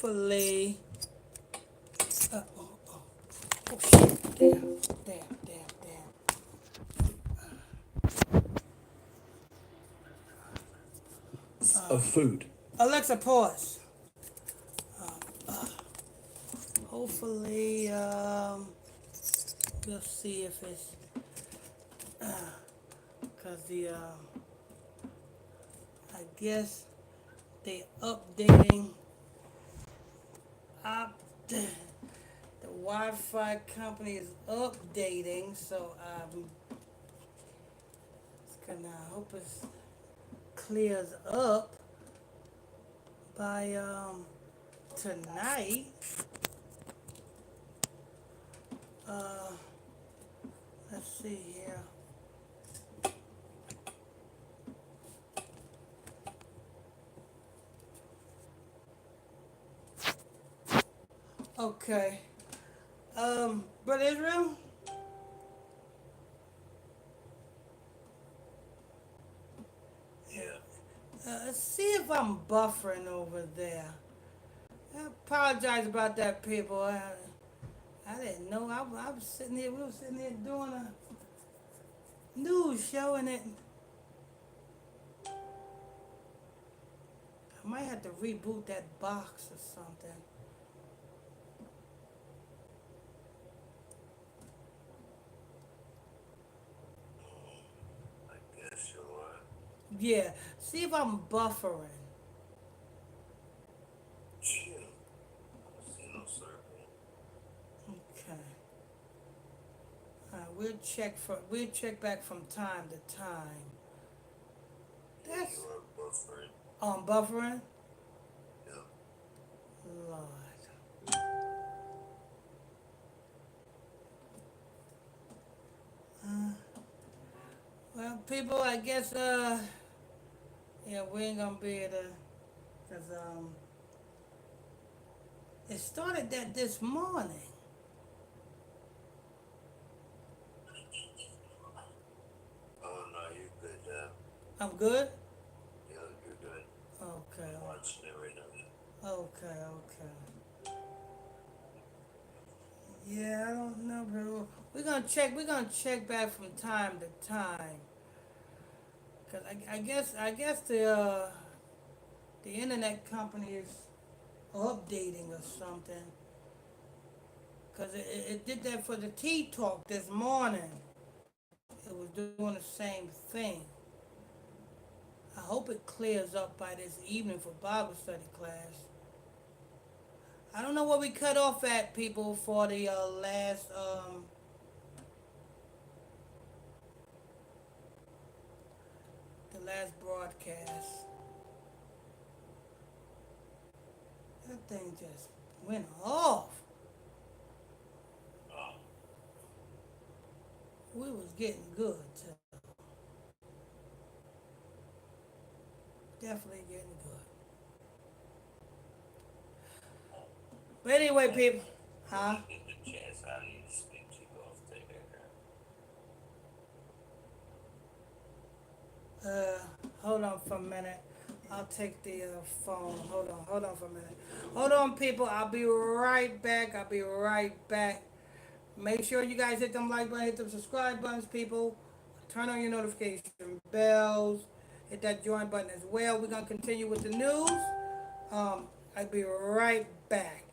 hopefully, oh shit, damn. Of food. Alexa, pause. Hopefully, we'll see if it's, cause I guess they updating up. The Wi-Fi company is updating, so it's gonna I hope it clears up by tonight. Uh, let's see here. Okay. But Israel, Yeah. let's see if I'm buffering over there. I apologize about that, people. I didn't know. I was sitting here. We were sitting here doing a news show, and I might have to reboot that box or something. I guess you're right. Yeah. See if I'm buffering. Chill. I see no circle. Okay. We'll check back from time to time. Yeah, you That's are buffering. on buffering. Yeah. Lord. Uh, well, people, I guess yeah, we ain't gonna be able to, cause it started that this morning. Oh no, you're good now. I'm good. Yeah, you're good. Okay. I'm watching it right now. Okay. Yeah, I don't know, bro. We're gonna check. We're gonna check back from time to time. Cause I guess the internet company is updating or something. Cause it did that for the Tea Talk this morning. It was doing the same thing. I hope it clears up by this evening for Bible study class. I don't know where we cut off at, people, for the last broadcast. That thing just went off. Oh, We was getting good too. Definitely getting good. But anyway, people, when huh? you get the chance, I need to speak to you off there. Uh, hold on for a minute. I'll take the phone. Hold on for a minute. Hold on, people. I'll be right back. I'll be right back. Make sure you guys hit them like button, hit them subscribe buttons, people. Turn on your notification bells. Hit that join button as well. We're gonna continue with the news. I'll be right back.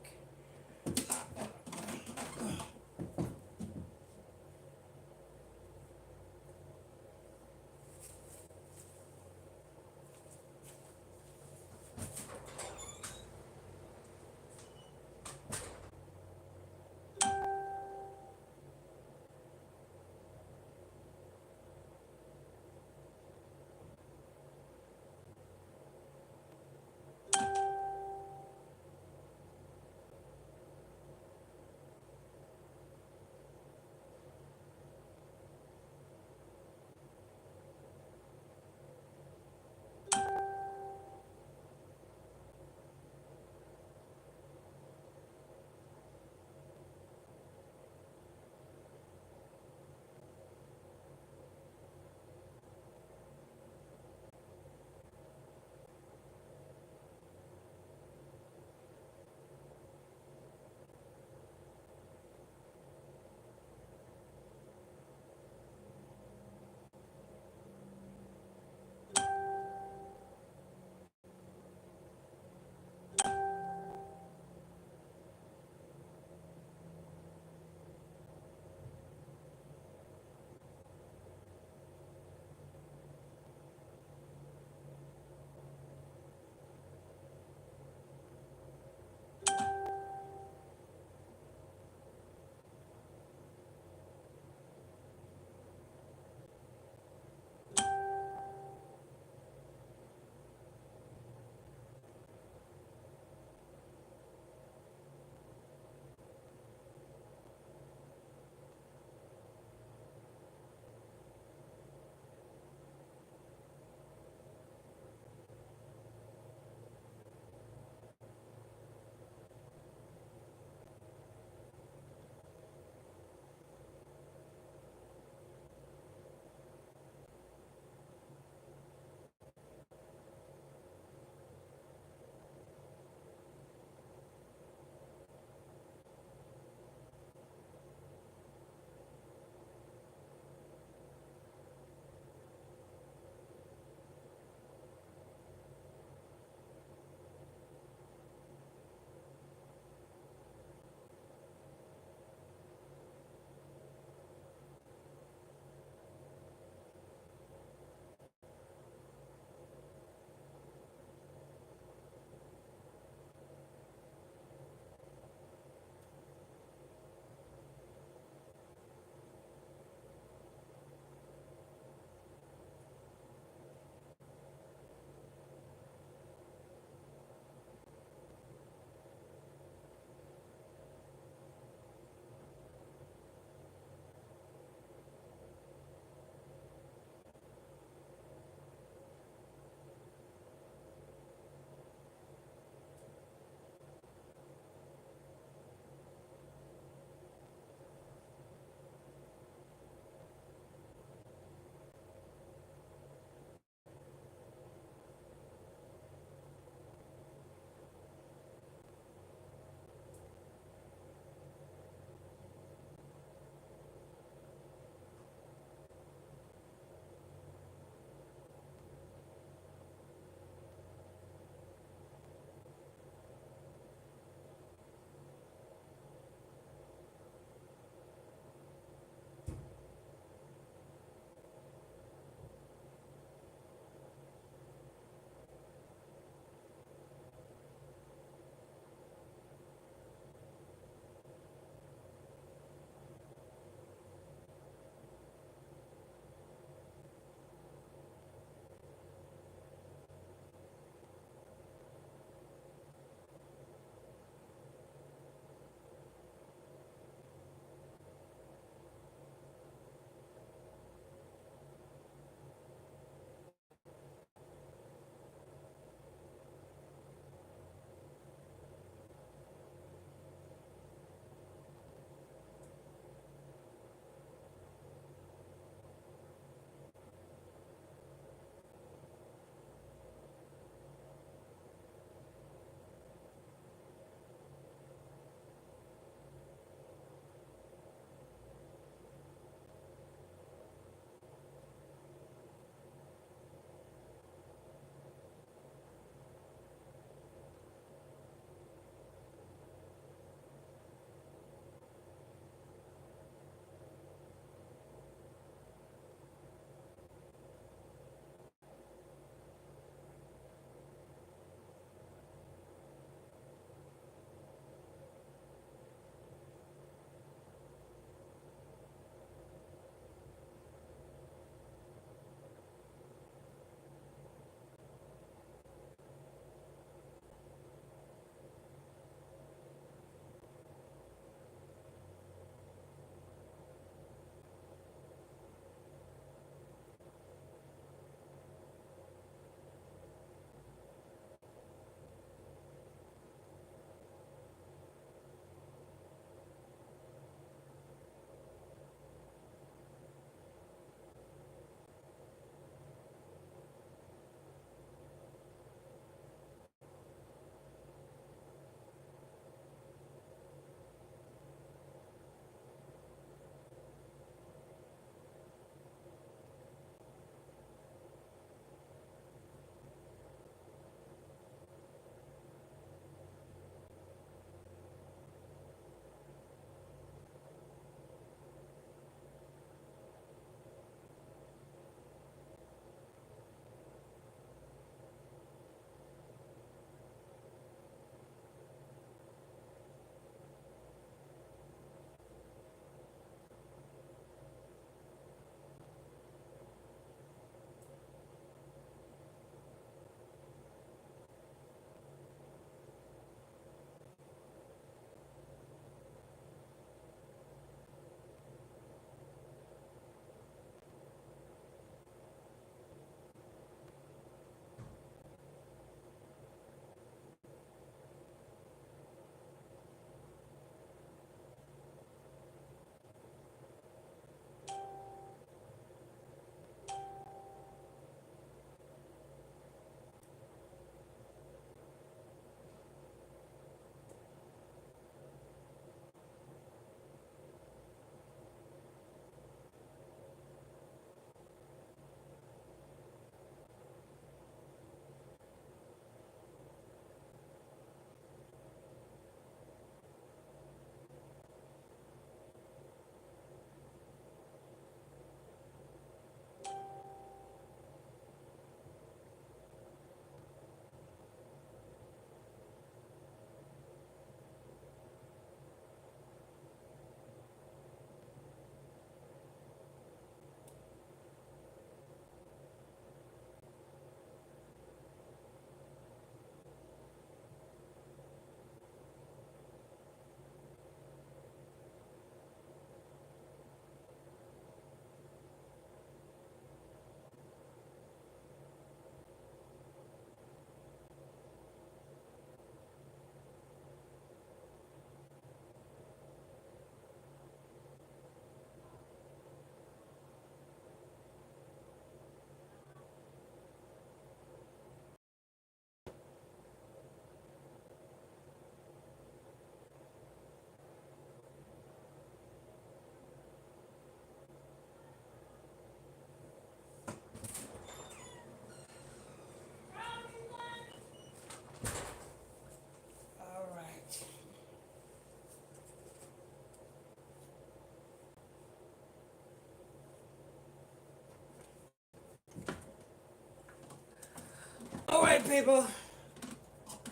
people,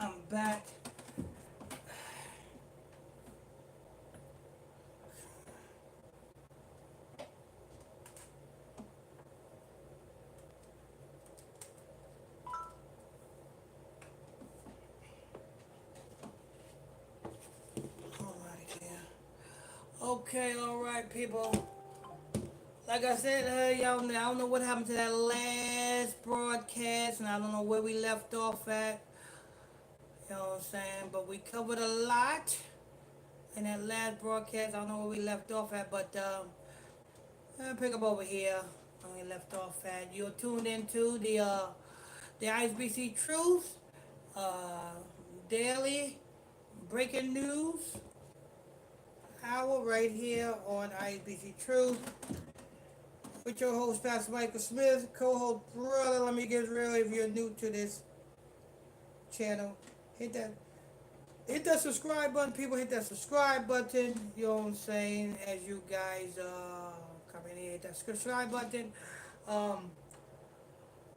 I'm back. Alright, yeah. Okay, alright, people. Like I said, y'all, I don't know what happened to that last broadcast, and I don't know where we left off at. You know what I'm saying? But we covered a lot in that last broadcast. I don't know where we left off at, but I'll pick up over here where we left off at. You're tuned into the ISBC Truth uh, daily breaking news hour right here on ISBC Truth with your host Pastor Michael Smith, co-host brother. Let me get real. If you're new to this channel, hit that subscribe button. People, hit that subscribe button. You know what I'm saying? As you guys come in here, hit that subscribe button. Um,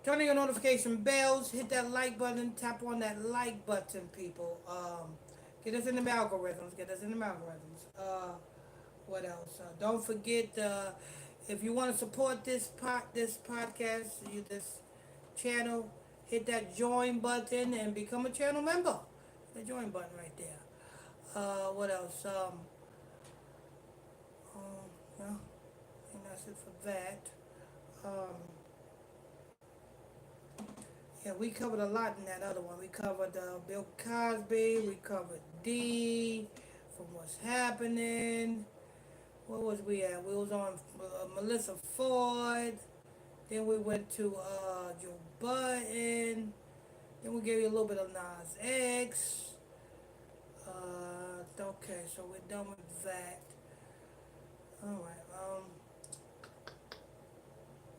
Turn on your notification bells. Hit that like button. Tap on that like button, people. Get us in the algorithms. Get us in the algorithms. What else? Don't forget, if you want to support this podcast, this channel, hit that join button and become a channel member. The join button right there. What else? No, I think that's it for that. Um, yeah, we covered a lot in that other one. We covered Bill Cosby. We covered D from What's Happening. What was we at? We was on Melissa Ford. Then we went to Joe Budden. Then we gave you a little bit of Nas X. Okay, so we're done with that. All right.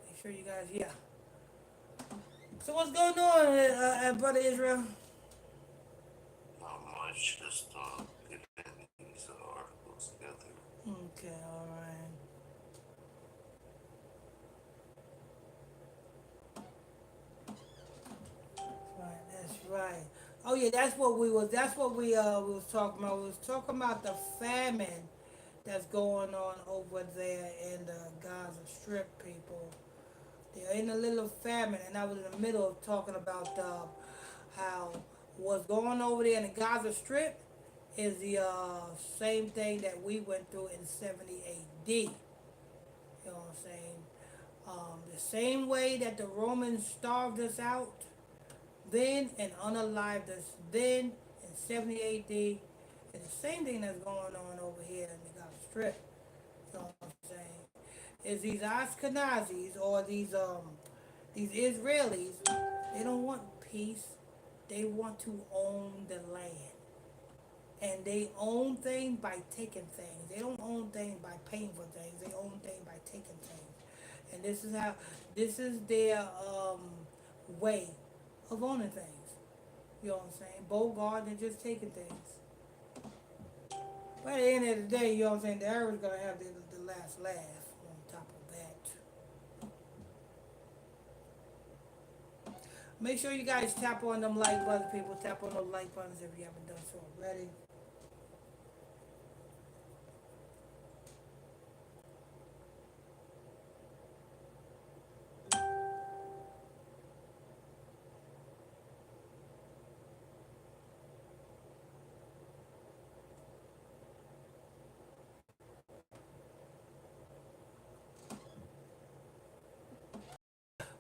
Make sure you guys, yeah. So what's going on, brother Israel? Not much, just getting these articles together. Okay, all right. Right, that's right. Oh yeah, that's what we was. That's what we was talking about. We was talking about the famine that's going on over there in the Gaza Strip, people. They're in a little famine, and I was in the middle of talking about how what's going over there in the Gaza Strip is the same thing that we went through in 70 AD. You know what I'm saying? The same way that the Romans starved us out then and unalived us then in 70 AD, and the same thing that's going on over here in the Gaza Strip. You know what I'm saying? Is these Ashkenazis or these Israelis, they don't want peace. They want to own the land. And they own things by taking things. They don't own things by paying for things. They own things by taking things. And this is their way of owning things. You know what I'm saying? Bogart and just taking things. But at the end of the day, you know what I'm saying, the Arab's gonna have the last laugh on top of that. Make sure you guys tap on them like buttons, people. Tap on those like buttons if you haven't done so already.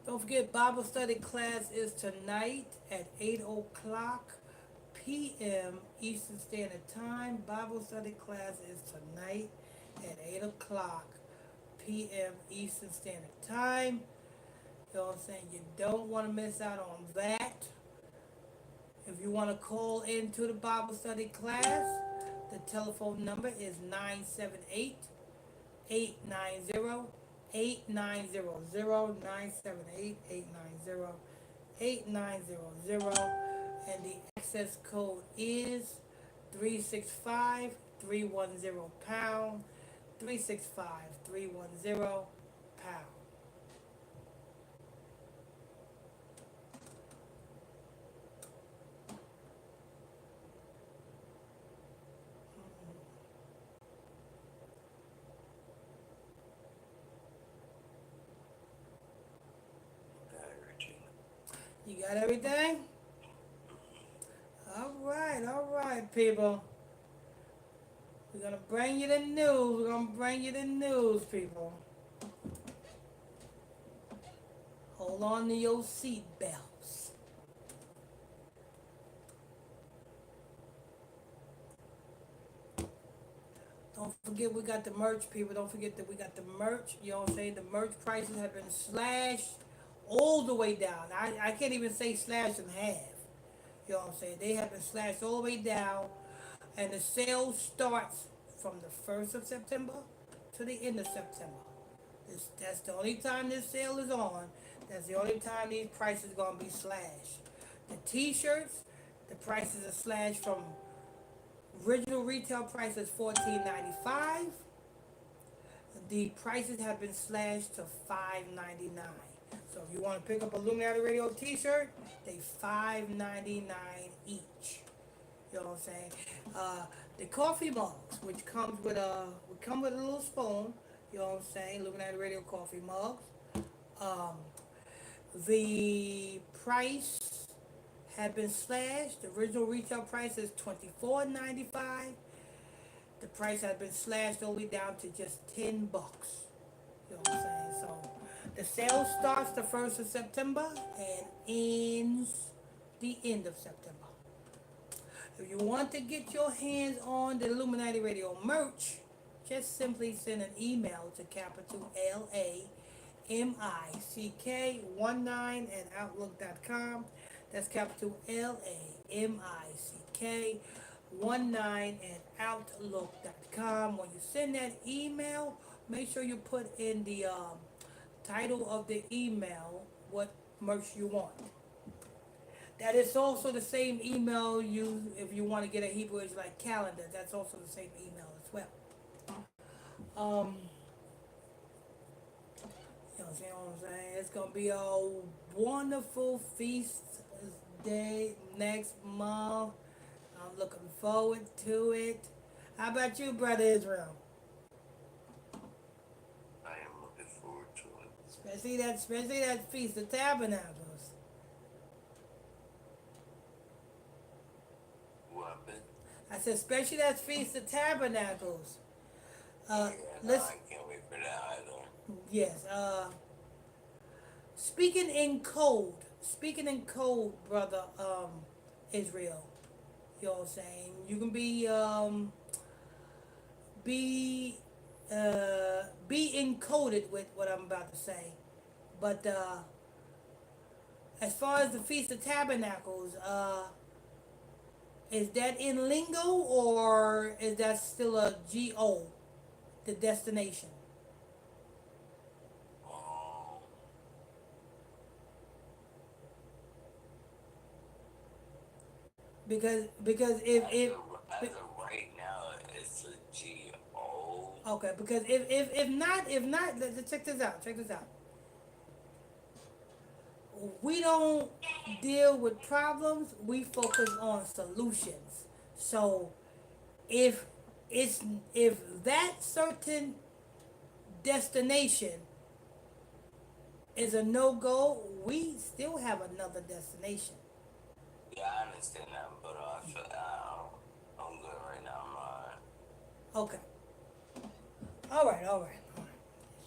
Don't forget, Bible study class is tonight at 8 o'clock p.m. Eastern Standard Time. Bible study class is tonight at 8 o'clock p.m. Eastern Standard Time. You know what I'm saying? You don't want to miss out on that. If you want to call into the Bible study class, the telephone number is 978 890 8900 978 890 8900, and the access code is 365 310 365 310 pound. You got everything? All right, people. We're gonna bring you the news. We're gonna bring you the news, people. Hold on to your seat belts. Don't forget we got the merch, people. Don't forget that we got the merch. You know what I'm saying? The merch prices have been slashed all the way down. I can't even say slashed in half. You know what I'm saying? They have been slashed all the way down. And the sale starts from the 1st of September to the end of September. That's the only time this sale is on. That's the only time these prices are going to be slashed. The t-shirts, the prices are slashed from original retail prices $14.95. The prices have been slashed to $5.99. So if you want to pick up a Illuminati Radio t-shirt, they $5.99 each. You know what I'm saying? The coffee mugs, which comes with a little spoon. You know what I'm saying? Illuminati Radio coffee mugs. Um, the price had been slashed. The original retail price is $24.95. The price has been slashed all the way down to just $10. You know what I'm saying? So the sale starts the 1st of September and ends the end of September. If you want to get your hands on the Illuminati Radio merch, just simply send an email to capital LAMICK19 at outlook.com. That's capital LAMICK19 at outlook.com. When you send that email, make sure you put in the title of the email what merch you want. That is also the same email you if you want to get a Hebrew Israelite calendar. That's also the same email as well. Um, you know what I'm saying? It's gonna be a wonderful feast day next month. I'm looking forward to it. How about you, brother Israel? I am looking forward to it. Especially that feast of tabernacles. What happened? I said, especially that feast of tabernacles. Uh, Yeah, no, let's I can't wait for that either. yes. Speaking in code, brother, Israel. You know what I'm saying? You can be be encoded with what I'm about to say. But as far as the Feast of Tabernacles, is that in lingo or is that still a GO, the destination? Um, Because if as of right now, it's a G-O. okay, because if not, check this out. Check this out. We don't deal with problems. We focus on solutions. So if it's if that certain destination is a no go, we still have another destination. Yeah, I understand that, but I'm good right now. I'm alright. Okay. All right.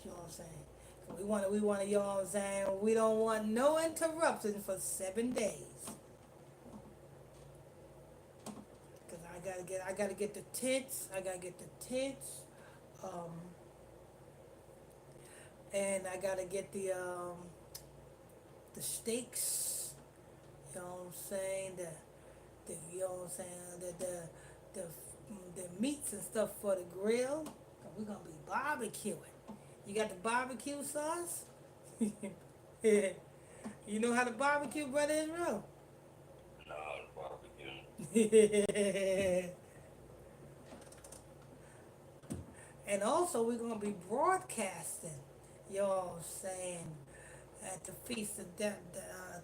You know what I'm saying? We want to, you know what I'm saying? We don't want no interruptions for 7 days. Cause I gotta get the tents. I gotta get the tents. Um, and I gotta get the steaks. You know what I'm saying? The you know what I'm saying? The the meats and stuff for the grill. We're gonna be barbecuing. You got the barbecue sauce? You know how to barbecue, brother Israel? No, the barbecue. And also, we're going to be broadcasting, you know what I'm saying, at the Feast of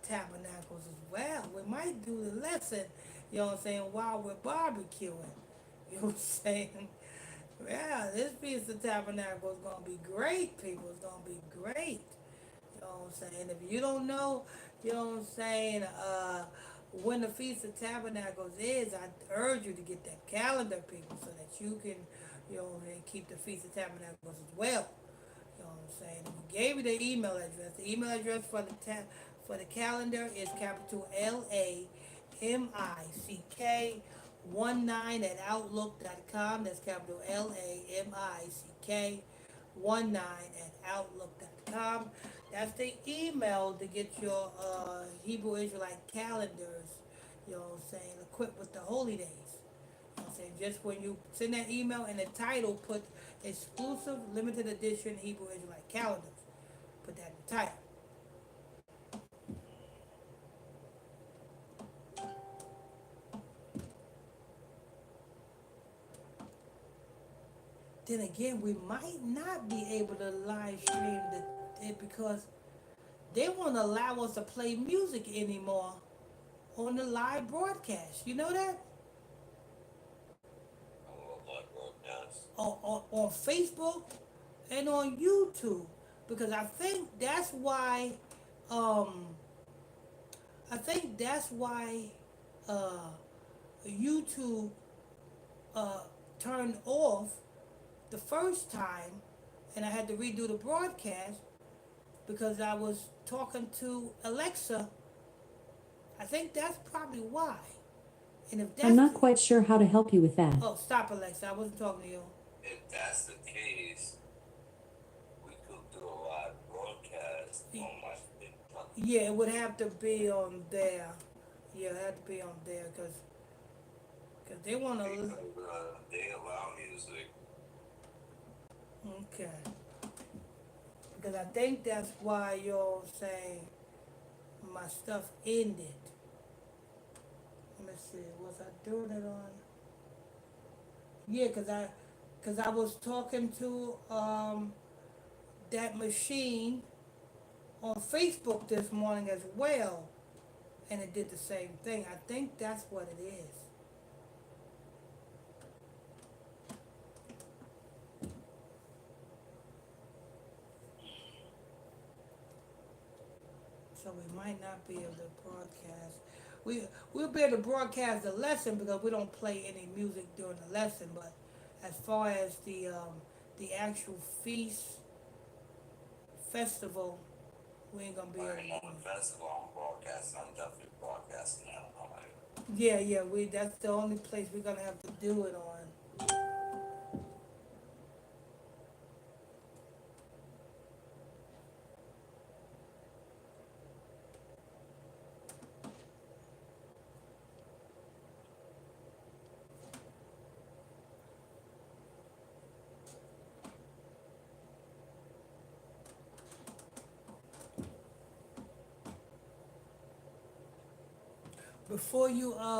Tabernacles as well. We might do the lesson, you know what I'm saying, while we're barbecuing. You know what I'm saying? Yeah, this Feast of Tabernacles is going to be great, people. It's going to be great. You know what I'm saying? If you don't know, You know what I'm saying? When the Feast of Tabernacles is, I urge you to get that calendar, people, so that you can, and keep the Feast of Tabernacles as well. You know what I'm saying? If you gave me the email address, the email address for for the calendar is capital LAMICK 19 at outlook.com. That's capital LAMICK 19 at outlook.com. That's the email to get your Hebrew Israelite calendars, equipped with the holy days. I'm saying, just when you send that email in the title, put exclusive limited edition Hebrew Israelite calendars. Put that in the title. Then again, we might not be able to live stream it because they won't allow us to play music anymore on the live broadcast. You know that? Like broadcast. On Facebook and on YouTube. Because um, I think that's why uh, YouTube uh, turned off the first time, and I had to redo the broadcast because I was talking to Alexa. I think that's probably why. And if I'm that's not quite sure how to help you with that. oh, stop, Alexa! I wasn't talking to you. If that's the case, we could do a live broadcast on my TikTok. Yeah, it would have to be on there. Yeah, it had to be on there cause they want to. Because they allow music. Okay. Because I think that's why you're saying my stuff ended. Let me see. Was I doing it on? Yeah, cause I was talking to that machine on Facebook this morning as well, and it did the same thing. I think that's what it is. So we might not be able to broadcast. We'll be able to broadcast the lesson because we don't play any music during the lesson. But as far as the actual feast festival, we ain't gonna be able to Like do on it. the festival, I'm broadcasting. I'm definitely broadcasting that. Yeah, yeah, we that's the only place we're gonna have to do it on.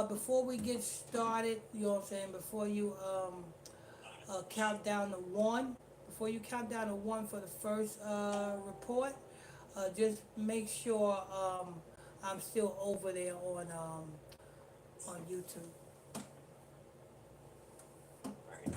Before we get started, you know what I'm saying, before you count down to one, before you count down to one for the first report, just make sure I'm still over there on YouTube. Right.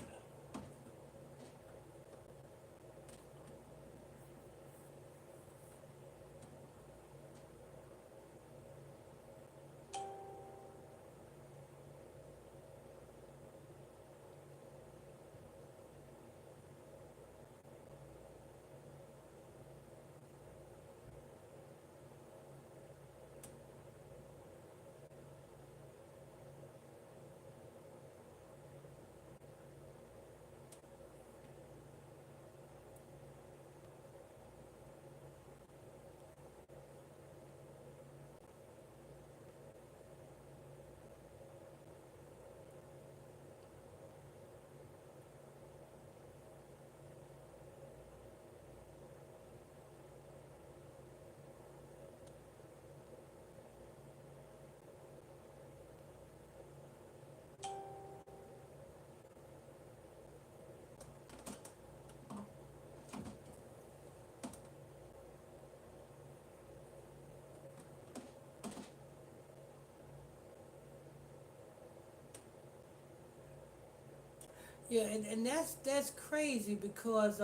Yeah, and that's crazy because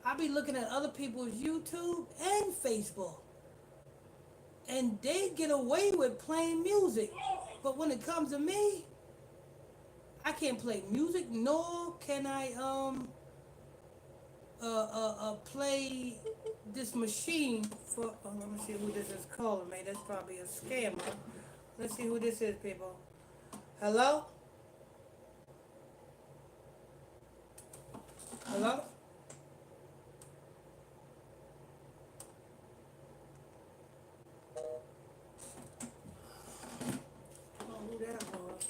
I be looking at other people's YouTube and Facebook. and they get away with playing music. But when it comes to me, I can't play music, nor can I play this machine for. Oh, let me see who this is calling me. That's probably a scammer. Let's see who this is, people. Hello? Hello? Oh, who that was?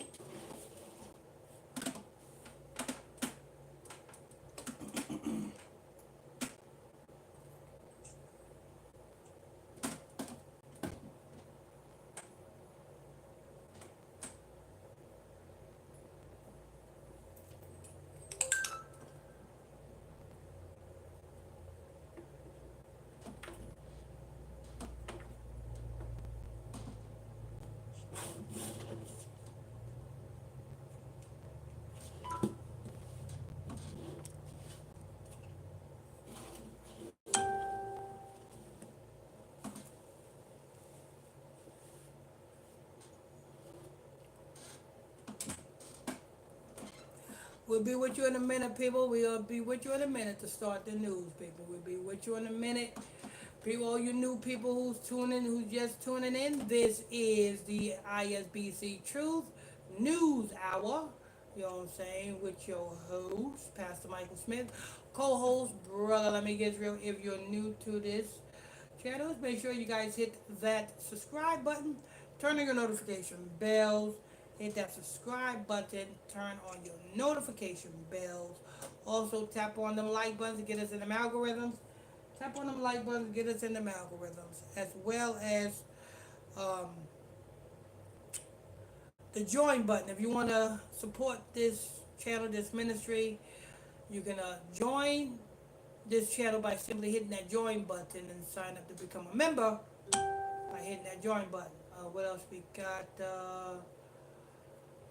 We'll be with you in a minute, people. We'll be with you in a minute to start the news, people. We'll be with you in a minute. People, all you new people who's just tuning in, this is the ISBC Truth News Hour. You know what I'm saying? With your host, Pastor Michael Smith, co-host, Brother Let Me Get Real. If you're new to this channel, make sure you guys hit that subscribe button, turn on your notification bells, hit that subscribe button, turn on your notification bells. Also, tap on them like buttons to get us in them algorithms. Tap on them like buttons, get us in them algorithms, as well as um, the join button. If you want to support this channel, this ministry, you can join this channel by simply hitting that join button and sign up to become a member by hitting that join button. What else we got?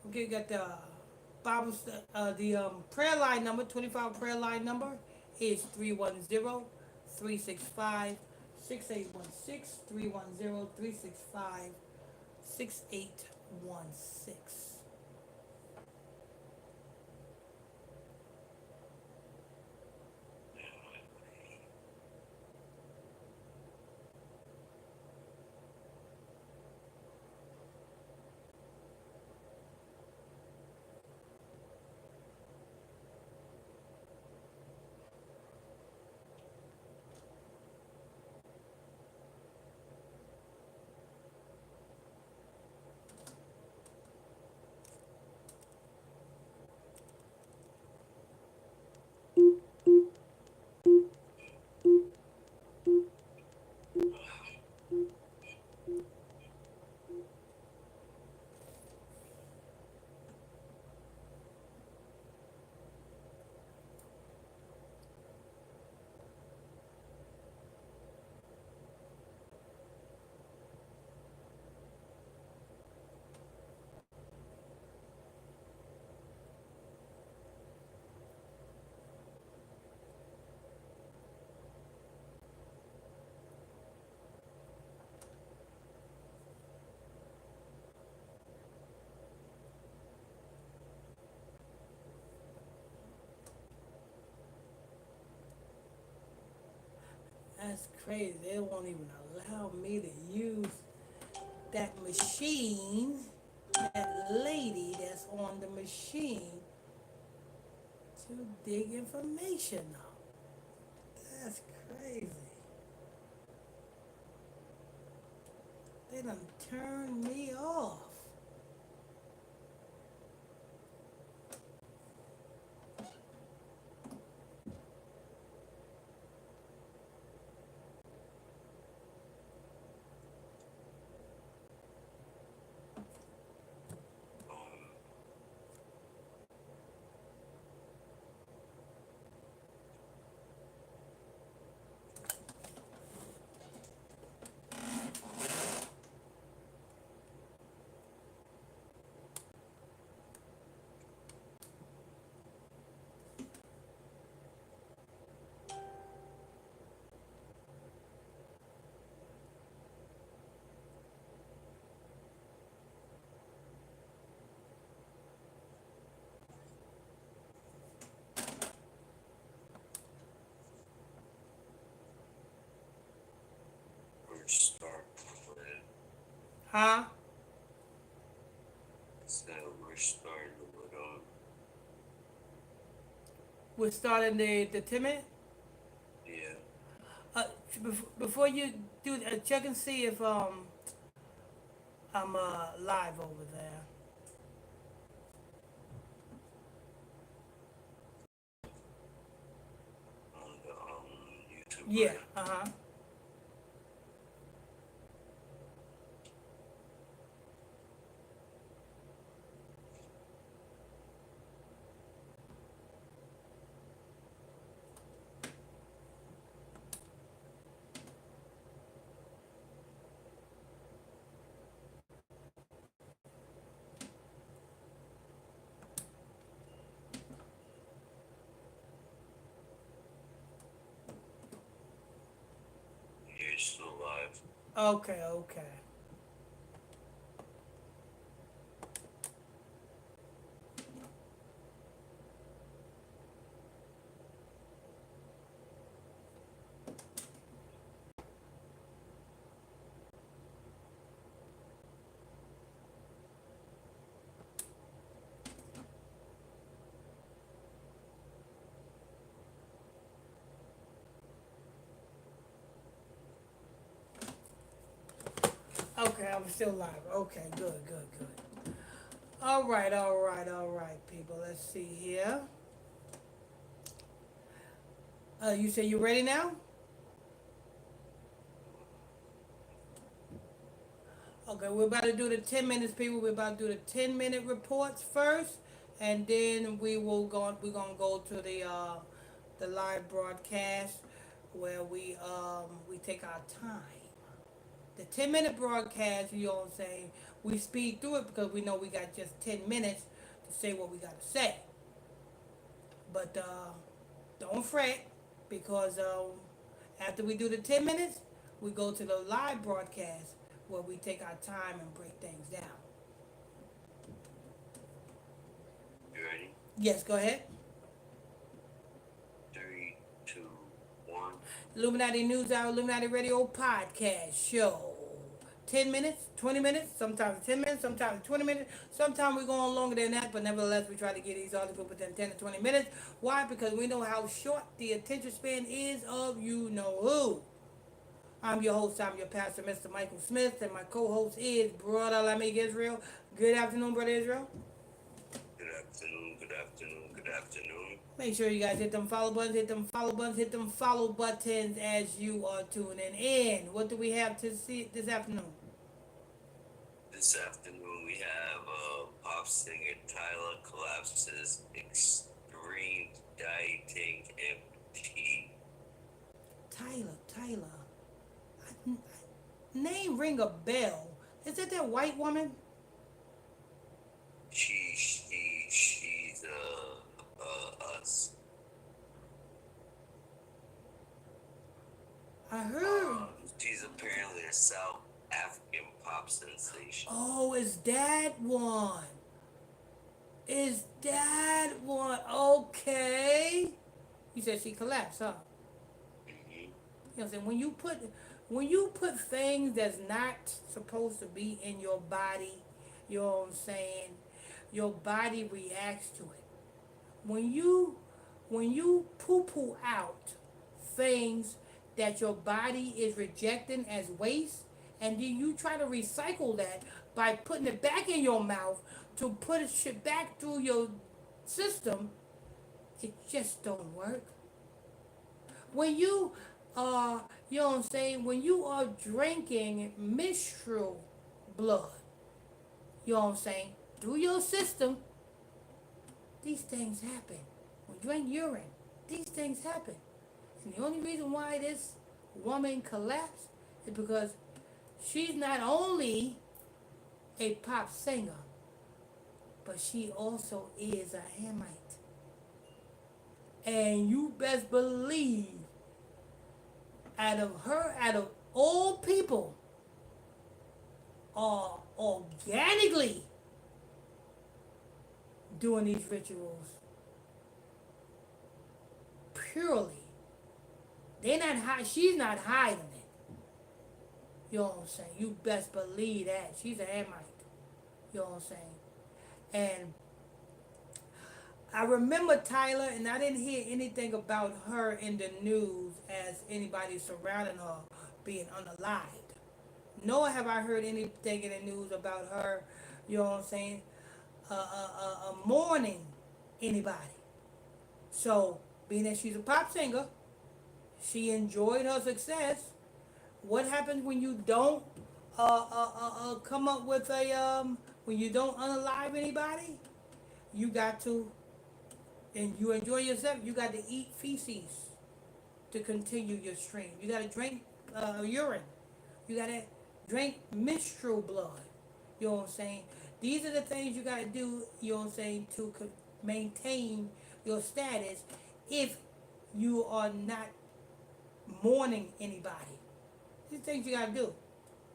Okay, we got the prayer line number, 25 prayer line number is 310-365-6816, 310-365-6816. That's crazy. They won't even allow me to use that machine, that lady that's on the machine to dig information out. That's crazy. They done turned me off. Huh? So we're starting with We're starting the 10 minute. yeah, Uh, before you do, check and see if I'm live over there. on the YouTube, Yeah. right? Uh-huh. You're still live. Okay. Okay. Okay. I'm still live. Okay. Good. Good. Good. All right. All right. All right, people. Let's see here. You say you ready now? Okay, we're about to do the 10 minutes, people. We're about to do the 10-minute reports first, and then we're gonna go to the live broadcast where we take our time. The 10-minute broadcast, you know what I'm saying? We speed through it because we know we got just 10 minutes to say what we gotta say. But don't fret because after we do the 10 minutes, we go to the live broadcast where we take our time and break things down. You ready? Yes, go ahead. Three, two, one. Illuminati News Hour, Illuminati Radio Podcast Show. 10 minutes, 20 minutes, sometimes 10 minutes, sometimes 20 minutes. Sometimes we're going longer than that, but nevertheless, we try to get these articles within 10 to 20 minutes. Why? Because we know how short the attention span is of you know who. I'm your host, I'm your pastor, Mr. Michael Smith, and my co host is Brother Lamig Israel. Good afternoon, Brother Israel. Good afternoon, good afternoon, good afternoon. Make sure you guys hit them follow buttons, hit them follow buttons, hit them follow buttons as you are tuning in. What do we have to see this afternoon? This afternoon we have pop singer Tyler collapses extreme dieting empty. Tyler. Name ring a bell. Is that white woman? She's us. I heard. She's apparently a South African pop sensation. Oh, is that one? Is that one? Okay. You said she collapsed, huh? Mm-hmm. You know what I'm saying? When you put things that's not supposed to be in your body, you know what I'm saying? Your body reacts to it. When you poo poo out things that your body is rejecting as waste, and then you try to recycle that by putting it back in your mouth to put it shit back through your system, it just don't work. When you you know what I'm saying, when you are drinking menstrual blood, you know what I'm saying, through your system, these things happen. When you drink urine, these things happen. And the only reason why this woman collapsed is because she's not only a pop singer, but she also is a Hamite. And you best believe, out of all people, are organically doing these rituals purely. They're not high. She's not hiding it. You know what I'm saying? You best believe that. She's an Amite. You know what I'm saying? And I remember Tyler, and I didn't hear anything about her in the news as anybody surrounding her being unalived. Nor have I heard anything in the news about her, you know what I'm saying, mourning anybody. So, being that she's a pop singer, she enjoyed her success. What happens when you don't come up with when you don't unalive anybody? You got to, and you enjoy yourself, you got to eat feces to continue your stream. You got to drink urine. You got to drink menstrual blood. You know what I'm saying? These are the things you got to do, you know what I'm saying, to maintain your status if you are not mourning anybody. These things you got to do.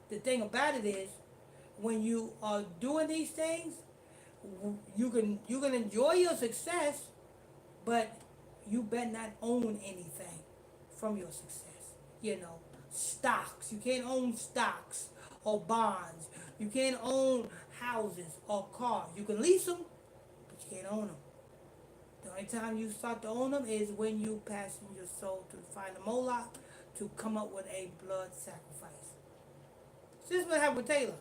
The thing about it is, when you are doing these things, you can enjoy your success, but you better not own anything from your success. You know, stocks. You can't own stocks or bonds. You can't own houses or cars. You can lease them, but you can't own them. The only time you start to own them is when you pass in your soul to find a Moloch to come up with a blood sacrifice. So this is what happened with Taylor.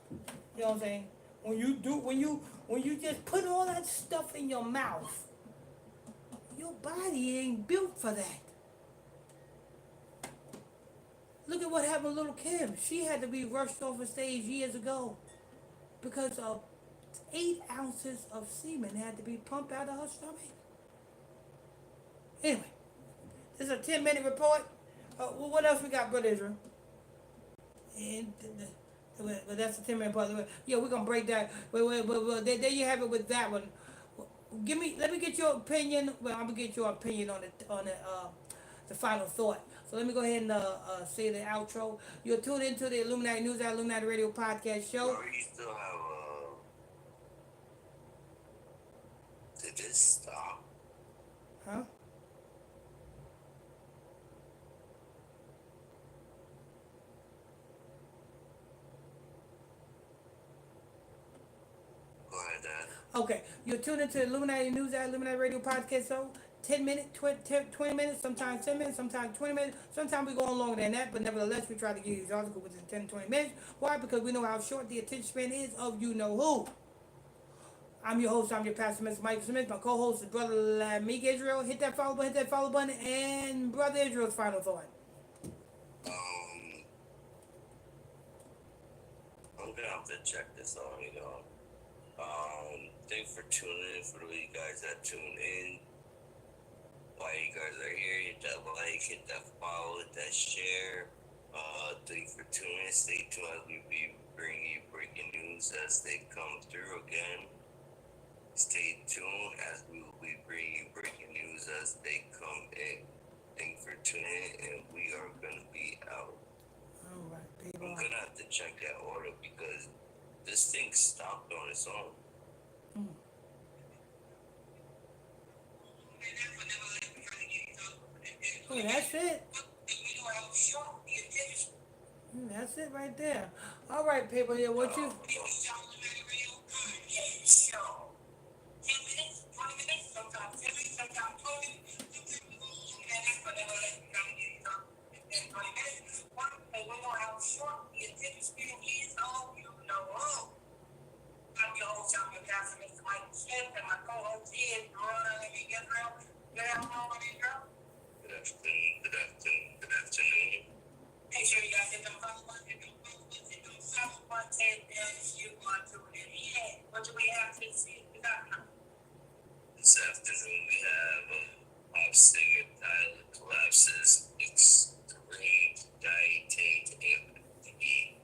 You know what I'm saying? When you just put all that stuff in your mouth, your body ain't built for that. Look at what happened with little Kim. She had to be rushed off a stage years ago because of 8 ounces of semen had to be pumped out of her stomach. Anyway, this is a 10-minute report. Well, what else we got, Brother Israel? And but that's a 10-minute report. Yeah, we're gonna break that. Wait. There you have it with that one. Let me get your opinion. Well, I'm gonna get your opinion on the final thought. So let me go ahead and say the outro. You're tuned into the Illuminati News at Illuminati Radio Podcast Show. Or you still have did this stop? Huh? Go ahead, Dad. Okay, you're tuned into the Illuminati News at Illuminati Radio Podcast Show. 10 minutes, 20 minutes, sometimes 10 minutes, sometimes 20 minutes. Sometimes we go on longer than that, but nevertheless, we try to give you these articles within 10 to 20 minutes. Why? Because we know how short the attention span is of you know who. I'm your host, I'm your pastor, Mr. Michael Smith. My co-host is Brother Lamik Israel. Hit that follow button, and Brother Israel's final thought. I'm gonna have to check this out, you know. Thanks for tuning in. For the you guys that tune in, while you guys are here, hit that like, hit that follow, hit that share. Thanks for tuning in. Stay tuned as we be bringing you breaking news as they come through again. Stay tuned as we will be bringing you breaking news as they come in. Thanks for tuning in, and we are gonna be out. All right, people. I'm gonna have to check that order because this thing stopped on its own. Oh, that's it. That's it right there. All right, people. Yeah, what you? I'm your host, I'm your pastor, Mr. Michael Smith, and my co-host is Brother Israel. Good afternoon, Israel. Good afternoon. Make sure you guys hit the follow button, hit the follow button as you want to in. What do we have to see this afternoon? This afternoon we have pop singer Tyler collapses extreme dieting empathy.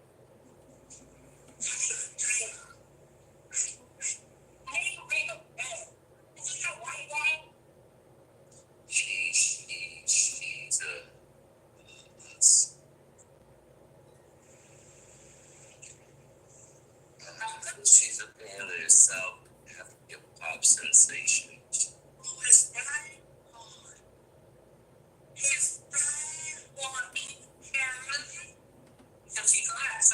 She's a band of herself, hip hop sensation. His on me, because she class.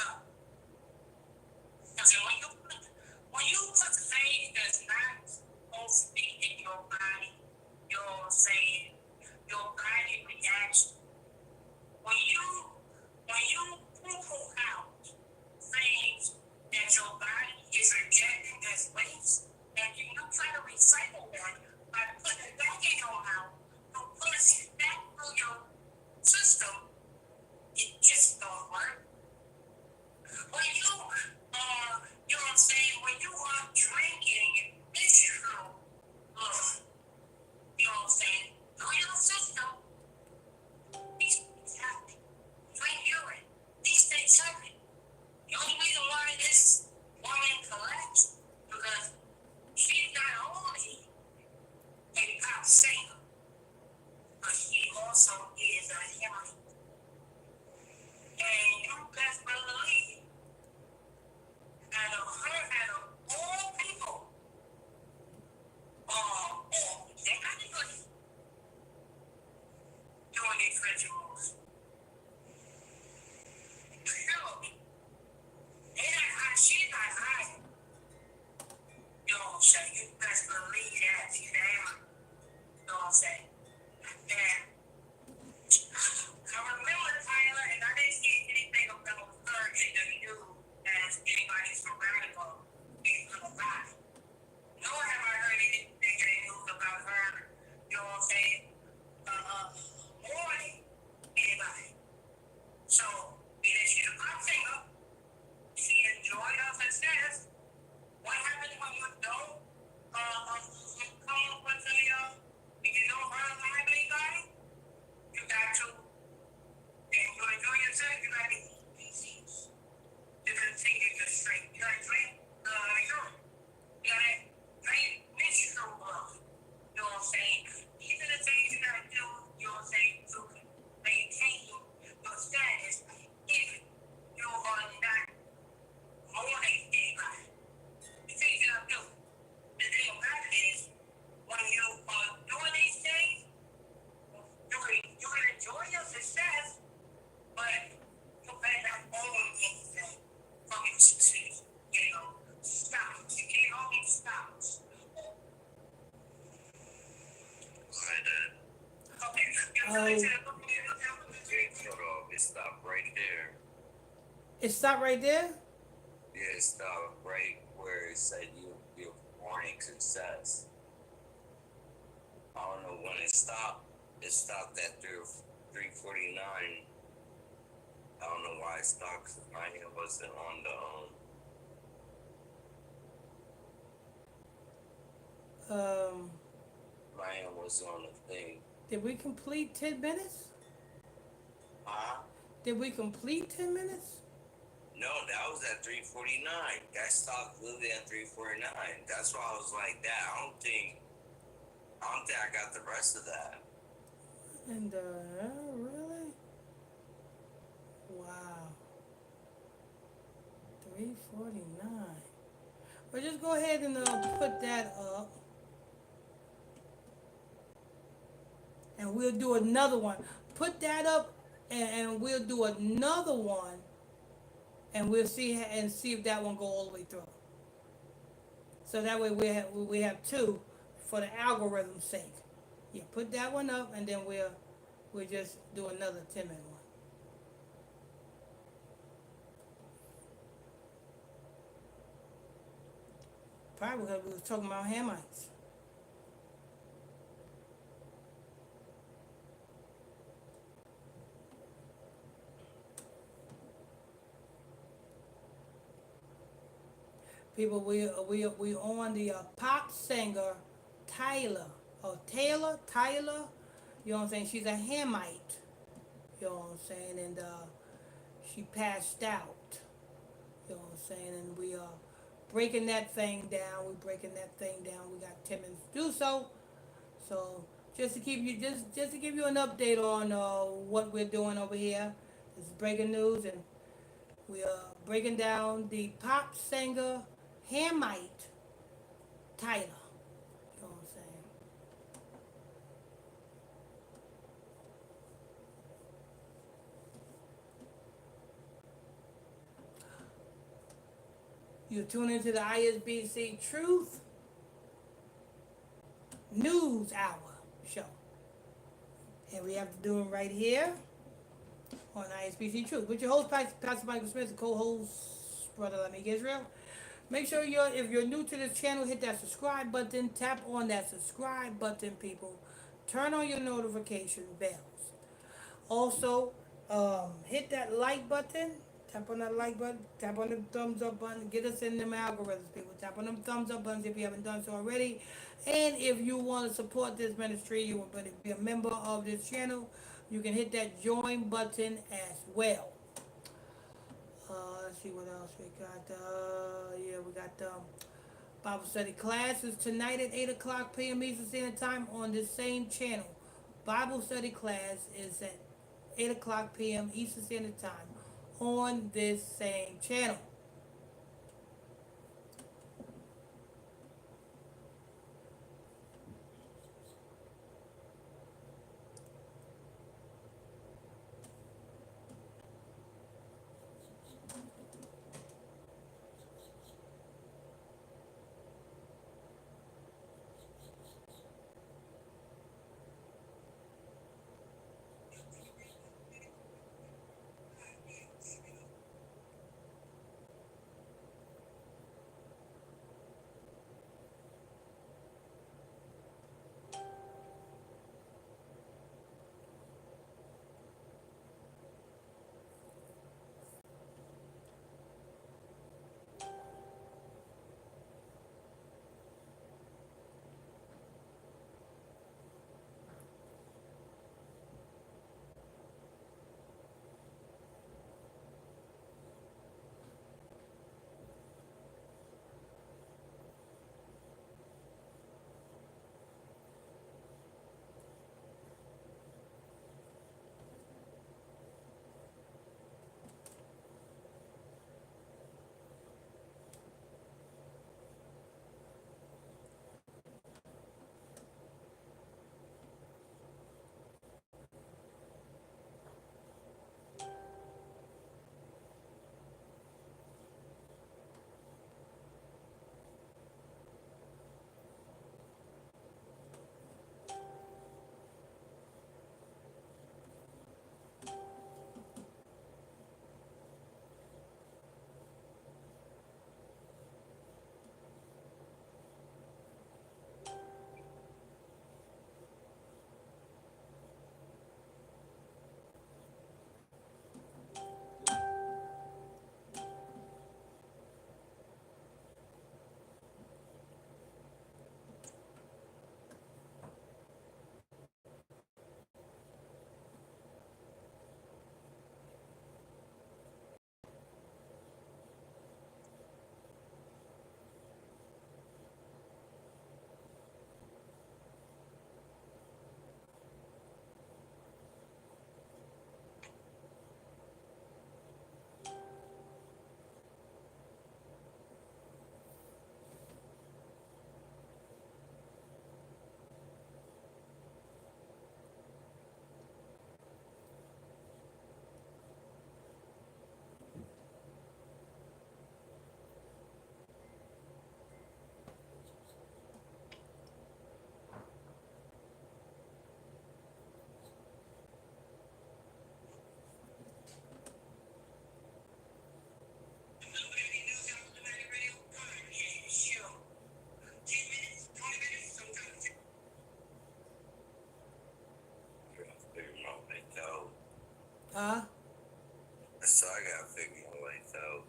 It stopped right there. It stopped right there? Yeah, it stopped right where it said your warning success. I don't know when it stopped. It stopped at 3:49. I don't know why it stopped because my hand wasn't on the my hand wasn't on the thing. Did we complete 10 minutes? Huh? Did we complete 10 minutes? No, that was at 3:49. That stopped literally at 3:49. That's why I was like that. I don't think I got the rest of that. And really? Wow. 3:49. Well, just go ahead and put that up. And we'll do another one. Put that up, and we'll do another one, and we'll see if that one go all the way through. So that way we have two for the algorithm's sake. Yeah, put that one up, and then we'll just do another 10-minute one. Probably because we was talking about Hamites. People, we on the pop singer Tyler or Tyler. You know what I'm saying? She's a Hamite. You know what I'm saying? And she passed out. You know what I'm saying? And we are breaking that thing down. We're breaking that thing down. We got 10 minutes to do so. So just to keep you just to give you an update on what we're doing over here. This is breaking news, and we are breaking down the pop singer Hamite Tyler. You know what I'm saying? You tune into the ISBC Truth News Hour show. And we have to do it right here on ISBC Truth. With your host, Pastor Michael Smith, the co-host, Brother Lamik Israel. Make sure if you're new to this channel, hit that subscribe button. Tap on that subscribe button, people. Turn on your notification bells. Also, hit that like button. Tap on that like button. Tap on the thumbs up button. Get us in them algorithms, people. Tap on them thumbs up buttons if you haven't done so already. And if you want to support this ministry, you want to be a member of this channel, you can hit that join button as well. Let's see what else we got. We got Bible study classes tonight at 8 o'clock p.m. Eastern Standard Time on this same channel. Bible study class is at 8 o'clock p.m. Eastern Standard Time on this same channel. So I gotta figure my life out.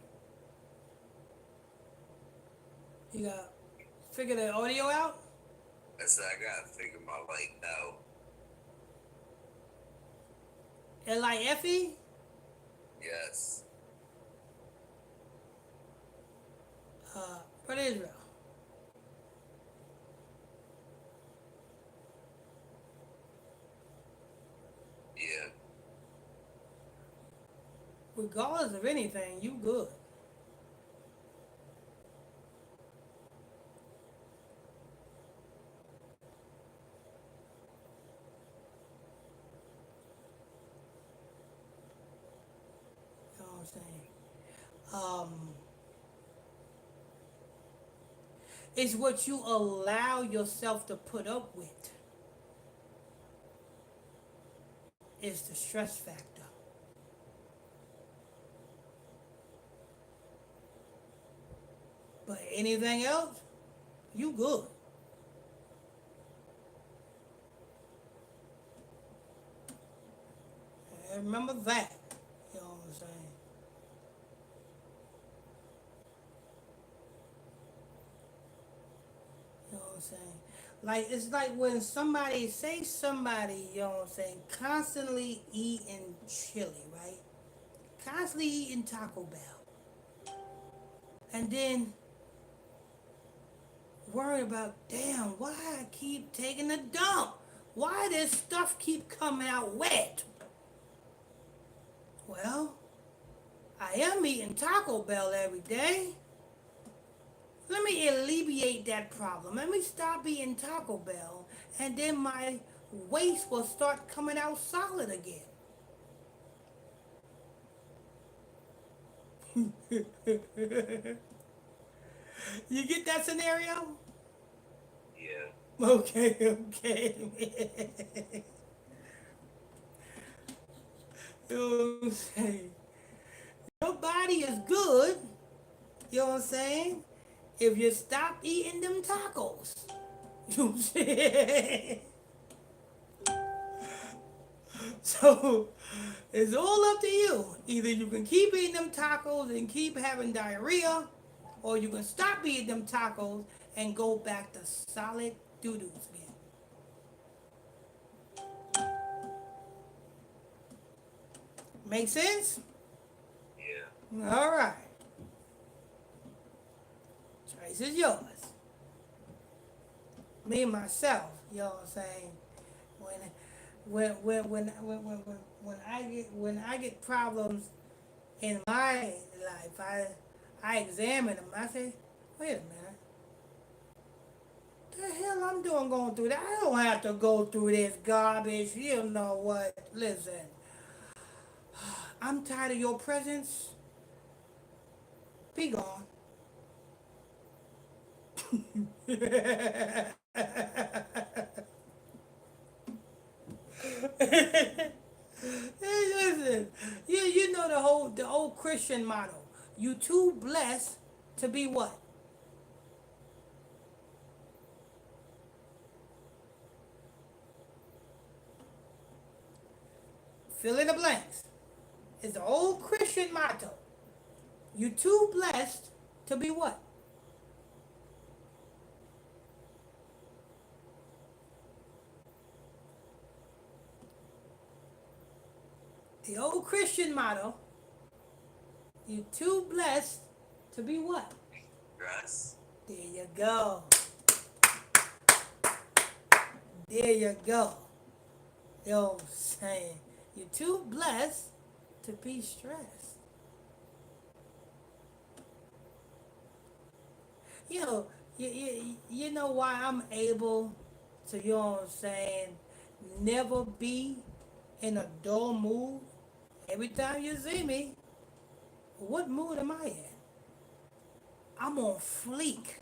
You got figure the audio out. So I gotta figure my life out. Life. Yes. What Israel? Yeah. Regardless of anything, you good. You know what I'm saying? It's what you allow yourself to put up with is the stress factor. But anything else, you good. And remember that. You know what I'm saying? You know what I'm saying? Like it's like when somebody say somebody, you know what I'm saying, constantly eating chili, right? Constantly eating Taco Bell. And then worry about, damn, why I keep taking a dump? Why this stuff keep coming out wet? Well, I am eating Taco Bell every day. Let me alleviate that problem. Let me stop eating Taco Bell, and then my waste will start coming out solid again. You get that scenario? Yeah. Okay, okay. You know what I'm saying? Your body is good, you know what I'm saying? If you stop eating them tacos. You know what I'm saying? So it's all up to you. Either you can keep eating them tacos and keep having diarrhea, or you can stop eating them tacos and go back to solid doo-doos again. Make sense? Yeah. All right. Choice is yours. Me myself, you know what I'm saying? When I get problems in my life, I examine them. I say, wait a minute, the hell I'm doing going through that? I don't have to go through this garbage. You know what? Listen, I'm tired of your presence. Be gone. Hey, listen, you know the old Christian motto. You too blessed to be what? Fill in the blanks. It's the old Christian motto. You too blessed to be what? The old Christian motto. You too blessed to be what? Stress. There you go. There you go. Yo, saying you're too blessed to be stressed. You know, you know why I'm able to, you know what I'm saying, never be in a dull mood? Every time you see me, what mood am I in? I'm on fleek.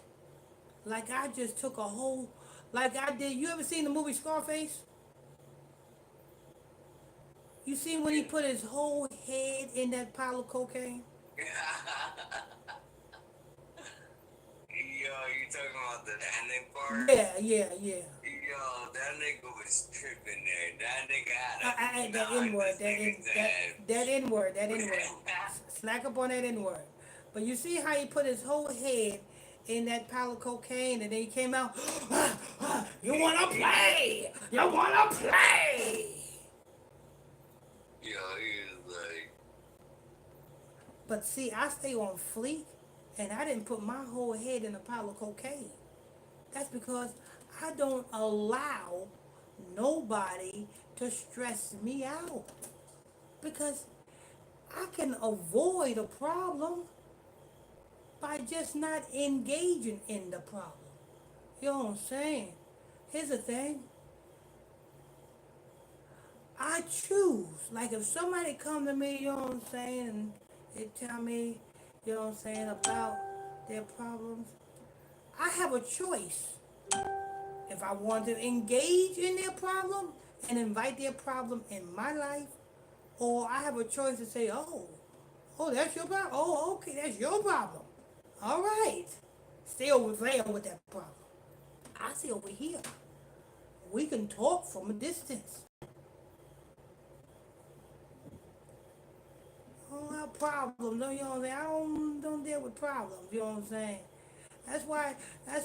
Like I just took a whole, like I did. You ever seen the movie Scarface? You seen when he Yeah. put his whole head in that pile of cocaine? Yo, you talking about the ending part? Yeah, yeah, yeah. Yo, that nigga was tripping there. That nigga had a That nah, N word, this nigga said. that N word, that N word. Slack up on that N word. But you see how he put his whole head in that pile of cocaine, and then he came out. You wanna play? You wanna play? Yo, he was like, But see, I stay on fleek, and I didn't put my whole head in a pile of cocaine. That's because I don't allow nobody to stress me out. Because I can avoid a problem by just not engaging in the problem. You know what I'm saying? Here's the thing. I choose. Like if somebody come to me, you know what I'm saying, and they tell me, you know what I'm saying, about their problems, I have a choice. If I want to engage in their problem and invite their problem in my life, or I have a choice to say, oh, that's your problem? Oh, okay, that's your problem. All right. Stay over there with that problem. I stay over here. We can talk from a distance. I don't have problems. You know what I'm saying? I don't deal with problems. You know what I'm saying? That's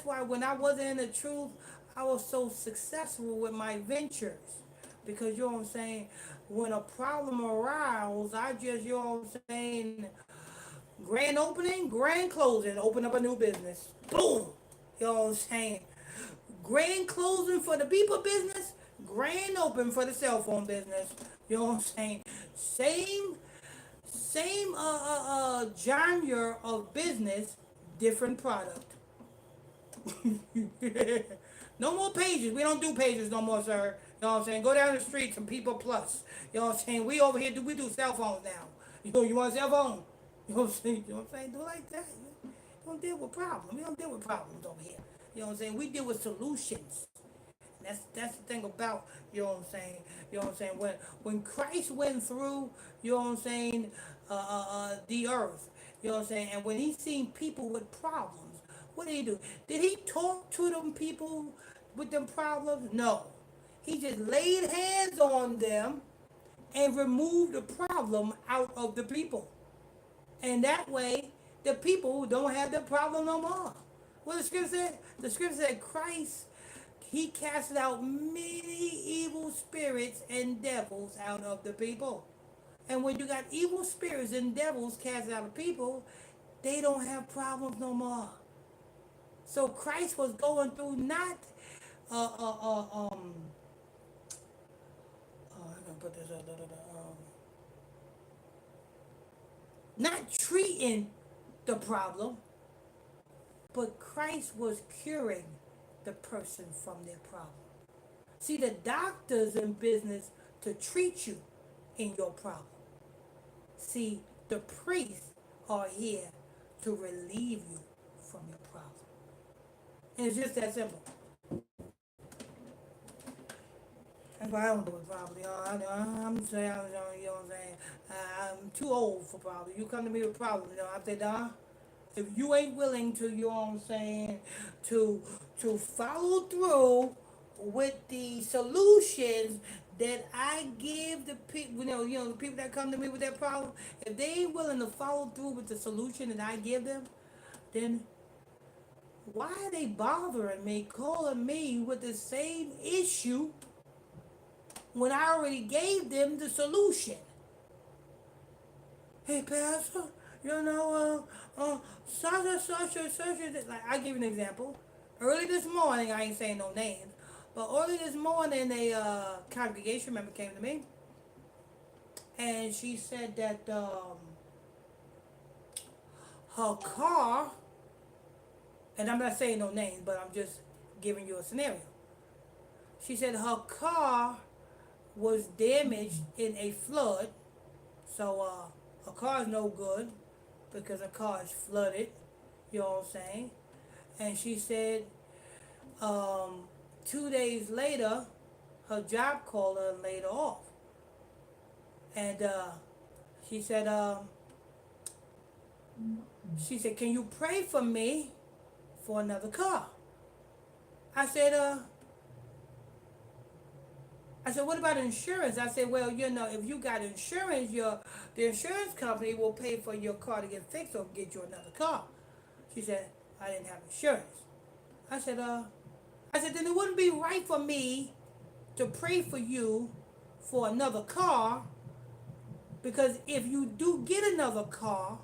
why when I wasn't in the truth, I was so successful with my ventures. Because you know what I'm saying? When a problem arises, I just, you know what I'm saying, grand opening, grand closing, open up a new business. Boom! You know what I'm saying? Grand closing for the people business, grand open for the cell phone business. You know what I'm saying? Same genre of business, different product. No more pages. We don't do pages no more, sir. You know what I'm saying? Go down the street, some people plus. You know what I'm saying? We over here we do cell phones now. You want a cell phone? You know what I'm saying? You know what I'm saying? Do like that. You don't deal with problems. We don't deal with problems over here. You know what I'm saying? We deal with solutions. That's the thing about, you know what I'm saying, you know what I'm saying, when Christ went through, you know what I'm saying, the earth, you know what I'm saying, and when he seen people with problems, what did he do? Did he talk to them people with them problems? No. He just laid hands on them and removed the problem out of the people. And that way, the people don't have the problem no more. What the scripture said? The scripture said Christ, he casted out many evil spirits and devils out of the people. And when you got evil spirits and devils cast out of people, they don't have problems no more. So Christ was going through not I'm gonna put this not treating the problem, but Christ was curing the person from their problem. See, the doctor's in business to treat you in your problem. See, the priests are here to relieve you from your problem. And it's just that simple. That's why I don't do it probably. I'm saying, you know what I'm saying? I'm too old for problems. You come to me with problems, I say, Don, if you ain't willing to, you know what I'm saying, to follow through with the solutions that I give the people, the people that come to me with that problem, if they ain't willing to follow through with the solution that I give them, then why are they bothering me, calling me with the same issue when I already gave them the solution? Hey, Pastor, like, I give you an example. Early this morning, I ain't saying no names, but early this morning, a congregation member came to me, and she said that her car, and I'm not saying no names, but I'm just giving you a scenario. She said her car was damaged in a flood, so her car is no good because her car is flooded, you know what I'm saying? And she said 2 days later, her job called her and laid her off. And she said, can you pray for me for another car? I said, I said, what about insurance? I said, well, if you got insurance, the insurance company will pay for your car to get fixed or get you another car. She said, I didn't have insurance. I said, then it wouldn't be right for me to pray for you for another car, because if you do get another car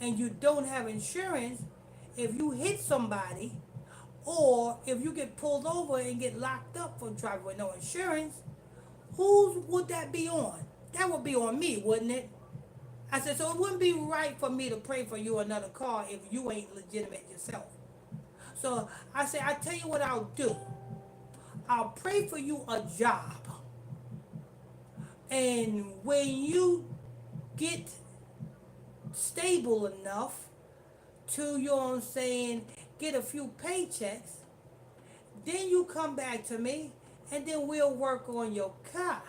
and you don't have insurance, if you hit somebody or if you get pulled over and get locked up for driving with no insurance, whose would that be on? That would be on me, wouldn't it? I said, so it wouldn't be right for me to pray for you another car if you ain't legitimate yourself. So I said, I tell you what I'll do. I'll pray for you a job. And when you get stable enough to, get a few paychecks, then you come back to me and then we'll work on your car.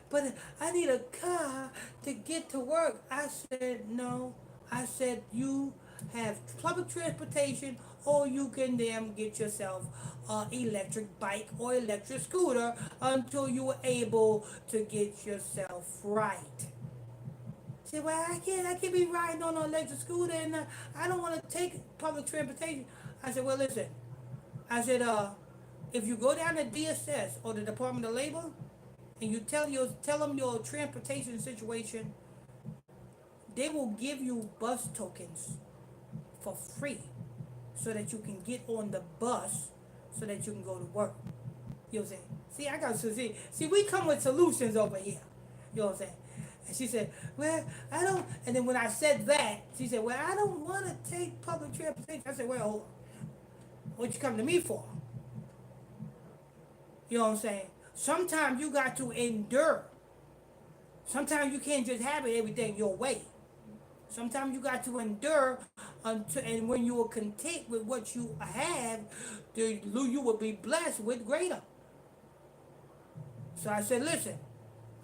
But I need a car to get to work. I said, no. I said, you have public transportation, or you can get yourself an electric bike or electric scooter until you are able to get yourself right. She said, well, I can't be riding on an electric scooter, and I don't want to take public transportation. I said, well, listen. I said, if you go down to DSS or the Department of Labor, and you tell them your transportation situation, they will give you bus tokens for free so that you can get on the bus so that you can go to work. You know what I'm saying? See, we come with solutions over here. You know what I'm saying? And she said, well, I don't, and then when I said that, she said, well, I don't want to take public transportation. I said, well, hold on. What you come to me for? You know what I'm saying? Sometimes you got to endure. Sometimes you can't just have everything your way. Sometimes you got to endure and when you are content with what you have, you will be blessed with greater. So I said, listen.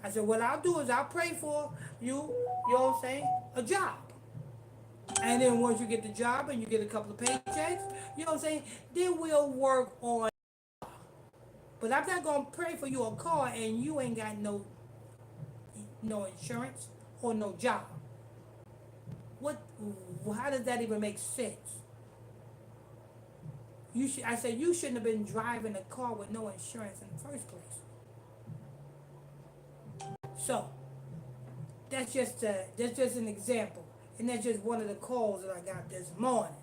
I said, what I'll do is I'll pray for you, you know what I'm saying, a job. And then once you get the job and you get a couple of paychecks, you know what I'm saying, then we'll work on. But I'm not going to pray for you a car and you ain't got no insurance or no job. How does that even make sense? I said you shouldn't have been driving a car with no insurance in the first place. So that's just an example, and that's just one of the calls that I got this morning.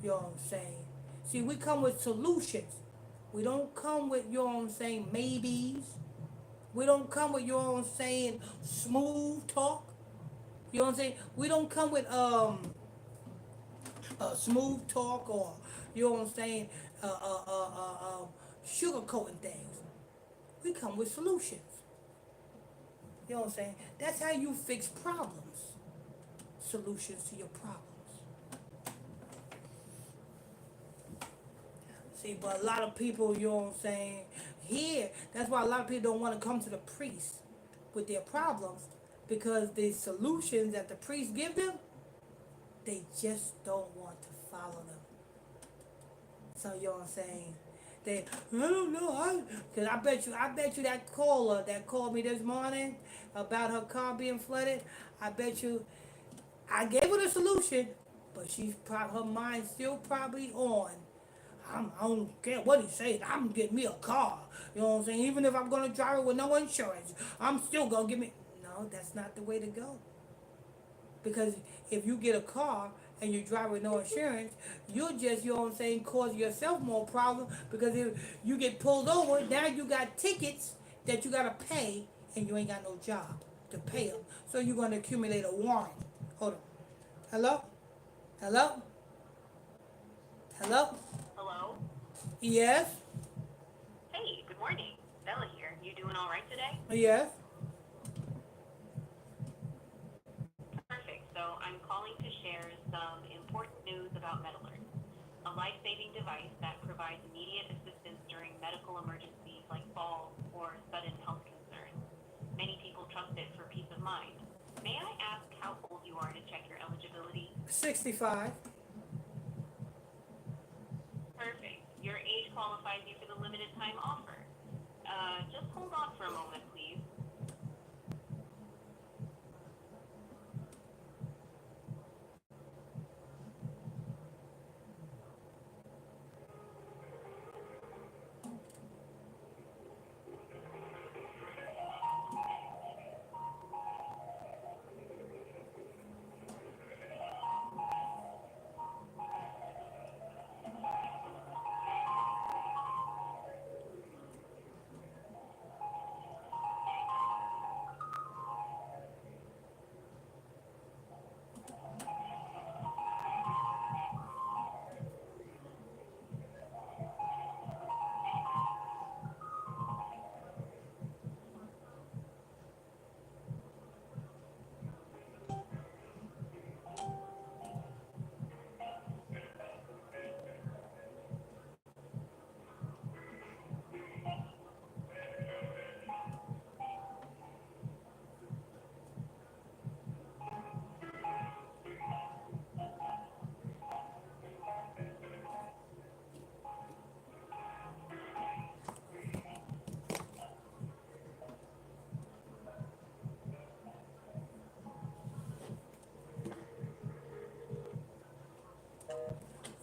You know what I'm saying? See, we come with solutions. We don't come with, you know what I'm saying, maybes. We don't come with, you know what I'm saying, smooth talk. You know what I'm saying? We don't come with smooth talk, or, you know what I'm saying, sugarcoating things. We come with solutions. You know what I'm saying? That's how you fix problems. Solutions to your problems. See, but a lot of people, you know what I'm saying, that's why a lot of people don't want to come to the priest with their problems, because the solutions that the priest give them, they just don't want to follow them. So, you know what I'm saying? I don't know, because I bet you that caller that called me this morning about her car being flooded, I bet you, I gave her the solution, but her mind's still probably on. I don't care what he says, I'm getting me a car. You know what I'm saying? Even if I'm going to drive it with no insurance, I'm still going to give me. No, that's not the way to go. Because if you get a car and you drive with no insurance, you'll just, you know what I'm saying, cause yourself more problems, because if you get pulled over, now you got tickets that you got to pay, and you ain't got no job to pay them. So you're going to accumulate a warrant. Hold on. Hello? Hello? Hello? Hello? Yes? Hey, good morning. Bella here. You doing all right today? Yes? Perfect. So I'm calling to share some important news about MedAlert, a life-saving device that provides immediate assistance during medical emergencies like falls or sudden health concerns. Many people trust it for peace of mind. May I ask how old you are to check your eligibility? 65. Perfect. Your age qualifies you for the limited time offer. Just hold on for a moment, please.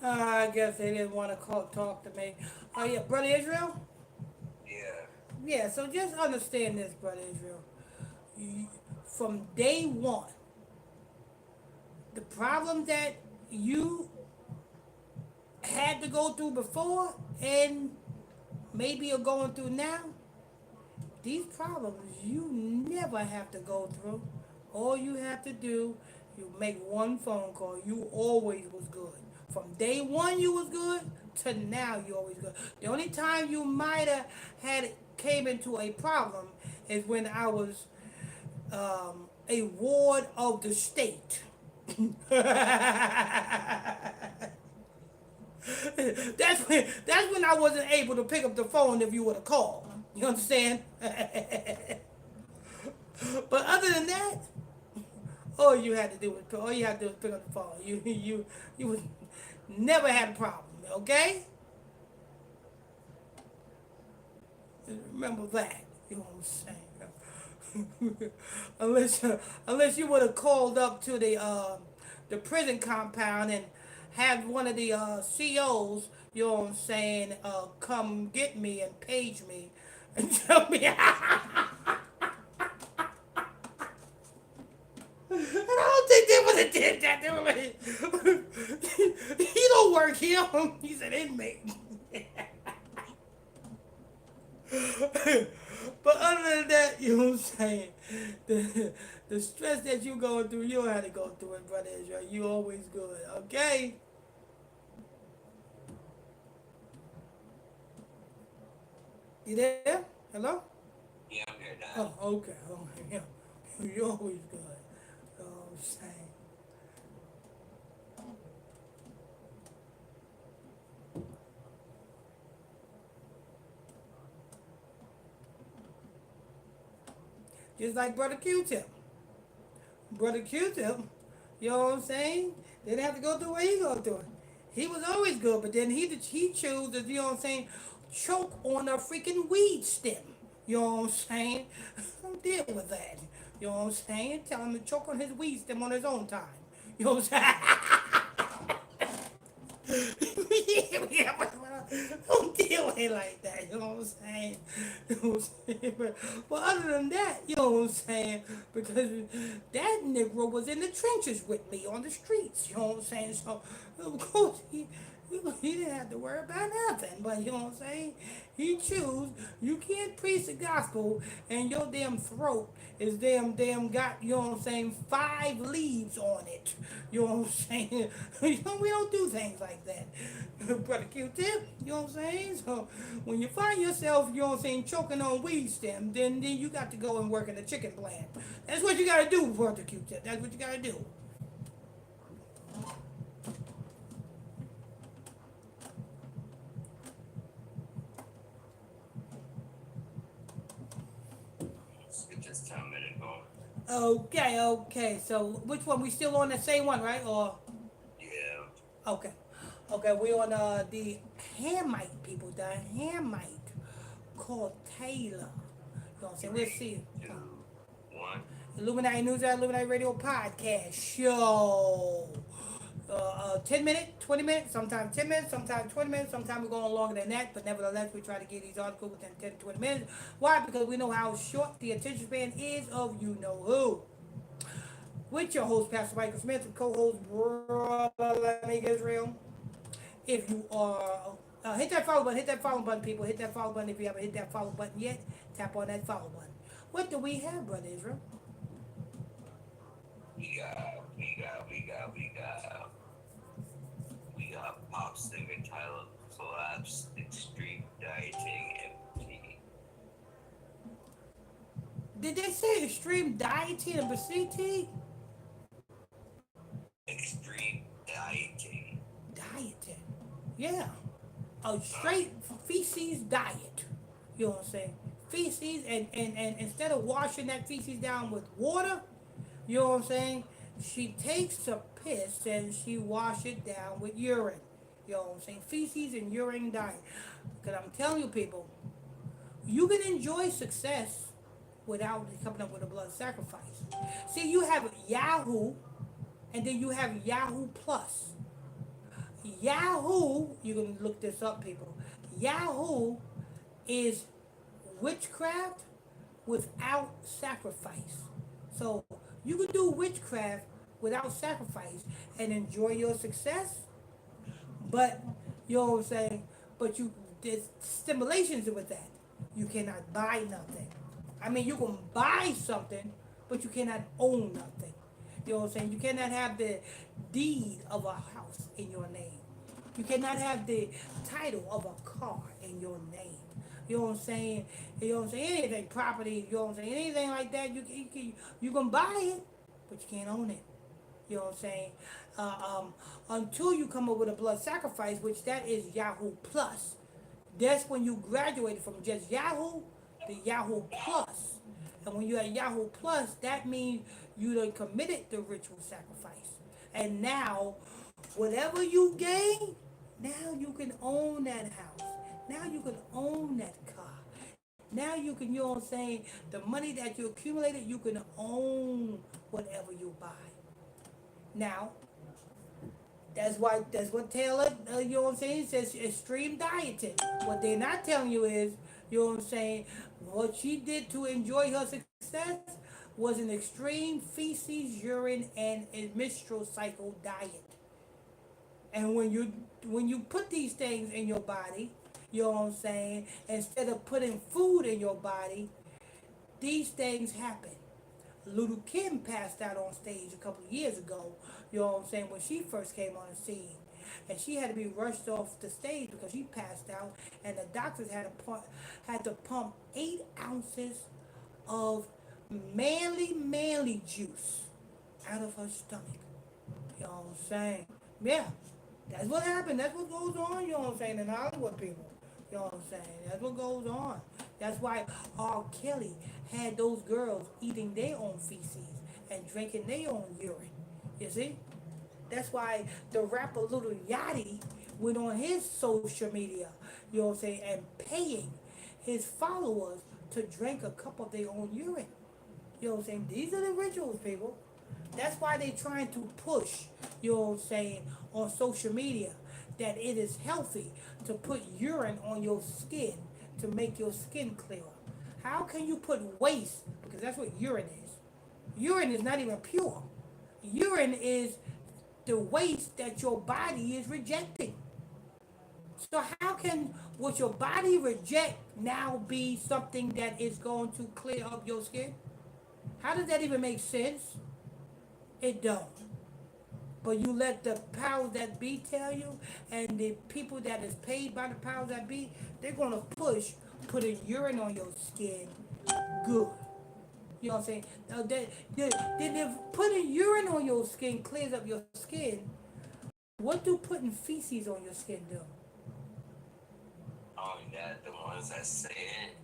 I guess they didn't want to talk to me. Oh yeah, brother Israel. Yeah. Yeah, so just understand this, brother Israel. You, from day one, the problem that you had to go through before and maybe are going through now, these problems you never have to go through. All you have to do, you make one phone call. You always was good. From day one you was good to now you always good. The only time you might have had came into a problem is when I was a ward of the state. That's when I wasn't able to pick up the phone if you would have called. You understand? But other than that, all you had to do was pick up the phone. You would never had a problem. Okay? Remember that. You know what I'm saying? unless you would have called up to the prison compound and have one of the COs, you know what I'm saying, come get me and page me and tell me. And I don't think they would have did that. They were like, he don't work here. He's an inmate. But other than that, you know what I'm saying? The stress that you going through, you don't have to go through it, brother Israel. You always good, okay? You there? Hello? Yeah, I'm here now. Oh, okay. Okay. Yeah. You always good. You know what I'm saying? Just like Brother Q-Tip. Brother Q-Tip, you know what I'm saying? They didn't have to go through what he go through. He was always good, but then he chose to, you know what I'm saying, choke on a freaking weed stem. You know what I'm saying? Don't deal with that. You know what I'm saying? Tell him to choke on his weed stem on his own time. You know what I'm saying? Yeah, but don't deal with it like that, you know what I'm saying? You know what I'm saying? But other than that, you know what I'm saying? Because that Negro was in the trenches with me on the streets, you know what I'm saying? So, of course, he didn't have to worry about nothing, but you know what I'm saying? He choose, you can't preach the gospel and your damn throat is damn got, you know what I'm saying, 5 leaves on it. You know what I'm saying? We don't do things like that. Brother Q-Tip, you know what I'm saying? So when you find yourself, you know what I'm saying, choking on weed stem, then you got to go and work in the chicken plant. That's what you got to do, Brother Q-Tip. That's what you got to do. Let's get this 10-minute going. Okay. So which one? We still on the same one, right? Or Yeah. okay, we on the Hamite people, the Hamite called Taylor. You know what I'm saying? We'll see. 2, 1. Illuminati News at Illuminati Radio Podcast Show. 10 minutes, 20 minutes, sometimes 10 minutes, sometimes 20 minutes, sometimes we're going longer than that, but nevertheless, we try to get these articles within 10 to 20 minutes. Why? Because we know how short the attention span is of you know who. With your host, Pastor Michael Smith, and co-host, Brother Lenny Israel. If you are, hit that follow button, people. Hit that follow button if you haven't hit that follow button yet. Tap on that follow button. What do we have, Brother Israel? We got pop singer Tyler collapse, extreme dieting, empty. Did they say extreme dieting and obesity? Extreme dieting. Dieting. Yeah. A straight feces diet. You know what I'm saying? Feces, and instead of washing that feces down with water, you know what I'm saying? She takes a piss and she wash it down with urine. You know what I'm saying? Feces and urine diet. Because I'm telling you, people, you can enjoy success without coming up with a blood sacrifice. See, you have Yahoo, and then you have Yahoo Plus. Yahoo, you can look this up, people. Yahoo is witchcraft without sacrifice. So you can do witchcraft without sacrifice and enjoy your success, but you know what I'm saying? But there's stimulations with that. You cannot buy nothing. I mean, you can buy something, but you cannot own nothing. You know what I'm saying? You cannot have the deed of a house in your name. You cannot have the title of a car in your name. You know what I'm saying? You know what I'm saying? Anything, property, you know what I'm saying? Anything like that, you can buy it, but you can't own it. You know what I'm saying? Until you come up with a blood sacrifice, which that is Yahoo Plus. That's when you graduated from just Yahoo to Yahoo Plus. And when you're at Yahoo Plus, that means you done committed the ritual sacrifice. And now, whatever you gain, now you can own that house. Now you can own that car. Now you can, you know what I'm saying, the money that you accumulated, you can own whatever you buy. Now, that's what Taylor, you know what I'm saying, says extreme dieting. What they're not telling you is, you know what I'm saying, what she did to enjoy her success was an extreme feces, urine, and a menstrual cycle diet. And when you put these things in your body, you know what I'm saying, instead of putting food in your body, these things happen. Little Kim passed out on stage a couple of years ago, you know what I'm saying, when she first came on the scene. And she had to be rushed off the stage because she passed out, and the doctors had to pump 8 ounces of manly juice out of her stomach. You know what I'm saying? Yeah, that's what happened. That's what goes on, you know what I'm saying, in Hollywood, people. You know what I'm saying? That's what goes on. That's why R. Kelly had those girls eating their own feces and drinking their own urine. You see? That's why the rapper Lil Yachty went on his social media, you know what I'm saying, and paying his followers to drink a cup of their own urine. You know what I'm saying? These are the rituals, people. That's why they're trying to push, you know what I'm saying, on social media, that it is healthy to put urine on your skin to make your skin clearer. How can you put waste, because that's what urine is. Urine is not even pure. Urine is the waste that your body is rejecting. So how can what your body reject now be something that is going to clear up your skin? How does that even make sense? It don't. But you let the powers that be tell you, and the people that is paid by the powers that be, they're going to push putting urine on your skin good. You know what I'm saying? Now, if putting urine on your skin clears up your skin, what do putting feces on your skin do? Oh, yeah, the ones that say it.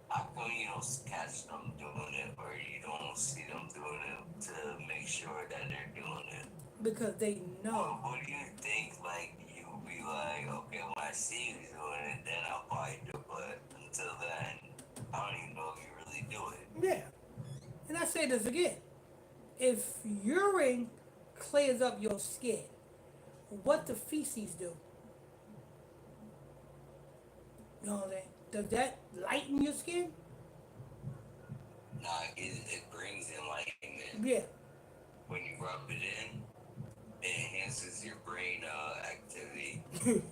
How come you don't catch them doing it, or you don't see them doing it to make sure that they're doing it? Because they know. Well, what do you think? Like, you be like, okay, when I see you doing it, then I'll probably do it. until then, I don't even know if you really do it. Yeah. And I say this again. If urine clears up your skin, what the feces do? You know what I'm saying? Does that lighten your skin? Nah, it brings enlightenment. Yeah. When you rub it in, it enhances your brain activity. You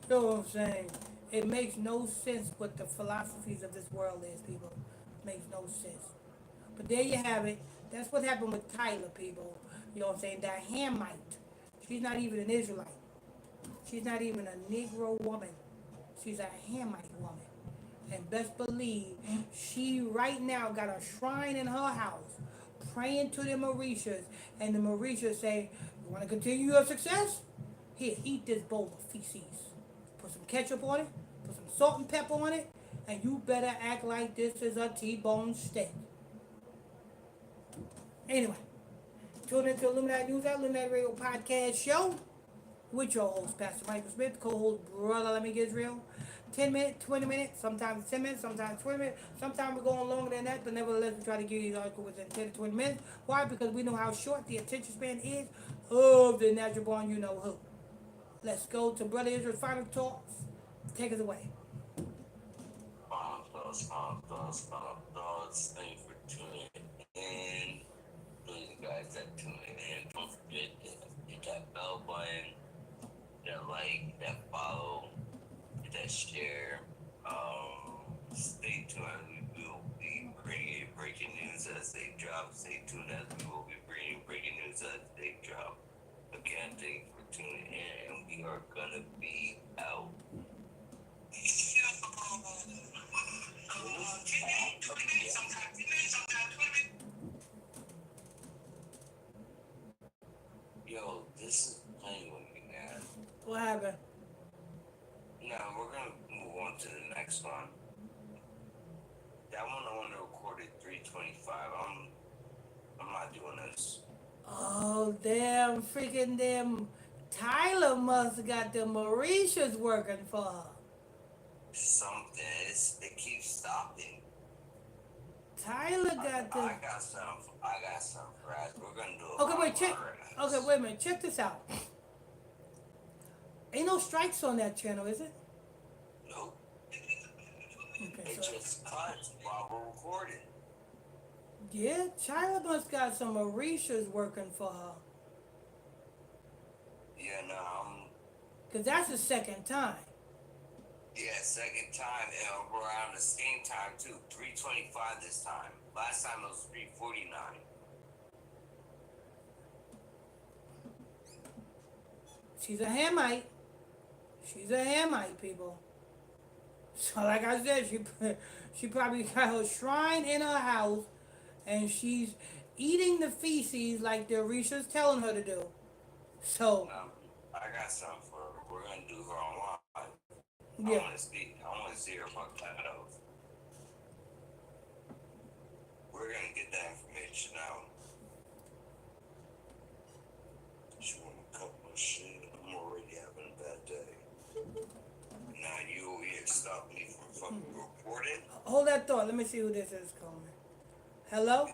know what I'm saying? It makes no sense what the philosophies of this world is, people. It makes no sense. But there you have it. That's what happened with Tyler, people. You know what I'm saying? That Hamite. She's not even an Israelite. She's not even a Negro woman. She's a Hamite woman. And best believe she right now got a shrine in her house praying to the Mauritius. And the Mauritius say, you want to continue your success? Here, eat this bowl of feces. Put some ketchup on it, put some salt and pepper on it, and you better act like this is a T-bone steak. Anyway, tune into Illuminati News, Illuminati Radio Podcast Show with your host, Pastor Michael Smith, co-host, Brother Let Me Get Real. 10 minutes, 20 minutes, sometimes 10 minutes, sometimes 20 minutes. Sometimes we're going longer than that, but nevertheless, we try to give you the article within 10 to 20 minutes. Why? Because we know how short the attention span is of the natural born you know who. Let's go to Brother Israel's final thoughts. Take us away. Thoughts. Thank you for tuning in. Those of you guys that tune in, don't forget to hit that bell button, that like, that follow, hit that share. Stay tuned as we will be bringing breaking news as they drop. Stay tuned as we will be bringing breaking news as they drop. Again, thank you for tuning in, and we are gonna be out. Yo, this is playing with me, man. What happened? Now we're gonna move on to the next one. That one I want to record at 3:25. I'm not doing this. Oh, damn, freaking damn. Tyler must have got the Mauritius working for her. Something. It keeps stopping. Tyler got the. I got some rats. We're gonna do it. Okay, wait, check. Okay, wait a minute. Check this out. Ain't no strikes on that channel, is it? Nope. Okay, It so. just cuts while we're recording. Yeah, Tyler must got some Mauritius working for her. Yeah, no, Because that's the second time. yeah, second time, and we're around the same time too. 3:25 this time. Last time it was 3:49. She's a Hamite. She's a Hamite, people. So, like I said, she probably got her shrine in her house, and she's eating the feces like the Orisha's telling her to do. So, I got something for her. We're gonna do her online. yeah. I want to see her fuck that up. We're gonna get that information out. She wanna cut my shit. I'm already having a bad day. Now you over here stop me from fucking reporting. Hold that thought. Let me see who this is calling. Hello?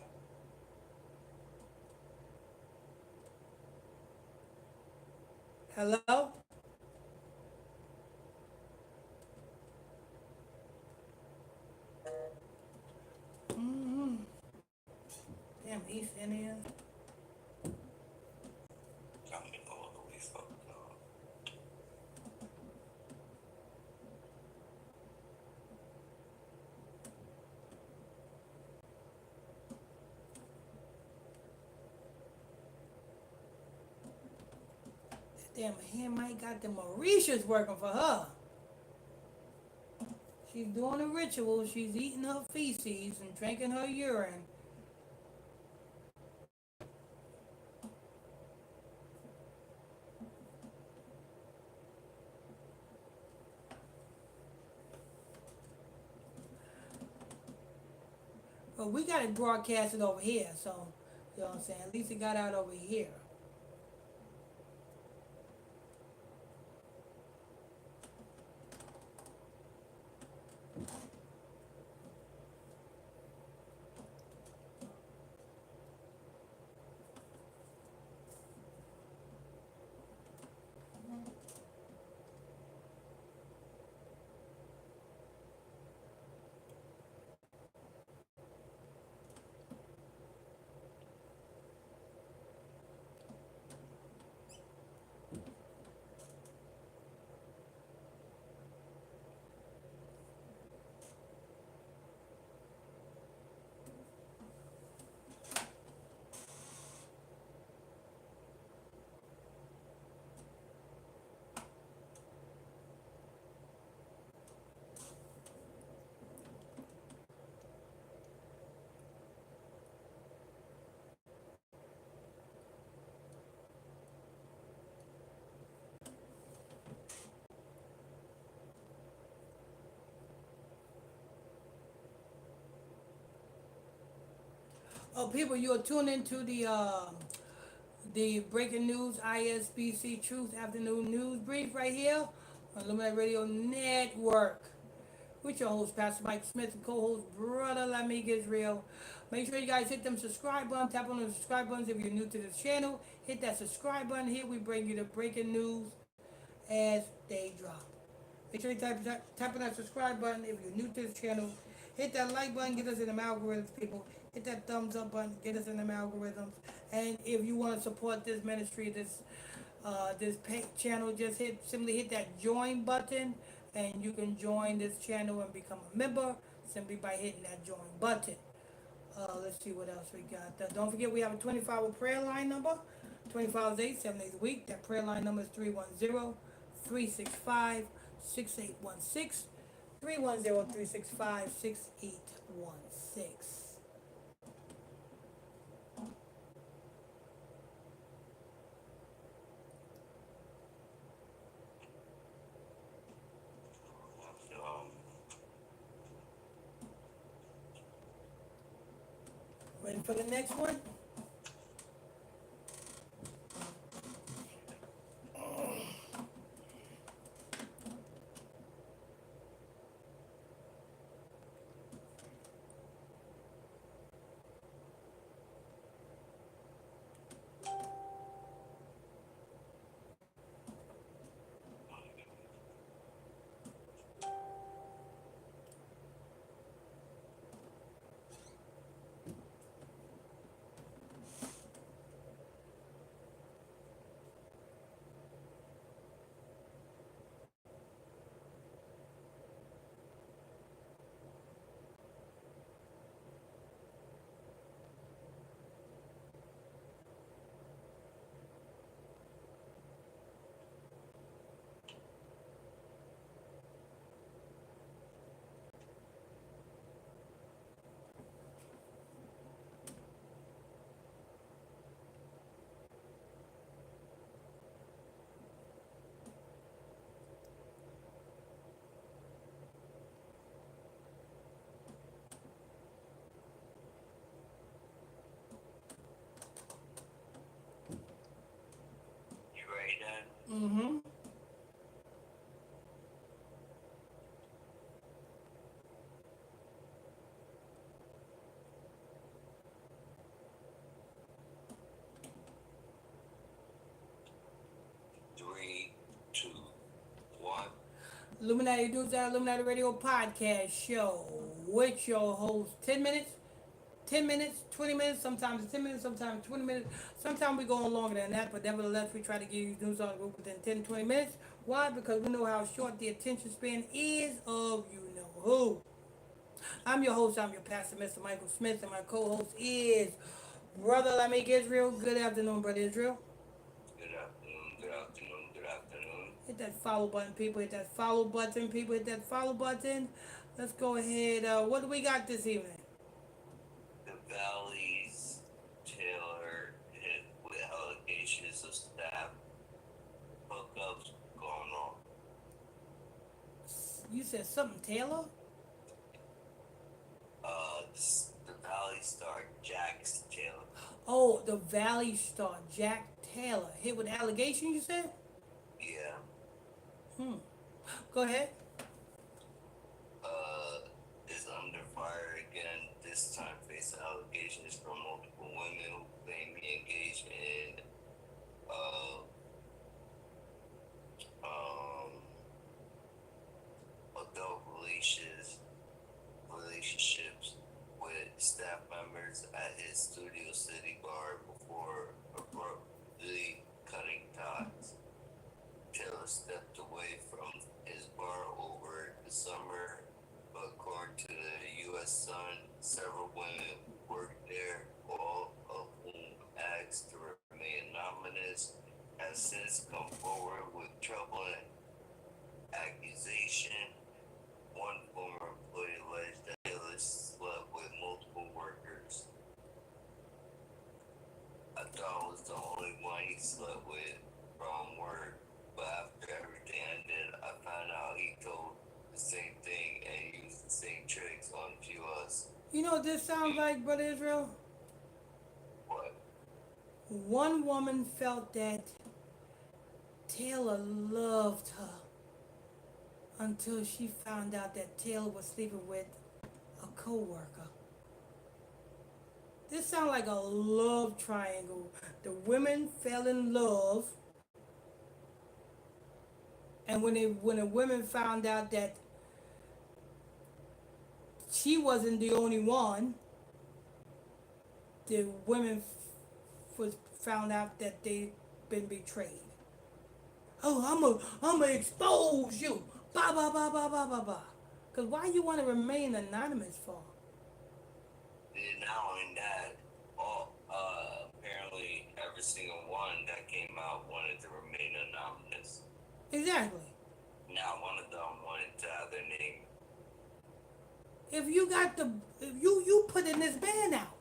Hello? Mm-hmm. Damn, he's in here. Got me all the way fucked up. Damn, Hamite got the Mauritius working for her. She's doing a ritual. She's eating her feces and drinking her urine. But we got it broadcasted over here, so, you know what I'm saying? At least it got out over here. Oh, people, you are tuned into the breaking news ISBC Truth Afternoon News Brief right here on Illuminati Radio Network. With your host, Pastor Mike Smith, and co-host, Brother Lamig Israel. Make sure you guys hit them subscribe button, tap on the subscribe buttons if you're new to this channel. Hit that subscribe button here. We bring you the breaking news as they drop. Make sure you tap on that subscribe button if you're new to this channel. Hit that like button, get us in them algorithms, people. Hit that thumbs up button, get us in them algorithms. And if you want to support this ministry, this channel, just simply hit that join button, and you can join this channel and become a member simply by hitting that join button. Let's see what else we got. Don't forget we have a 24-hour prayer line number. 24 hours 7 days a week. That prayer line number is 310-365-6816. 310-365-6816. Um, Ready for the next one? you ready then? Mm-hmm. 3, 2, 1. Illuminati News, that Illuminati Radio podcast show with your host. 10 minutes, 10 minutes, 20 minutes, sometimes 10 minutes, sometimes 20 minutes. Sometimes we go on longer than that, but nevertheless, we try to give you news on the group within 10 to 20 minutes. Why? Because we know how short the attention span is of you know who. I'm your host, I'm your pastor, Mr. Michael Smith, and my co host is Brother Lamik Israel. Good afternoon, Brother Israel. Good afternoon, good afternoon, good afternoon. Hit that follow button, people. Hit that follow button, people. Hit that follow button. Let's go ahead. What do we got this evening? The Valley's Taylor hit with allegations of staff hookups going on. You said something, Taylor? The Valley star Jax Taylor. Oh, the Valley star, Jack Taylor. Hit with allegations, you said? Yeah. Go ahead. Is under fire again. This time facing allegations from multiple women who claim he engaged in adult relationships with staff members at his Studio City bar before abruptly cutting ties. Taylor stepped away from his bar over the summer, but according to the U.S. Sun, several women who worked there, all of whom asked to remain anonymous, have since come forward with troubling accusation. One former employee alleged that Taylor slept with multiple workers. I thought I was the only one he slept with from work, but after everything ended, I found out he told the same thing and used the same tricks on a few of us. You know what this sounds like, Brother Israel? one woman felt that Taylor loved her until she found out that Taylor was sleeping with a co-worker. This sounds like a love triangle. The women fell in love, and when the women found out that she wasn't the only one, the women was found out that they'd been betrayed. Oh, I'ma expose you. Ba ba ba ba ba ba ba. Cause why you want to remain anonymous for? And not only that, apparently every single one that came out wanted to remain anonymous. Exactly. Not one of them wanted to have their name. If you put in this man out,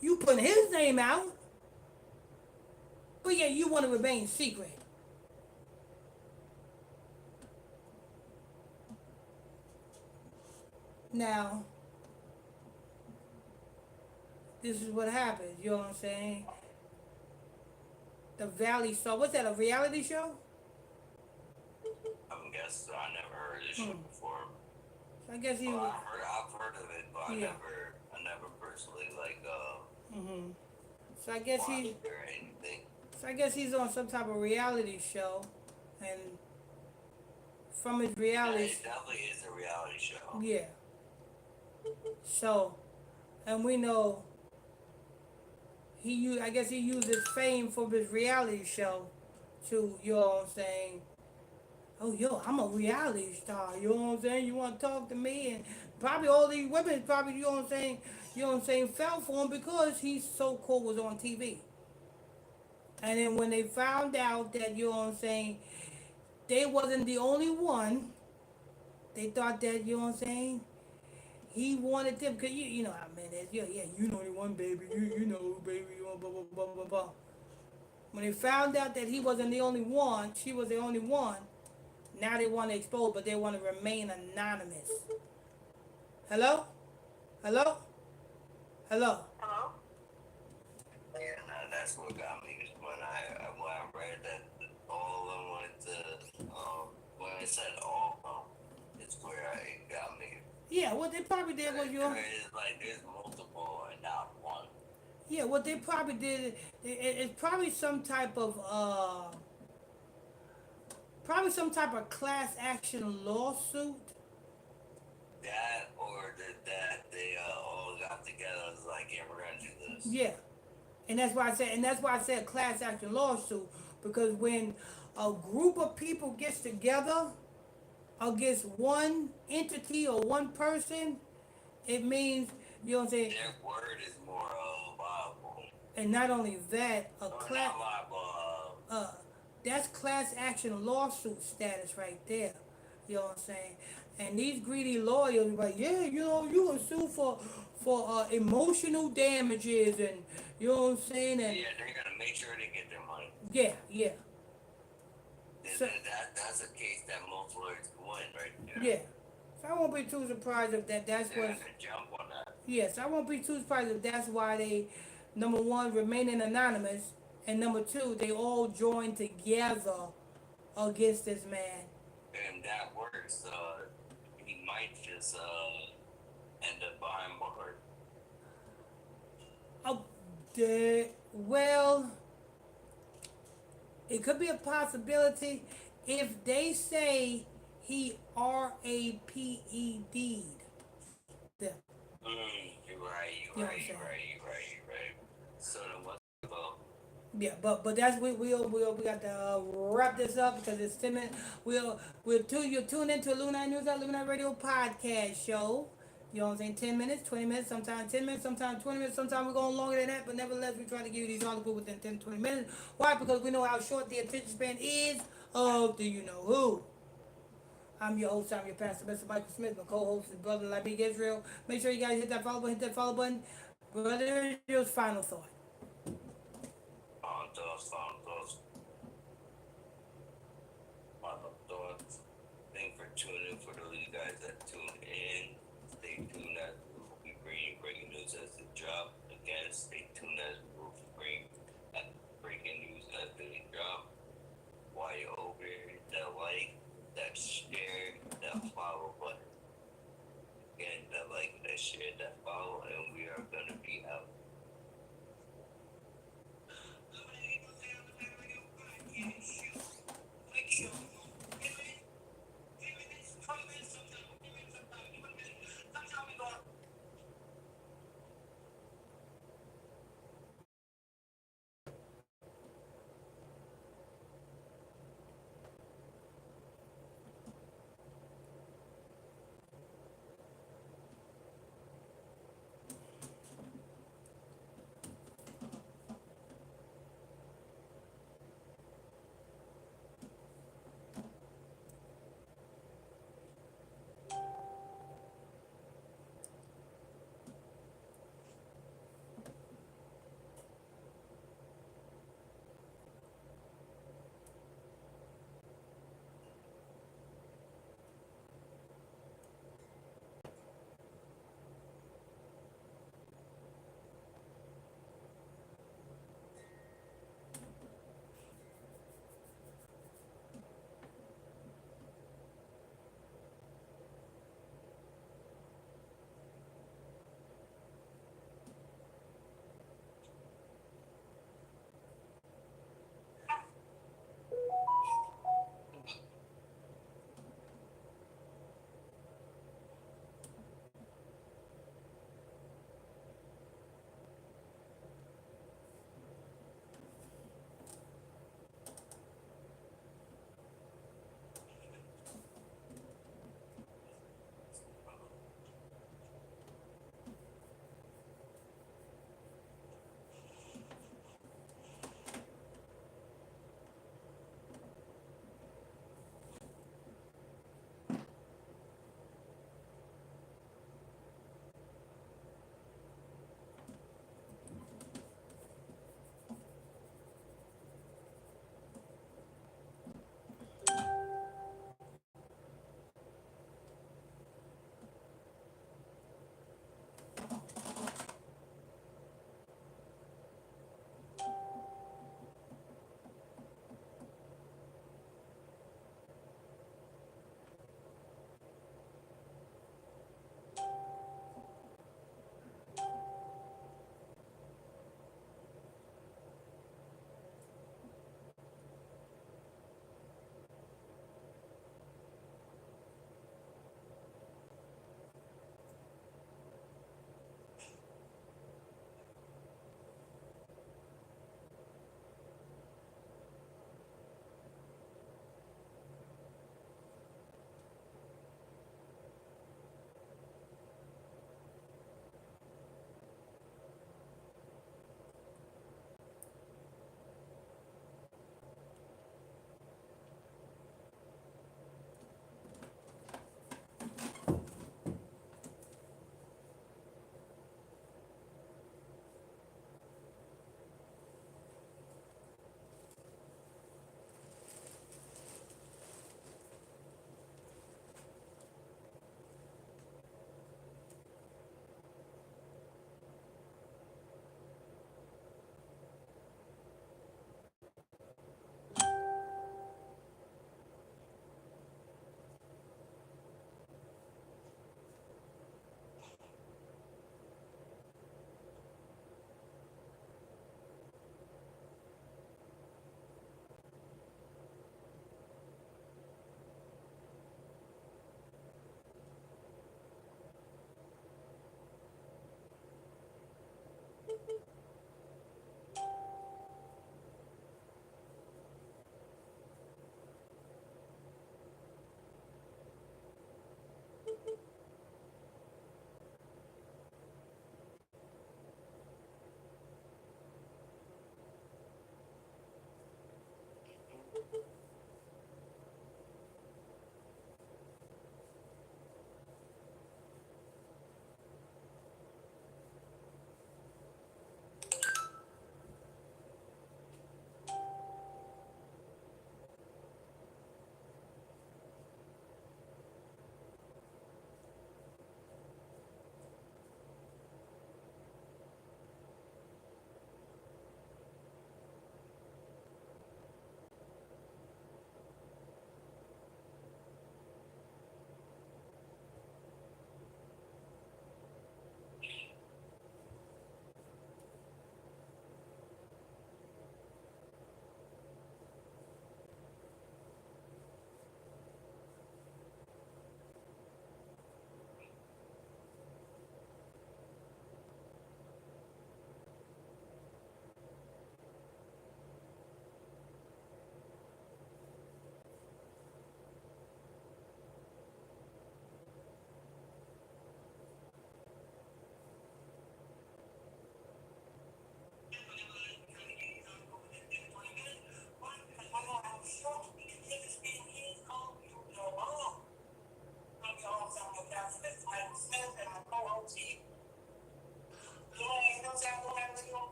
you put his name out, but yet you want to remain secret. Now, this is what happens, you know what I'm saying? The Valley Show, what's that, a reality show? I guess I never heard this show before. So I guess he Well, was, I've heard of it, but Yeah. I never personally so I guess watched he, it or anything. so I guess he's on some type of reality show, and from his Yeah, reality, it definitely is a reality show. yeah. So, and we know I guess he used his fame from his reality show to, you know what I'm saying? Oh, yo, I'm a reality star, you know what I'm saying? You want to talk to me? And probably all these women probably, you know what I'm saying? You know what I'm saying? Fell for him because he so cool was on TV. And then when they found out that, you know what I'm saying, they wasn't the only one, they thought that, you know what I'm saying, he wanted them, because you know how men is, yeah, you know the one, baby, you know, baby, you know, blah, blah, blah, blah, blah. When they found out that he wasn't the only one, she was the only one, now they want to expose, but they want to remain anonymous. Hello? Hello? Hello? Hello? Yeah, that's what got me when I read that all of them wanted to. When it said all of them, it's where it got me. Yeah, what they probably did was, you know, It's like there's multiple and not one. yeah, what they probably did, it's probably some type of class action lawsuit. That or that they all got together and was like, yeah, we're gonna do this. Yeah, and that's why I said class action lawsuit, because when a group of people gets together against one entity or one person, it means, you know what I'm saying. Their word is more viable. And not only that, Not viable. that's class action lawsuit status right there. You know what I'm saying? And these greedy lawyers are like, yeah, you know, you can sue for emotional damages, and you know what I'm saying? And Yeah, they're gonna make sure they get their money. yeah. So, That's a case that most lawyers win right there. yeah. So I won't be too surprised if that's They're what. gonna jump on that. Yes, I won't be too surprised if that's why they, number one, remaining anonymous, and number two, they all join together against this man. And that works. He might just end up behind bars. Oh, well, it could be a possibility if they say he RAPED'd them. You're right. So then what's the vote? Yeah, but that's we got to wrap this up because it's 10 minutes. You're tuned into Illuminati News at Illuminati Radio podcast show. You know what I'm saying? 10 minutes, 20 minutes, sometimes 10 minutes, sometimes 20 minutes, sometimes we're going longer than that, but nevertheless, we try to give you these articles within 10 20 minutes. Why? Because we know how short the attention span is of the you know who. I'm your host, I'm your pastor, Mr. Michael Smith, my co-host is Brother Labig Israel. Make sure you guys hit that follow button. Brother Israel's final thought. Final thoughts. Thank you for tuning in. For those of you guys that tune in, stay tuned as we will be bringing breaking news as it drop. Again, stay tuned as we will be bringing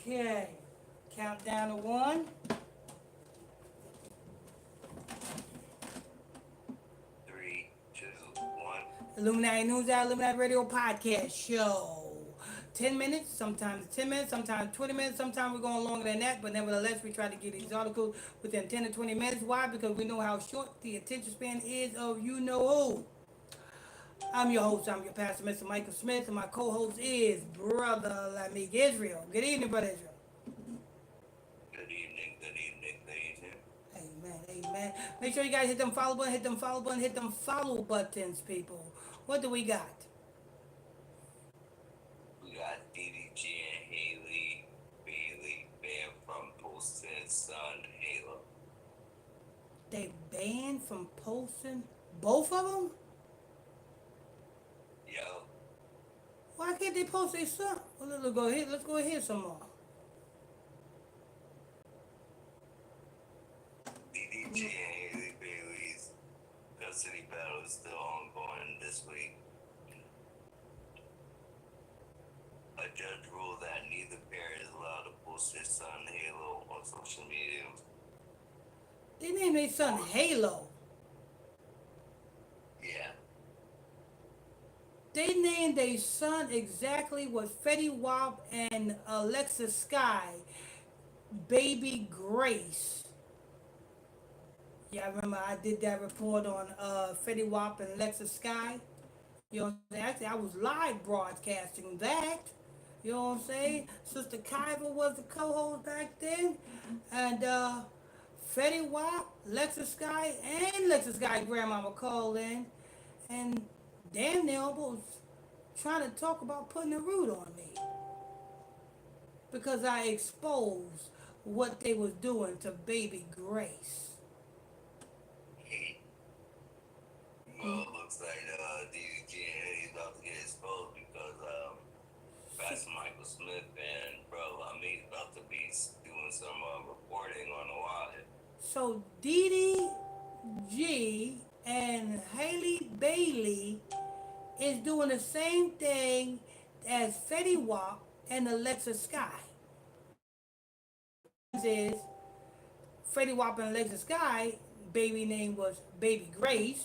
Okay. Countdown to 1. 3, 2, 1. Illuminati News Hour, Illuminati Radio Podcast Show. 10 minutes, sometimes 10 minutes, sometimes 20 minutes, sometimes we're going longer than that, but nevertheless, we try to get these articles within 10 to 20 minutes. Why? Because we know how short the attention span is of you know who. I'm your host, I'm your pastor, Mr. Michael Smith, and my co-host is Brother Lamig Israel. Good evening, Brother Israel. Good evening, good evening, good evening. Amen, amen. Make sure you guys hit them follow button, hit them follow button, hit them follow buttons, people. What do we got? We got DDG and Haley Bailey banned from posting son Halo. They banned from posting both of them? Yo, Why can't they post their son? Well, let's go ahead some more. DDG and Haley Bailey's custody battle is still ongoing this week. A judge ruled that neither parent is allowed to post their son Halo on social media. They named their son Halo. Yeah. They named their son exactly what Fetty Wap and Alexa Sky, Baby Grace. Yeah, I remember I did that report on Fetty Wap and Alexa Sky. You know what I'm saying? Actually, I was live broadcasting that. You know what I'm saying? Sister Kyva was the co-host back then. And Fetty Wap, Lexa Sky, and Lexa Sky grandmama called in. And damn near was trying to talk about putting a root on me. Because I exposed what they was doing to baby Grace. Well, it looks like DDG and Haley's about to get exposed because Pastor Michael Smith and Bro Lamig about to be doing some reporting on the wire. So Dee G and Haley Bailey is doing the same thing as Fetty Wap and Alexa Sky. Is Fetty Wap and Alexa Sky, baby name was Baby Grace,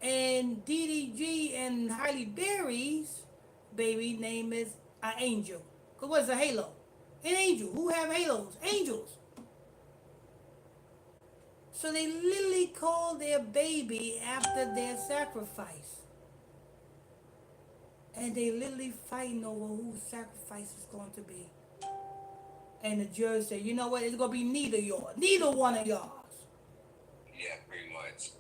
and DDG and Halle Berry's baby name is an angel. Cause what's a halo? An angel. Who have halos? Angels. So they literally called their baby after their sacrifice. And they literally fighting over whose sacrifice is going to be. And the judge said, you know what, it's going to be neither yours. Neither one of yours. Yeah, pretty much.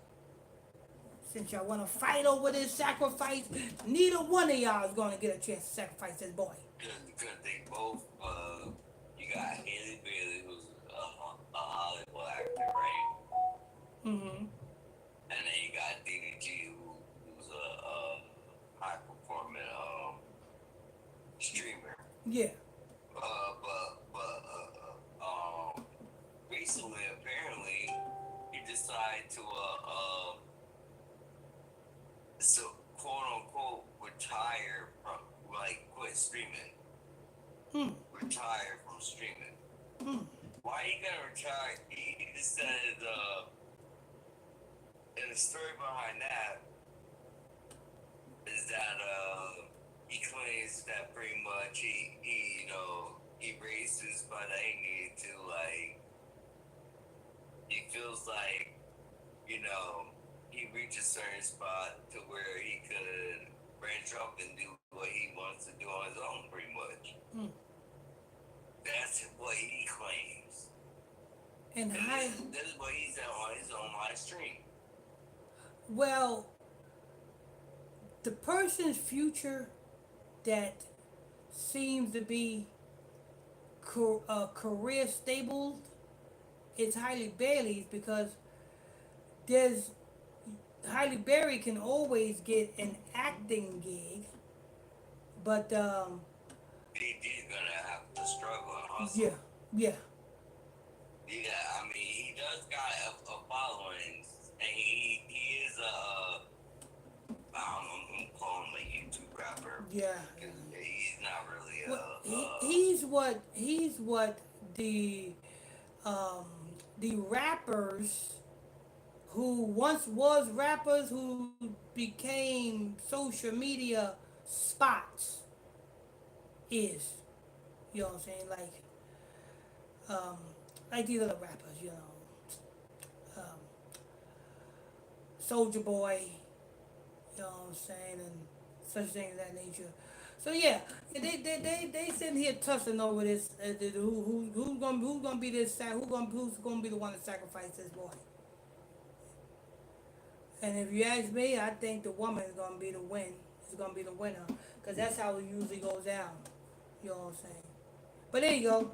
Since y'all want to fight over this sacrifice, neither one of y'all is going to get a chance to sacrifice this boy. Because they both, you got Haley Bailey, who's a Hollywood actor, right? Mm-hmm. And then you got DDG, who's a high-performing streamer. Yeah. Recently, apparently, he decided to, so quote-unquote, retire from, like, quit streaming. Retire from streaming. Why are you gonna retire? He just said, and the story behind that is that, he claims that pretty much he raised his butt he needed to, like, he feels like, he reached a certain spot to where he could branch off and do what he wants to do on his own, pretty much. That's what he claims. And this is what he said on his own live stream. well, the person's future that seems to be career stable is Halle Bailey's, because there's Halle Berry can always get an acting gig, but He's gonna have to struggle and hustle. yeah. Yeah, I mean, he does got a following, and he is I'm calling him a YouTube rapper. Yeah. He's not really Well, he's what the um, the rappers who once was rappers who became social media spots is. You know what I'm saying? Um, like these other rappers, Soldier Boy, you know what I'm saying, and such things of that nature. So yeah, they sitting here tussling over this. Who's gonna be this? Who's gonna be the one to sacrifice this boy? And if you ask me, I think the woman is gonna be the win. Is gonna be the winner, cause that's how it usually goes down. You know what I'm saying? But there you go.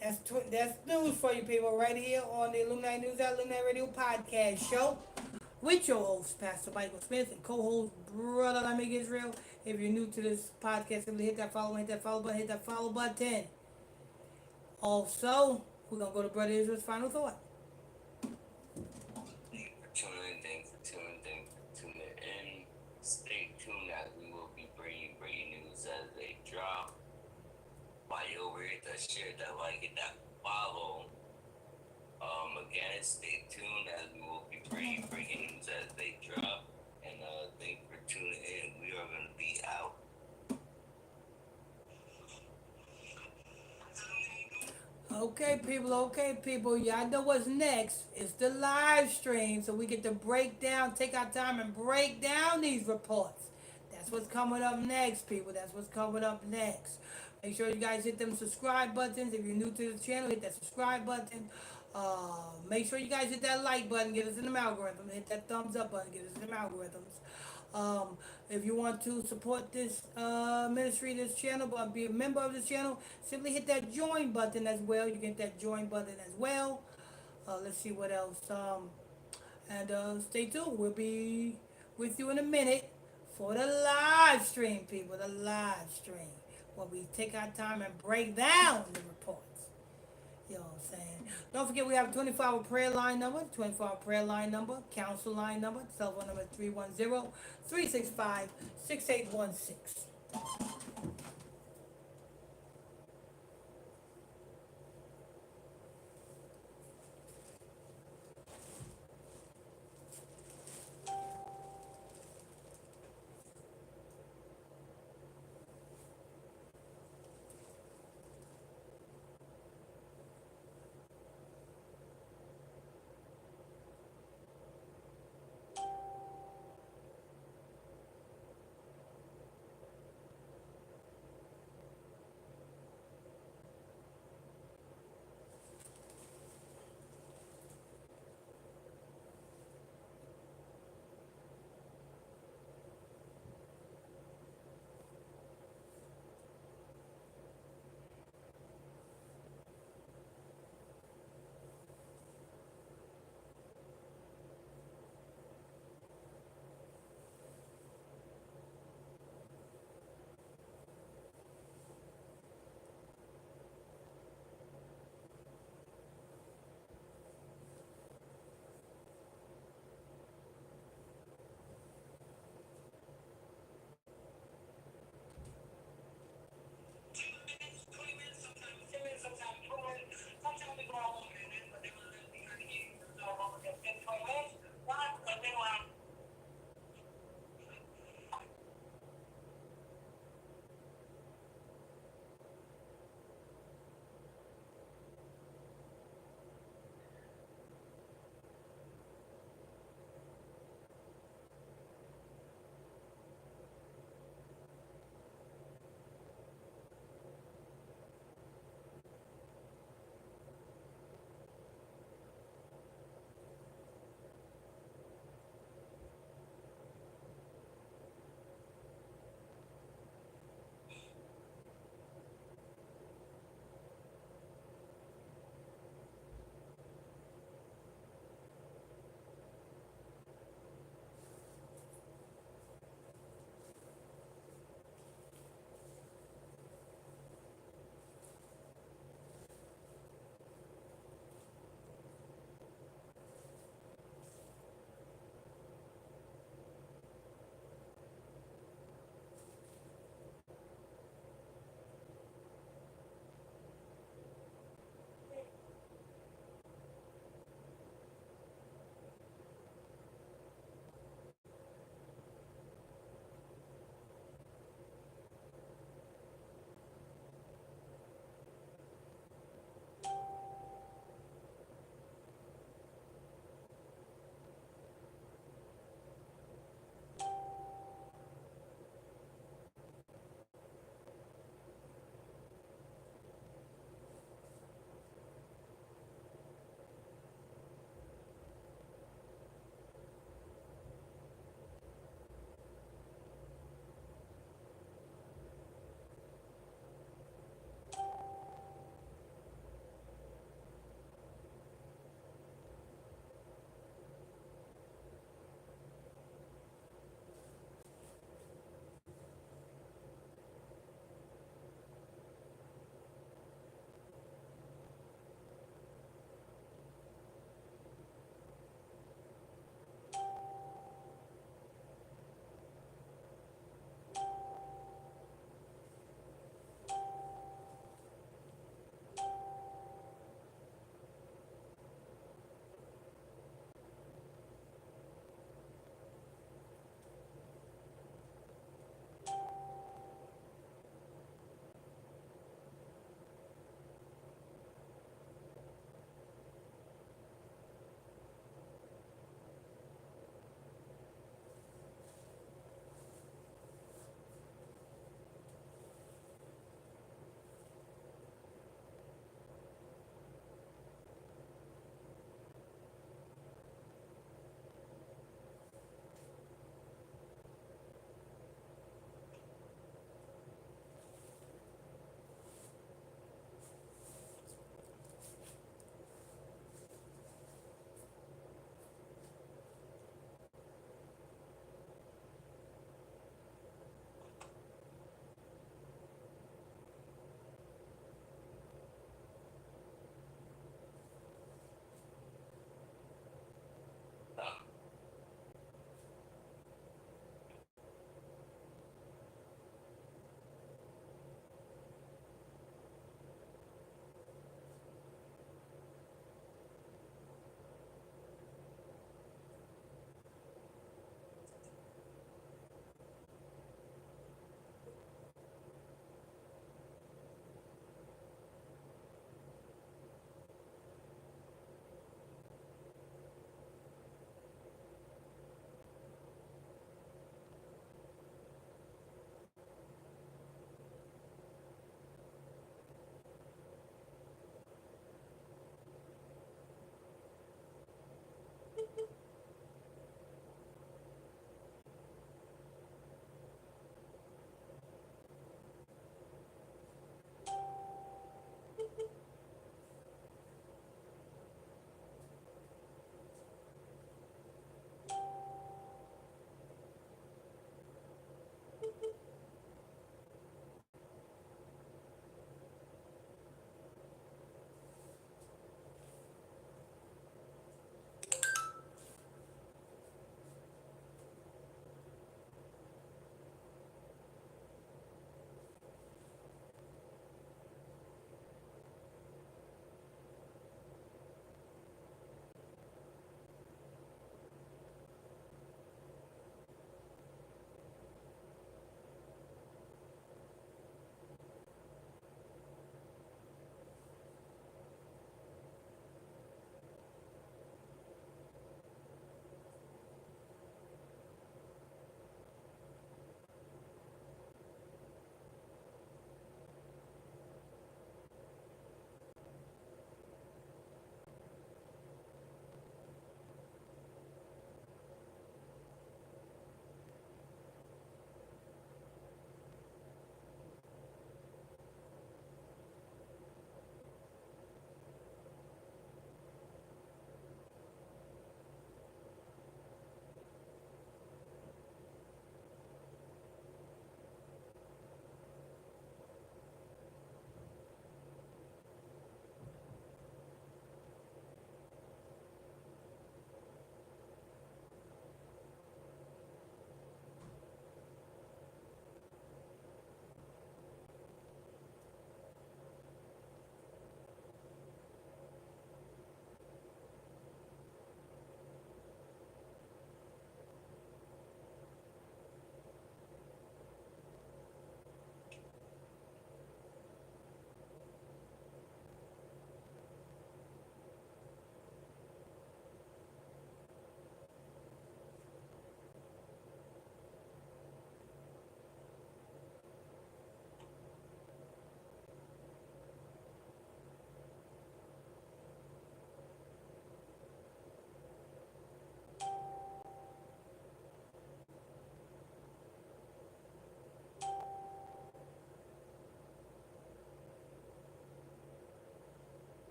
That's news for you people right here on the Illuminati News at Illuminati Radio podcast show with your host, Pastor Michael Smith, and co-host, Brother Lamig Israel. If you're new to this podcast, simply hit that follow button, hit that follow button. Also, we're going to go to Brother Israel's final thought. Thank you for tuning in. Thank you for tuning in. Stay tuned as we will be bringing breaking news as they drop. While you're over here, that share, that like, and that follow. Again, stay tuned as we will be bringing breaking news as they drop. And thank you for tuning in. We are going to be out. Okay, people. Y'all know what's next. It's the live stream, so we get to take our time and break down these reports. That's what's coming up next, people. That's what's coming up next. Make sure you guys hit them subscribe buttons. If you're new to the channel, hit that subscribe button. Make sure you guys hit that like button, get us in the algorithm. Hit that thumbs up button, get us in the algorithms. If you want to support this ministry, this channel, but be a member of this channel, simply hit that join button as well. You can hit that join button as well. Let's see what else. And stay tuned. We'll be with you in a minute for the live stream, people. The live stream, where we take our time and break down the reports. You know what I'm saying? Don't forget we have a 24-hour prayer line number, 24-hour prayer line number, council line number, cell phone number 310-365-6816.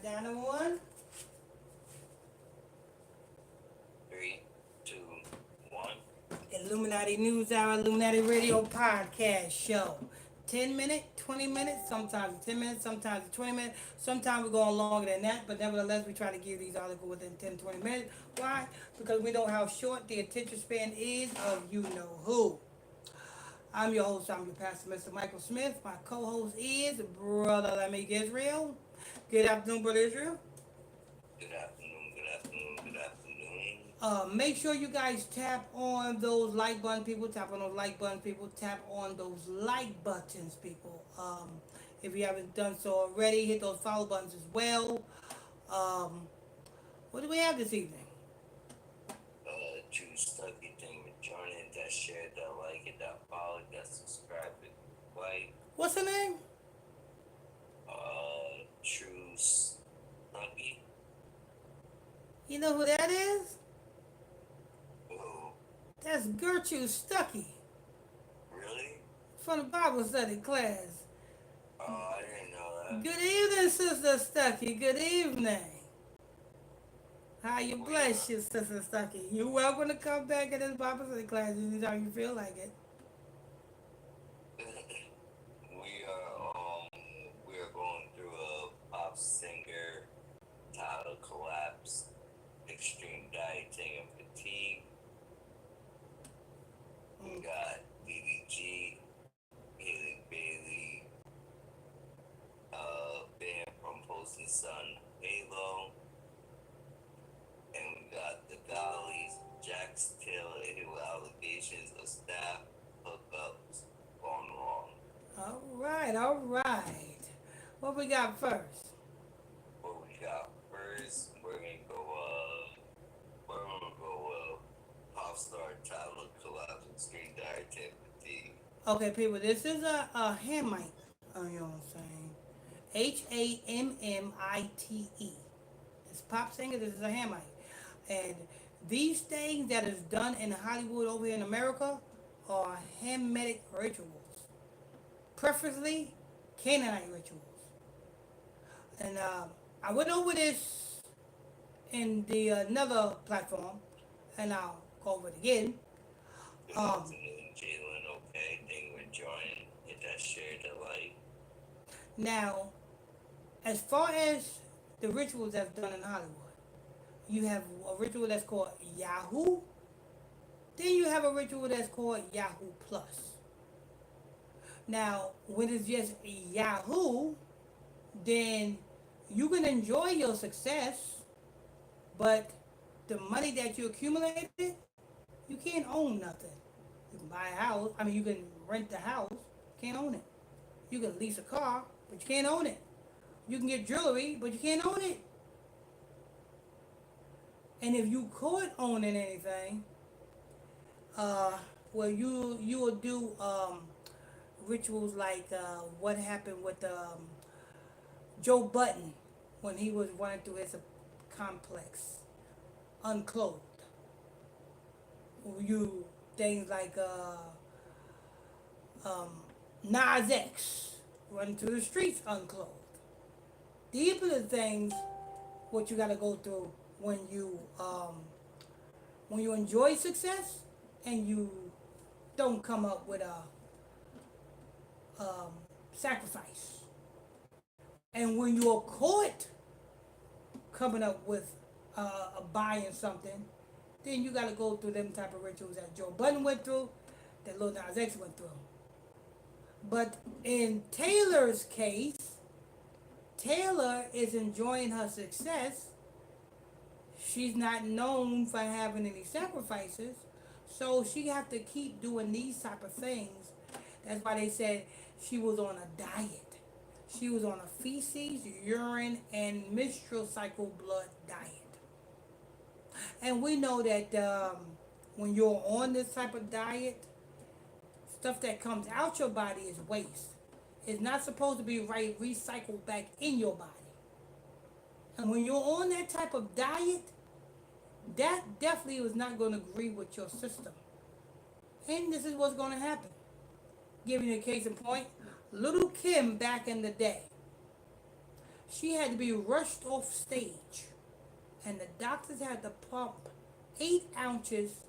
Down to one. 3, 2, 1. Illuminati News Hour, Illuminati Radio Podcast Show. 10 minutes, 20 minutes, sometimes 10 minutes, sometimes 20 minutes. Sometimes we're going longer than that, but nevertheless, we try to give these articles within 10, 20 minutes. Why? Because we know how short the attention span is of you know who. I'm your host, I'm your pastor, Mr. Michael Smith. My co-host is Brother Lamik Israel. Good afternoon, Brother Israel. Good afternoon, good afternoon, good afternoon. Make sure you guys tap on those like button, people. Tap on those like buttons, people. Tap on those like buttons, people. If you haven't done so already, hit those follow buttons as well. What do we have this evening? True Stucky thing with joining, that share, that like it, that follow, that subscribe it, like, What's her name? True Stucky. You know who that is? Oh, That's Gertrude Stuckey really? from the Bible study class. Oh, I didn't know that. Good evening, Sister Stuckey. Good evening. How you bless you, Sister Stuckey. You're welcome to come back in this Bible study class anytime you feel like it. We are going through a pop singer title collapse, extreme dieting and fatigue. We got BBG, Haley Bailey, banned from posting Sun Halo, and we got the Dollies, Jax Taylor, with allegations of staff hookups gone wrong. All right, all right. What we got first? What we got first, we're gonna go pop star Tyler collapse and screen dieting fatigue. Okay, people, this is a Hamite. You know what I'm saying? Hammite. This pop singer, this is a Hamite. And these things that is done in Hollywood over here in America are Hamitic rituals. Preferably Canaanite rituals. And I went over this in the another platform, and I'll go over it again. Good afternoon, Jalen. Okay, thank you for joining. Hit that share, that like. Now, as far as the rituals that's done in Hollywood, you have a ritual that's called Yahoo. Then you have a ritual that's called Yahoo Plus. Now, when it's just Yahoo, then you can enjoy your success, but the money that you accumulated, you can't own nothing. You can buy a house. I mean, you can rent the house. You can't own it. You can lease a car, but you can't own it. You can get jewelry, but you can't own it. And if you could own anything, well, you will do rituals like what happened with Joe Button when he was running through his complex, unclothed. You things like Nas X running through the streets unclothed. These are the things what you got to go through when you enjoy success and you don't come up with a sacrifice. And when you're caught coming up with buying something, then you got to go through them type of rituals that Joe Budden went through, that Lil Nas X went through. But in Taylor's case, Taylor is enjoying her success. She's not known for having any sacrifices, so she have to keep doing these type of things. That's why they said she was on a diet. She was on a feces, urine, and menstrual cycle blood diet. And we know that when you're on this type of diet, stuff that comes out your body is waste. It's not supposed to be recycled back in your body. And when you're on that type of diet, that definitely is not going to agree with your system. And this is what's going to happen. Giving you a case in point, Little Kim back in the day, She had to be rushed off stage, and the doctors had to pump 8 ounces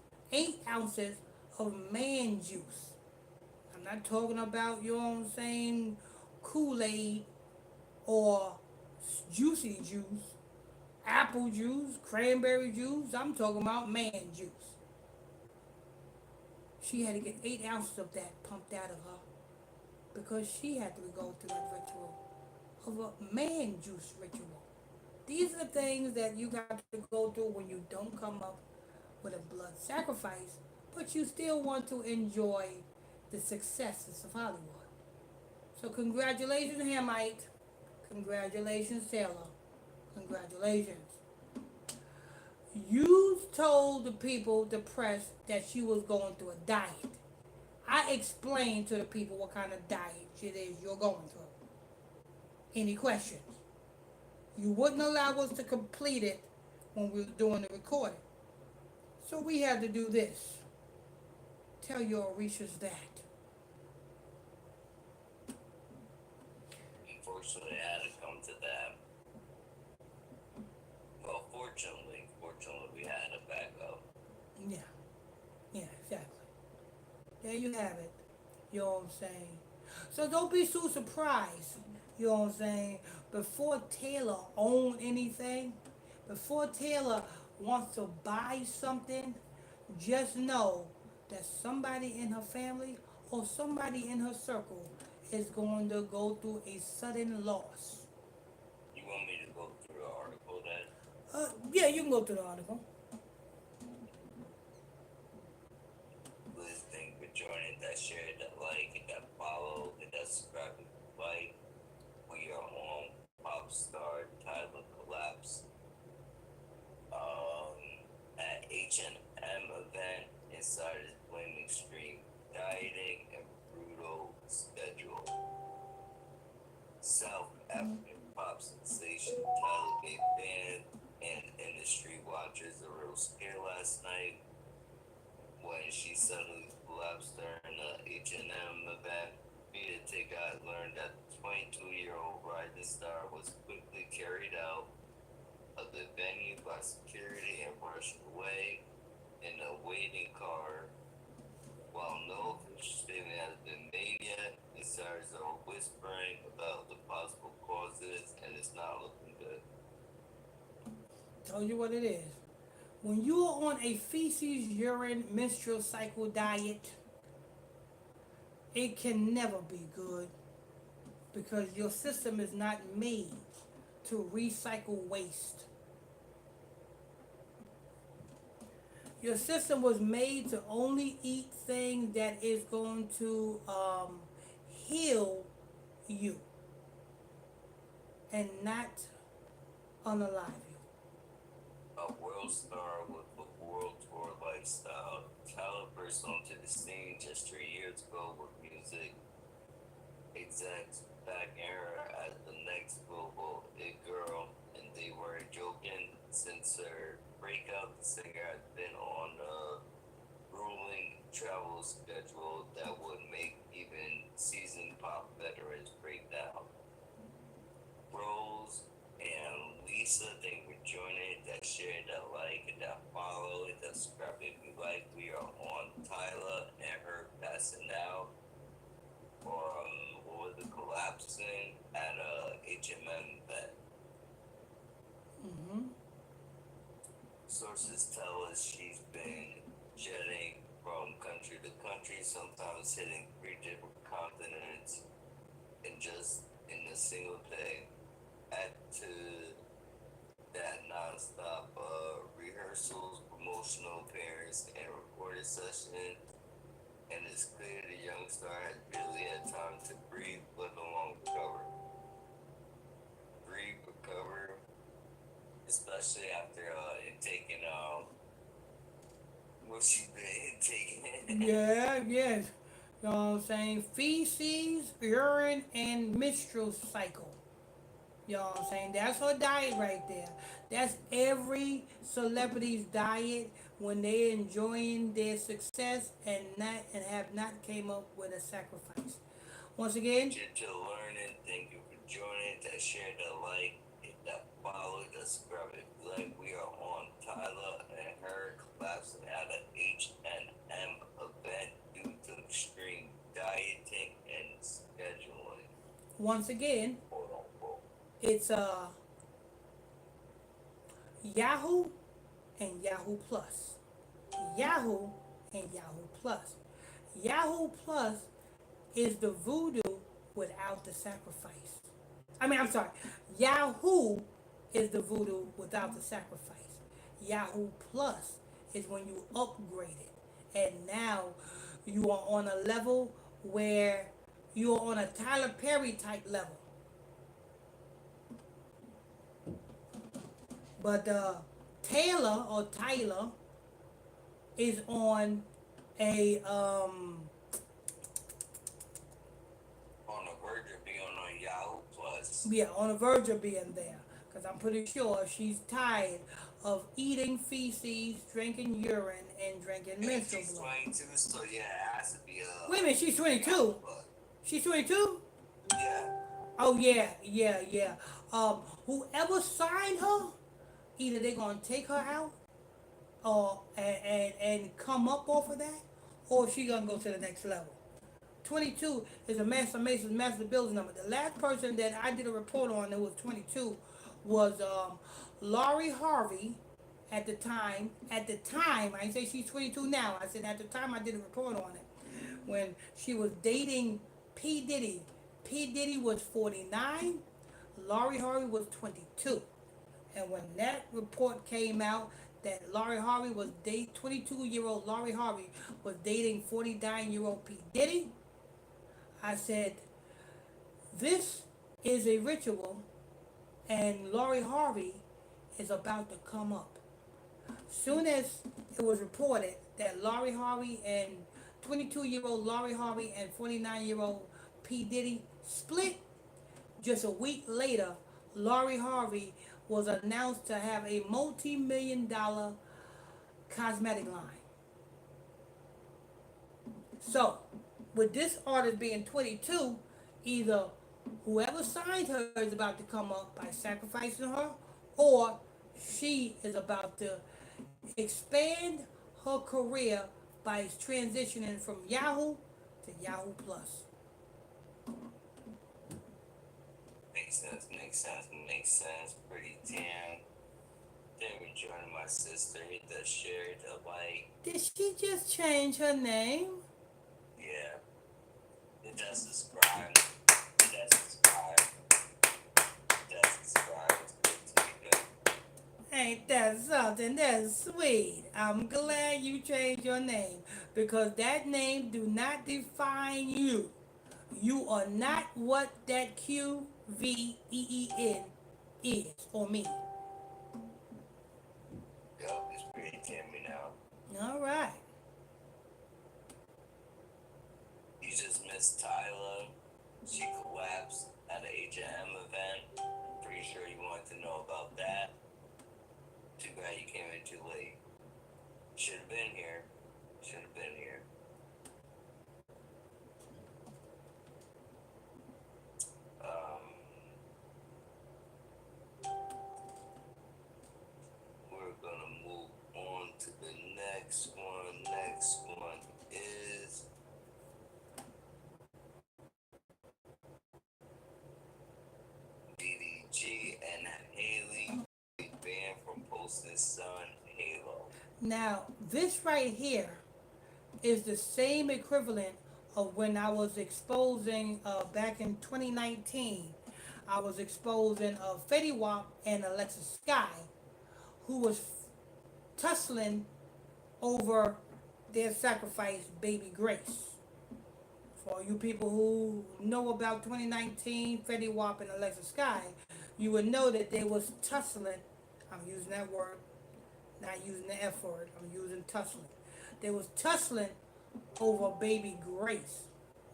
of man juice. I'm not talking about, you know what I'm saying, Kool-Aid or juicy juice, apple juice, cranberry juice. I'm talking about man juice. She had to get 8 ounces of that pumped out of her because she had to go through that ritual of a man juice ritual. These are the things that you got to go through when you don't come up with a blood sacrifice, but you still want to enjoy the successes of Hollywood. So congratulations, Hamite. Congratulations, Taylor. Congratulations. You told the people, the press, that she was going through a diet. I explained to the people what kind of diet it is you're going through. Any questions? You wouldn't allow us to complete it when we were doing the recording. So we had to do this. Tell your Orishas that. Unfortunately, I had to come to that. Well, fortunately, we had a backup. Yeah. Yeah, exactly. There you have it. You know what I'm saying? So don't be so surprised. You know what I'm saying? Before Taylor own anything, before Taylor wants to buy something, just know that somebody in her family or somebody in her circle is going to go through a sudden loss. You want me to go through the article then? Yeah, you can go through the article. Please thank you for joining, that share, that like, and that follow, and that subscribe if you like. We are on Pop Star Tyler Collapse at H&M event inside his blame extreme dieting and brutal schedule. South African pop sensation Tyler gave fans and industry watchers a real scare last night when she suddenly collapsed during the H&M event. Via Tigard learned that the 22-year-old rising star was quickly carried out of the venue by security and rushed away in a waiting car. While no official statement has been made yet, insiders are whispering about the possible causes, and it's not looking good. Tell you what it is. When you are on a feces, urine, menstrual cycle diet, it can never be good because your system is not made to recycle waste. Your system was made to only eat things that is going to heal you and not unalive you. A world star with a world tour lifestyle, Tyler burst onto the scene just 3 years ago with music execs back era as the next global it girl, and they weren't joking. Since her breakup, the singer has been on a grueling travel schedule that would make even seasoned pop veterans break down. Rose and Lisa, thank you for joining. That share, that like, and that follow, and that subscribe if you like. We are on Tyler and her passing out, or what was it, collapsing at a HMM event. Mm-hmm. Sources tell us she's been jetting from country to country, sometimes hitting 3 different continents, and just in a single day. Add to that nonstop rehearsals, promotional appearances, and recording sessions, and it's clear the young star has barely had time to breathe, let alone recover. Recover, especially after taking what she been taking. Yeah, yes. You know what I'm saying? Feces, urine, and menstrual cycle. You know what I'm saying? That's her diet right there. That's every celebrity's diet when they're enjoying their success and have not came up with a sacrifice. Once again, To learning, thank you for join it, that share, that like, hit that follow, that subscribe. It like we are on Tyler and her collapsing at an H&M event due to extreme dieting and scheduling. Once again, Quote unquote. it's Yahoo and Yahoo Plus. Yahoo and Yahoo Plus. Yahoo Plus is the voodoo without the sacrifice. I'm sorry. Yahoo is the voodoo without the sacrifice. Yahoo Plus is when you upgrade it. And now you are on a level where you are on a Tyler Perry type level. But Tyler is on a On the verge of being on Yahoo Plus. yeah, on the verge of being there. Because I'm pretty sure she's tired of eating feces, drinking urine, and drinking And menstrual she's blood. 22, so yeah, it has to be Wait a minute, she's 22. She's 22? Yeah. Oh, yeah. Whoever signed her, either they're going to take her out or and come up off of that, or she going to go to the next level. 22 is a master building number. The last person that I did a report on that was 22 was Laurie Harvey. At the time, I didn't say she's 22 now. I said at the time I did a report on it when she was dating P. Diddy. P. Diddy was 49. Laurie Harvey was 22. And when that report came out that Laurie Harvey was 22-year-old Laurie Harvey was dating 49-year-old P. Diddy, I said, this is a ritual and Laurie Harvey is about to come up. Soon as it was reported that Laurie Harvey and 22-year-old Laurie Harvey and 49-year-old P. Diddy split, just a week later, Laurie Harvey was announced to have a multi-million-dollar cosmetic line. So, with this artist being 22, either whoever signed her is about to come up by sacrificing her, or she is about to expand her career by transitioning from Yahoo to Yahoo Plus. Makes sense. Pretty damn. Then we join my sister, hit the share, the like. Did she just change her name? Yeah. Hit that subscribe. Hit that subscribe. It's good to be good. Ain't that something? That's sweet. I'm glad you changed your name because that name do not define you. You are not what that QVEEN is or me. Yup, it's pretty Tammy now. All right. You just missed Tyler. She collapsed at an H&M event. Pretty sure you wanted to know about that. Too bad you came in too late. Should have been here. We're gonna move on to the next one. Next one is DDG and Haley banned from posting Sun Halo. Now, this right here is the same equivalent of when I was exposing back in 2019. I was exposing Fetty Wap and Alexis Sky, who was tussling over their sacrifice, Baby Grace. For you people who know about 2019, Fetty Wap and Alexis Sky, you would know that they was tussling. I'm using that word, not using the F word. I'm using tussling. They was tussling over Baby Grace.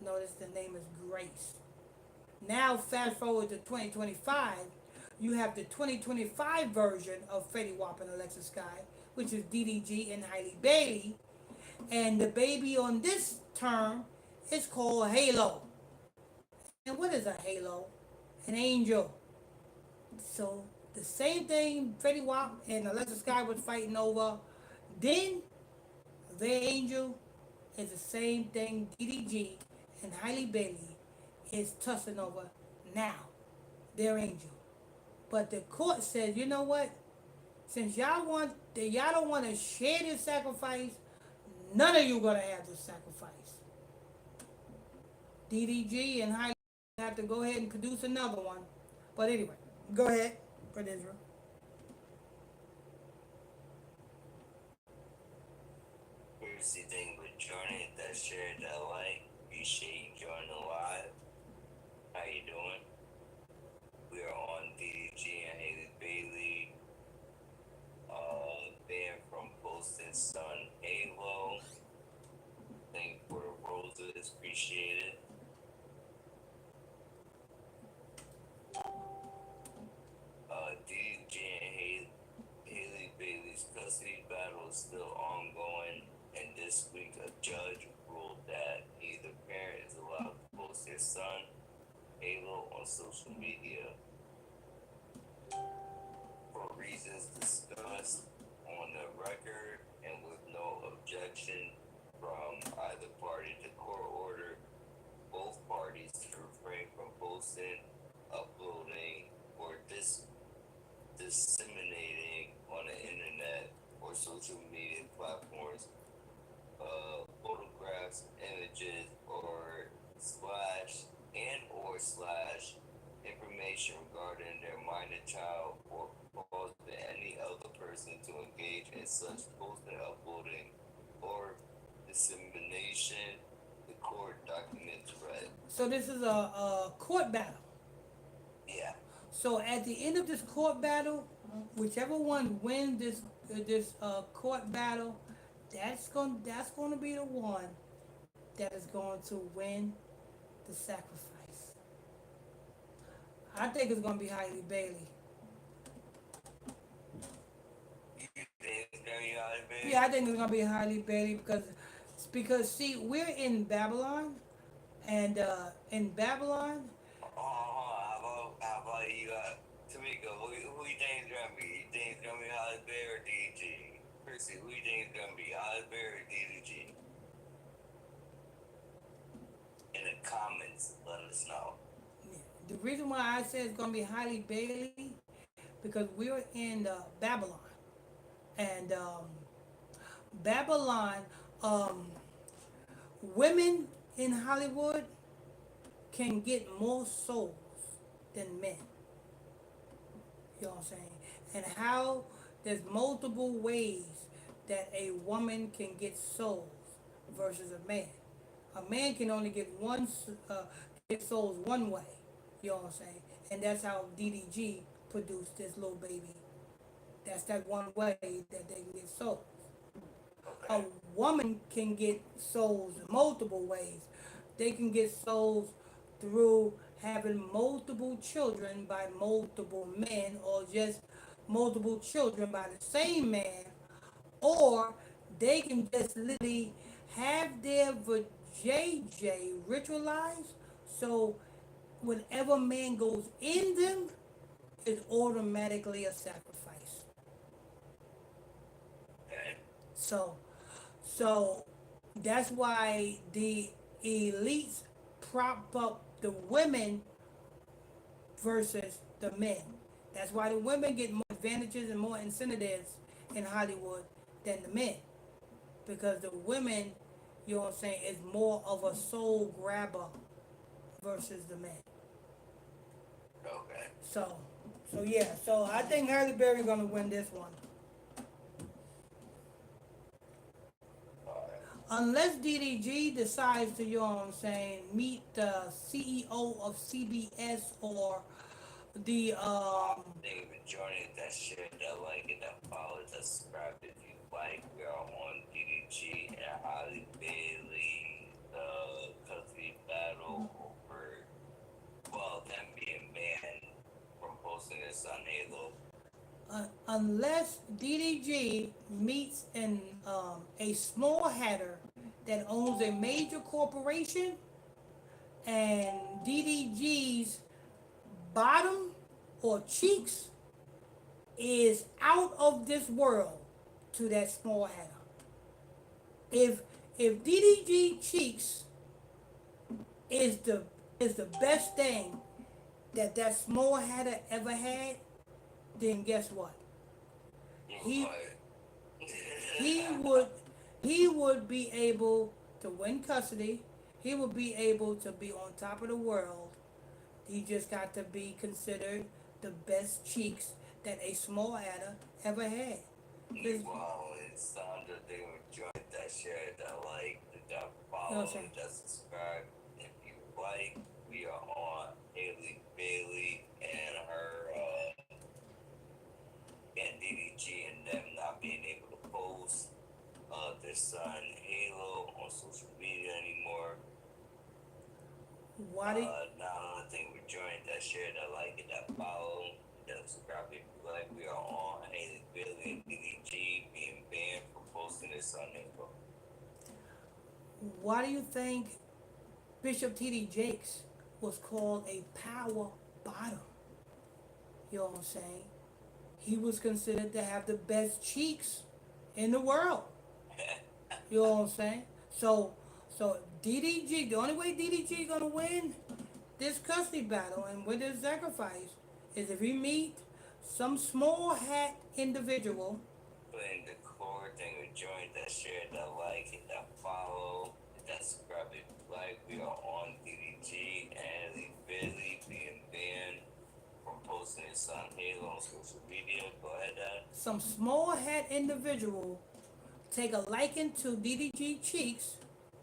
Notice the name is Grace. Now fast forward to 2025, you have the 2025 version of Fetty Wap and Alexis Sky, which is DDG and Hailey Bailey. And the baby on this term is called Halo. And what is a halo? an angel. So the same thing Freddie Wap and Alexa Sky was fighting over then, their angel is the same thing DDG and Hailey Bailey is tussling over now, their angel. But the court said, you know what? Since y'all don't want to share this sacrifice, none of you gonna have this sacrifice. DDG and Hailey have to go ahead and produce another one. But anyway, go ahead, Brother Israel. Here's the thing with joining that shared LA. Appreciate you joining live. How you doing? We are on DDG and Haley Bailey. Band from Boston Sun Halo. Thank you for the roses. Appreciate it. DDG and Haley Bailey's custody battle is still ongoing, and this week a judge ruled that neither parent is allowed to post their son Halo on social media for reasons discussed on the record and with no objection from either party. The court ordered both parties to refrain from posting, uploading, or disseminating on the internet or social media platforms photographs, images, or slash information regarding their minor child, or causing any other person to engage in such posting, uploading, or dissemination. The court documents read. So this is a court battle. Yeah. So at the end of this court battle, whichever one wins this court battle, that's going to be the one that is going to win the sacrifice. I think it's going to be Hailey Bailey. You think it's gonna be Hailey Bailey? Yeah, I think it's going to be Hailey Bailey because see, we're in Babylon, and in Babylon. How about you, Tamika? Who you think it's gonna be? You think it's gonna be Hailey Bailey or DDG? Chrissy, who you think it's gonna be? Hailey Bailey or DDG? In the comments, let us know. The reason why I said it's going to be Hailey Bailey because we're in Babylon, and Babylon, women in Hollywood can get more souls than men. You know what I'm saying? And how there's multiple ways that a woman can get souls versus a man. A man can only get get souls one way. You know what I'm saying? And that's how DDG produced this little baby. That's that one way that they can get souls. A woman can get souls in multiple ways. They can get souls through having multiple children by multiple men, or just multiple children by the same man, or they can just literally have their JJ ritualized, so whatever man goes in them is automatically a sacrifice. Okay. So that's why the elites prop up the women versus the men. That's why the women get more advantages and more incentives in Hollywood than the men. Because the women, you know what I'm saying, is more of a soul grabber versus the men. Okay. So yeah, so I think Halle Berry gonna win this one. Unless DDG decides to, you know what I'm saying, meet the CEO of CBS or the Thank you for joining. That share, that like, and that follow, that subscribe if you like. We are on DDG and Hailey Bailey, the custody battle over, well, them being banned from posting this on Halo. unless DDG meets a small hatter that owns a major corporation, and DDG's bottom or cheeks is out of this world to that small hatter. If DDG cheeks is the best thing that small hatter ever had, then guess what? He he would he would be able to win custody. He would be able to be on top of the world. He just got to be considered the best cheeks that a small adder ever had. Wow, and Sandra, they enjoyed that share, that like, that You know what I'm follow, saying? that subscribe. If you like, we are on Haley Bailey and her and DDG and them not being able to post their son Halo on social media anymore. Why did Now I think we're joined that share, that like it, that follow, that subscribe. If you like, we are on Haley Bailey and DDG being banned from posting this on Halo. why do you think Bishop T.D. Jakes was called a power bottom? You know what I'm saying? He was considered to have the best cheeks in the world. You know what I'm saying? So DDG, the only way DDG gonna win this custody battle and win this sacrifice is if he meet some small hat individual. Putting the core thing, we joined that share, that like it, that follow, that subscribe. If you like, we are on DDG and Haley Bailey being banned from posting this on Halo on social media. Go ahead, Dad. Some small hat individual take a liking to DDG cheeks,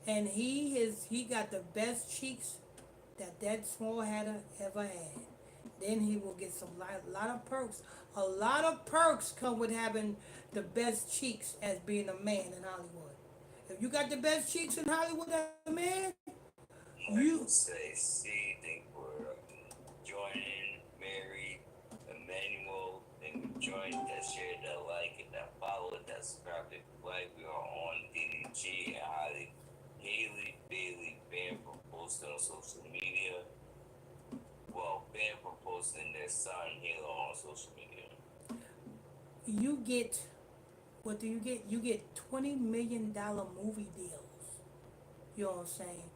and he got the best cheeks that small hatter ever had. Then he will get some lot of perks. A lot of perks come with having the best cheeks as being a man in Hollywood. If you got the best cheeks in Hollywood as a man, you say C, thank you for joining, Mary, Emmanuel, thank you for joining, that share, that like it, that follow it, that subscribe. If you like, we are on DDG and Haley Bailey banned from posting on social media. Well, banned from posting their son Halo on social media. you get what do you get? You get $20 million movie deals. You know what I'm saying?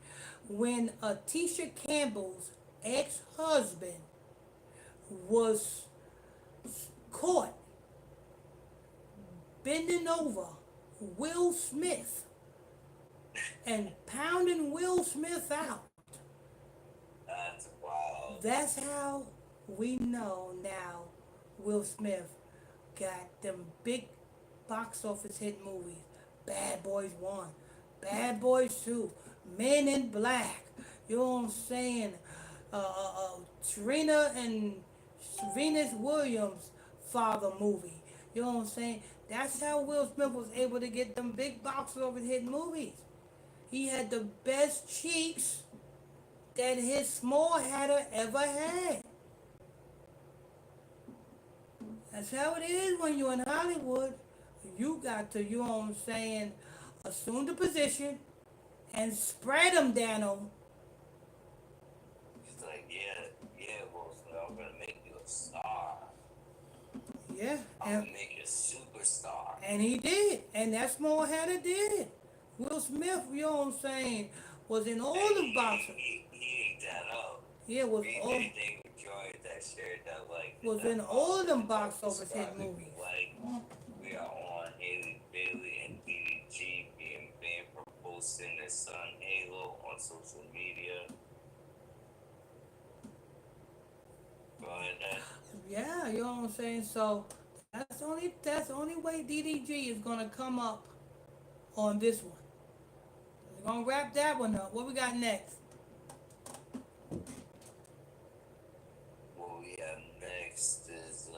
When Tisha Campbell's ex-husband was caught bending over Will Smith and pounding Will Smith out, That's wild. that's how we know now Will Smith got them big box office hit movies. Bad Boys 1, Bad Boys 2, Men in Black. You know what I'm saying? Trina and Venus Williams' father movie. You know what I'm saying? That's how Will Smith was able to get them big box office hit movies. He had the best cheeks that his small hatter ever had. That's how it is when you're in Hollywood. You got to, you know what I'm saying, assume the position and spread them, Dano. He's like, Will Smith, I'm gonna make you a star. Yeah, I'm gonna make you a superstar. and he did. And that small hatter did. Will Smith, you know what I'm saying, was in all the boxes. He ate that up. Yeah, was all, Anything enjoyed that share, that like was that in follow, all of them that box office subscribe. hit movies. Like, we are on Haley Bailey and DDG being banned from posting their son Halo on social media. Go ahead, Dad. Yeah, you know what I'm saying? So that's the only way DDG is gonna come up on this one. We're gonna wrap that one up. What we got next? What we have next is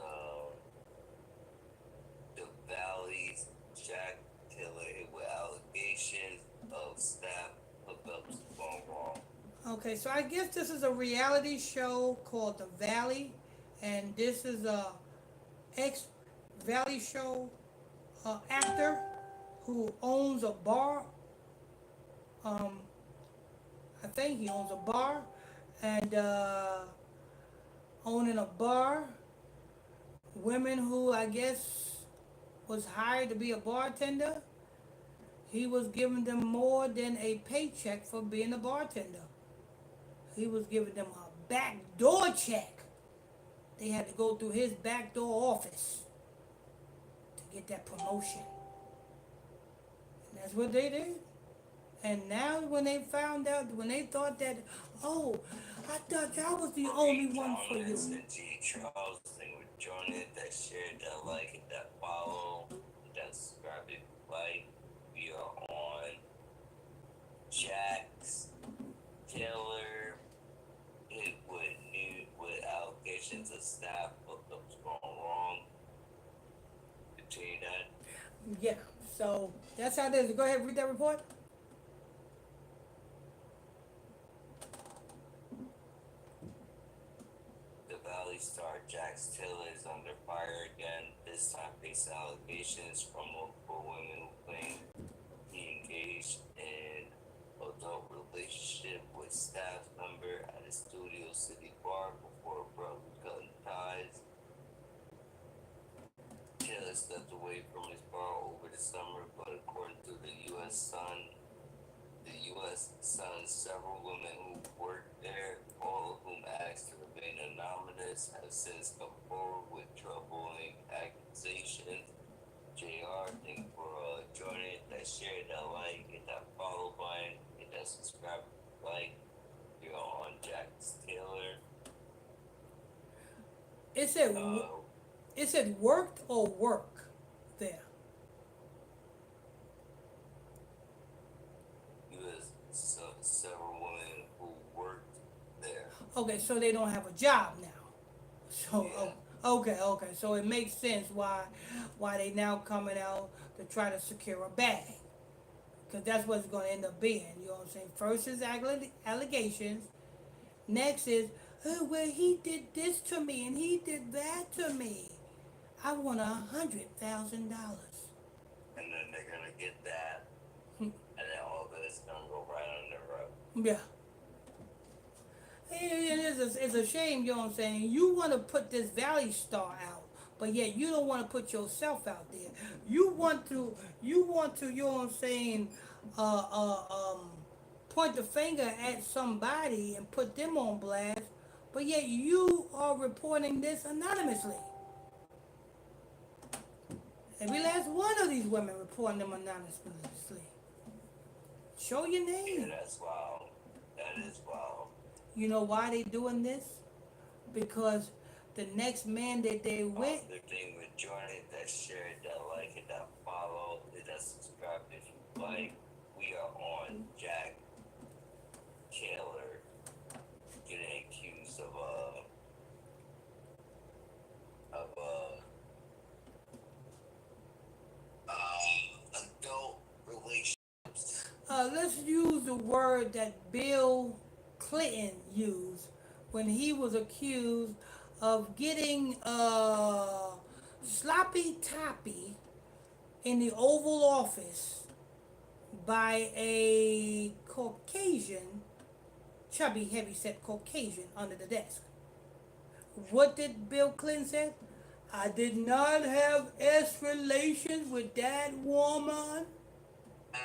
the Valley's Jack Taylor hit with allegations of staff hookups gone wrong. Okay, so I guess this is a reality show called The Valley, and this is a ex-Valley show actor who owns a bar. I think he owns a bar, and owning a bar, women who I guess was hired to be a bartender. He was giving them more than a paycheck for being a bartender. He was giving them a backdoor check. They had to go through his backdoor office to get that promotion. And that's what they did. And now when they found out, when they thought that, oh, I thought I was the only one for you. G. Charles thing with joining that shared, that like it, that follow, that subscribe it, like. We are on Jax Taylor. It with allegations of staff hookups going wrong. Continue that. Yeah, so that's how it is. Go ahead and read that report. The Valley Star Jax Taylor is under fire again. This time facing allegations from multiple women who claim he engaged in adult relationship with staff member at a Studio City bar before abruptly cutting ties. Taylor stepped away from his bar over the summer, but according to the U.S. Sun, several women who worked there, all of whom asked to remain anonymous, have since come forward with troubling accusations. JR, thank you for joining, that share, that like, hit that follow button, hit that subscribe, like. You're on Jax Taylor. It said worked or work there. Several women who worked there. Okay, so they don't have a job now. So Yeah. okay, so it makes sense why they now coming out to try to secure a bag, because that's what it's going to end up being. You know what I'm saying? First is allegations. Next is, oh, well, he did this to me and he did that to me. I want $100,000. And then they're gonna get that, and then all of it's gonna go right on the road. Yeah. It's a shame, you know what I'm saying? You want to put this Valley Star out, but yet you don't want to put yourself out there. You want to, you know what I'm saying, point the finger at somebody and put them on blast, but yet you are reporting this anonymously. Every last one of these women reporting them anonymously. Show your name. Yeah, that's wild. That is wild. You know why they doing this? Because the next man that they with, The thing with joining, that share, that like, and that follow, and that subscribe if you like. We are on Jack Taylor getting accused of adult relationships. let's use the word that Bill Clinton used when he was accused of getting sloppy toppy in the Oval Office by a Caucasian, chubby, heavy-set Caucasian under the desk. What did Bill Clinton say? I did not have S relations with that woman.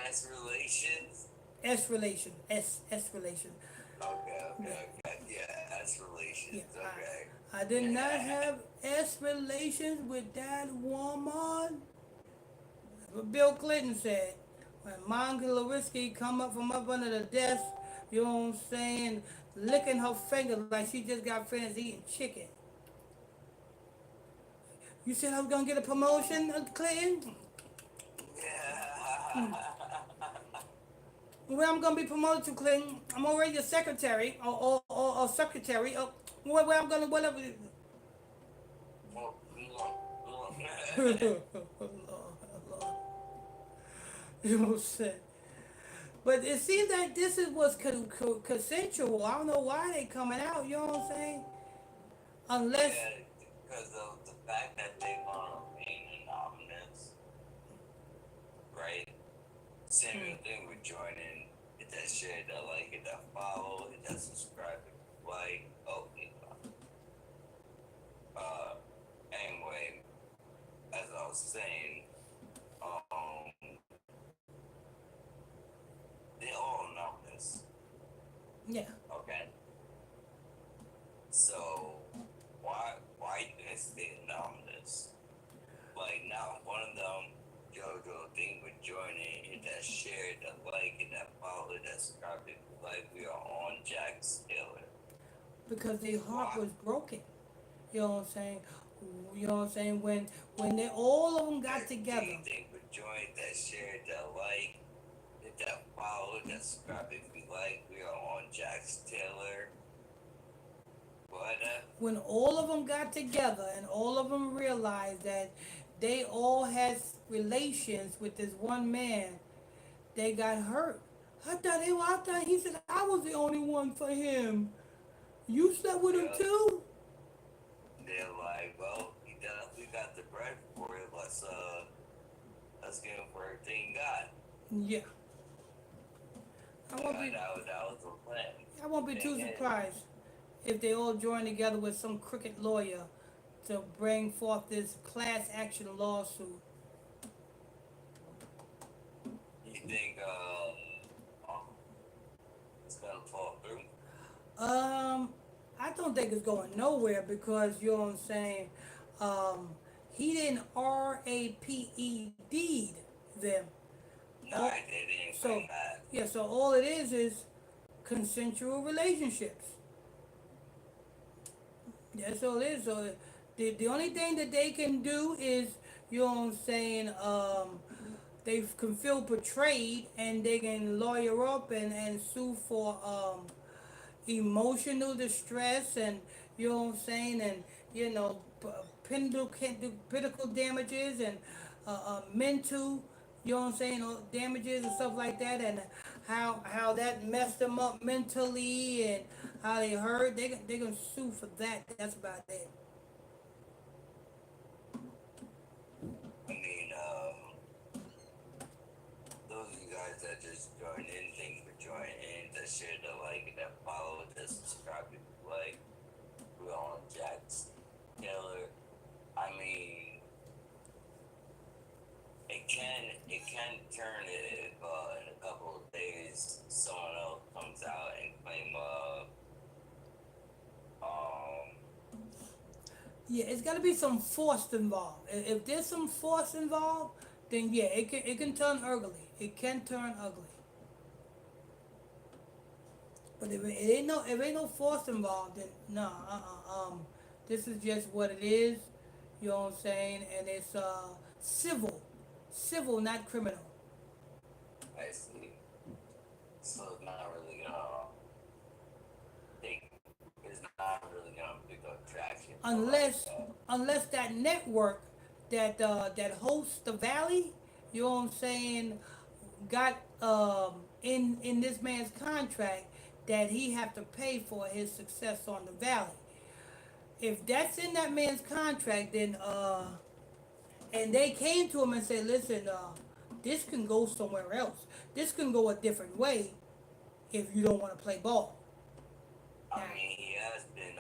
As relations? S relation, S relation. Okay. Yeah, as relations. Yeah, Okay. I did not have S relations with that woman. That's what Bill Clinton said. When Monica Lewinsky come up from up under the desk, you know what I'm saying, licking her finger like she just got finished eating chicken. You said I was gonna get a promotion, Clinton? Yeah. Where I'm gonna be promoted to, Clinton? I'm already a secretary or secretary. Where I'm gonna whatever. You know what I'm saying? But it seems like this was consensual. I don't know why they coming out. You know what I'm saying? Unless. Yeah, because of the fact that they want to remain anonymous, right? Same thing with joining. Hit that share, that like, hit that follow, hit that subscribe, like, oh, was saying, um, they all know this, Yeah. okay? So why you guys didn't know this? Like not one of them JoJo thing with joining it that shared, that like, and that followed, that subscribed it, like we are on Jack's Taylor. Because their heart Why? was broken. You know what I'm saying? You know what I'm saying? When they all of them got That together. thing with joined, that shared, that like, that followed, that subscribed if we like, we are on Jack's Taylor. What? When all of them got together and all of them realized that they all had relations with this one man, they got hurt. I thought he said I was the only one for him. You slept with him Yeah. too? They're like, well, he definitely got the bread for it. Let's give him for everything he got. Yeah. I won't be That was the plan. I won't be too surprised if they all join together with some crooked lawyer to bring forth this class action lawsuit. You think it's gonna fall through? Um, I don't think it's going nowhere because you know what I'm saying. He didn't RAPED them. No, All, they didn't so claim that. yeah, so all it is consensual relationships. That's all it is. So the only thing that they can do is you know what I'm saying. They can feel betrayed and they can lawyer up and sue for emotional distress and you know what I'm saying and you know pinnacle damages and mental you know what I'm saying damages and stuff like that and how that messed them up mentally and how they hurt they gonna sue for that. That's about it. I mean, those of you guys that just joined in, thank you for joining in, that shared, that like, that follow, that subscribe, if you like. We're on Jack's Taylor. I mean, it can turn if in a couple of days someone else comes out and claim Yeah, it's got to be some force involved. If there's some force involved, then yeah, it can turn ugly. It can turn ugly. But if ain't no force involved, then no. This is just what it is. You know what I'm saying? And it's civil, not criminal. I see. So it's not really gonna take, it's not really gonna pick up traction for like Unless that network that hosts the valley, you know what I'm saying, got in this man's contract that he have to pay for his success on the valley. If that's in that man's contract, then and they came to him and said, listen, this can go somewhere else. This can go a different way if you don't want to play ball. I mean, he has been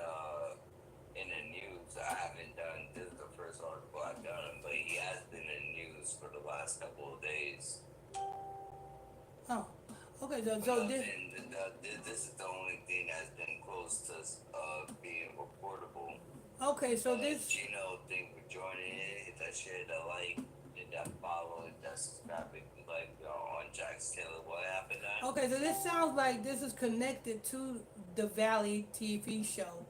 in the news. I haven't done, this is the first article I've done, but he has been in the news for the last couple of days. Oh, okay. So This is the only thing that's been close to being reportable. okay. So this Gino, thank for joining in. Hit that share, that like, hit that follow, hit that subscribe. If you like on Jack's Taylor, what happened now? Okay, so this sounds like this is connected to the Valley TV show.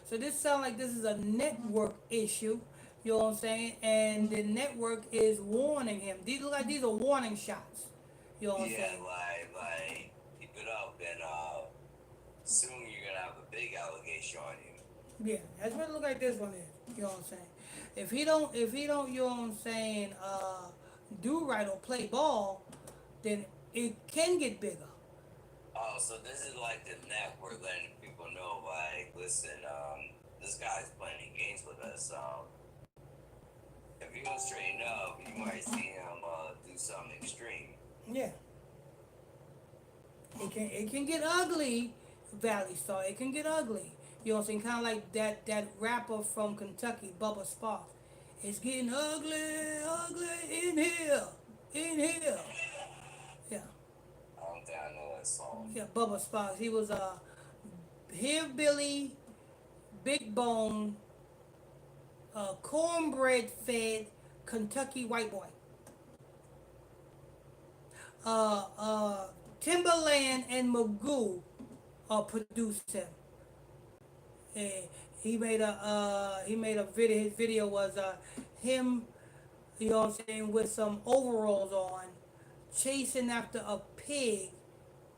So this sounds like this is a network issue. You know what I'm saying? And the network is warning him. These look like these are warning shots. You know what I'm Yeah, saying? like, keep it up, and soon you're gonna have a big allegation on you. Yeah, that's what it look like this one is. You know what I'm saying? If he don't, you know what I'm saying, do right or play ball, then it can get bigger. Oh, so this is like the network letting people know, like, listen, this guy's playing games with us. If you don't straighten up, you might see him do something extreme. Yeah. It can get ugly, Valley Star. It can get ugly. You know what I'm saying? Kind of like that rapper from Kentucky, Bubba Sparks. It's getting ugly, ugly in here, in here. Yeah, I don't think I know that song. yeah. Bubba Sparks. He was a hillbilly, big bone, cornbread fed Kentucky white boy. Uh, uh, Timberland and Magoo produced him. And he made a video. His video was him, you know what I'm saying, with some overalls on, chasing after a pig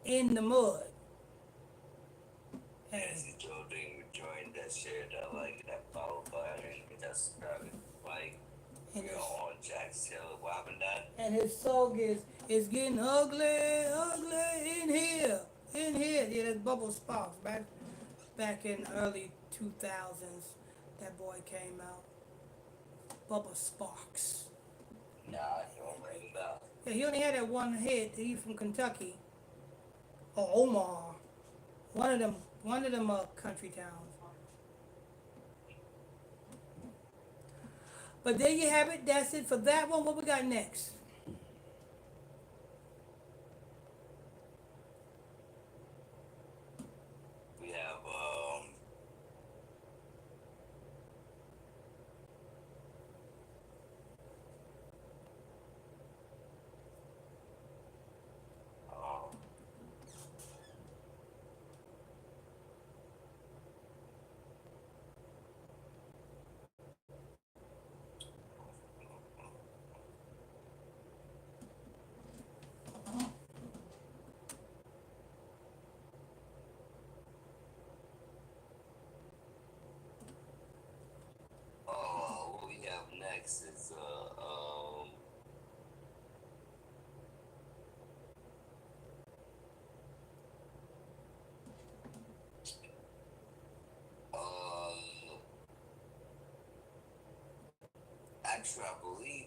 in the mud. And, As you told him, join that share, that like, that follow button, that subscribe, like, and, we his, are on Jack's Hill, what happened that? and his song is "It's Getting Ugly, Ugly in Here, in Here." Yeah, that's Bubble Sparks back in early 2000s. That boy came out. Bubba Sparks. Nah, he don't ring bell. Yeah, he only had that one hit. He from Kentucky or Omaha. One of them country towns. But there you have it. That's it for that one. What we got next? We have, um, what we have next is, actually, I believe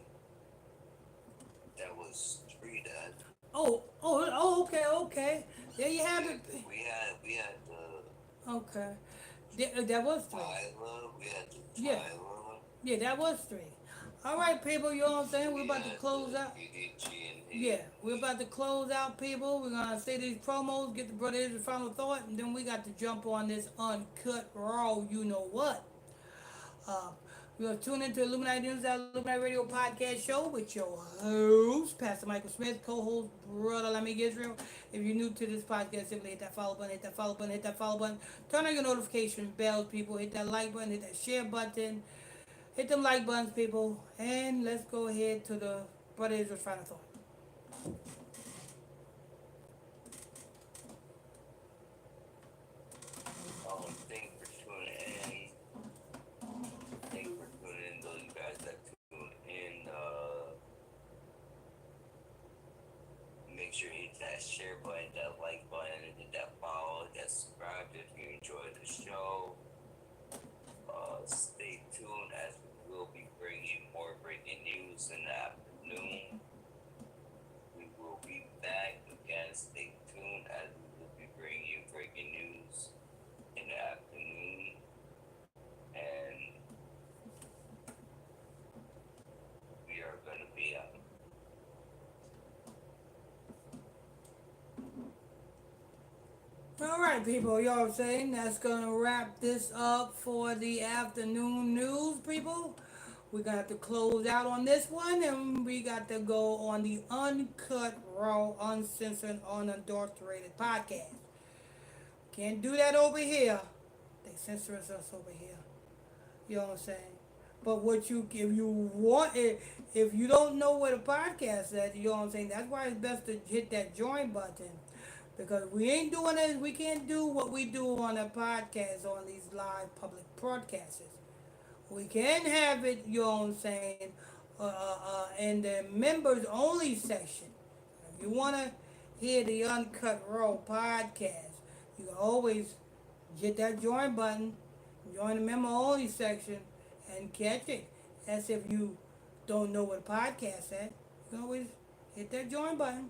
that was three that Okay. There you have it. we had the Okay. That was three. Tyler, we had the Yeah. Tyler. Yeah, that was three. All right, people, you know what I'm saying? We're about to close out. Yeah, we're about to close out, people. We're going to say these promos, get the brothers' final thought, and then we got to jump on this uncut, raw, you know what. Uh, we're going to tune into Illuminati News, our Illuminati Radio podcast show with your host, Pastor Michael Smith, co-host, Brother Lemmy Israel. If you're new to this podcast, simply hit that follow button, hit that follow button, hit that follow button. Turn on your notification bells, people. Hit that like button, hit that share button. Hit them like buttons, people. And let's go ahead to the Brother Israel's final thought. Thank you for tuning in. Thank you for tuning in. Those guys that tune in, make sure you hit that share button, that like button, hit that follow, that subscribe if you enjoyed the show. Stay tuned as we will be bringing more breaking news in the afternoon. We will be back again. Stay tuned as we will be bringing you breaking news in the afternoon. And we are going to be out. All right, people, you know what I'm saying? That's going to wrap this up for the afternoon news, people. We're going to have to close out on this one, and we got to go on the uncut, raw, uncensored, unadulterated podcast. Can't do that over here. They censor us over here. You know what I'm saying? But if you want, if you don't know what a podcast is, you know what I'm saying? That's why it's best to hit that join button. Because we ain't doing it, we can't do what we do on a podcast, on these live public broadcasts. We can have it, you know what I'm saying, in the members only section. If you want to hear the Uncut Raw podcast, you can always hit that join button, join the member only section, and catch it. That's if you don't know what a podcast is. You can always hit that join button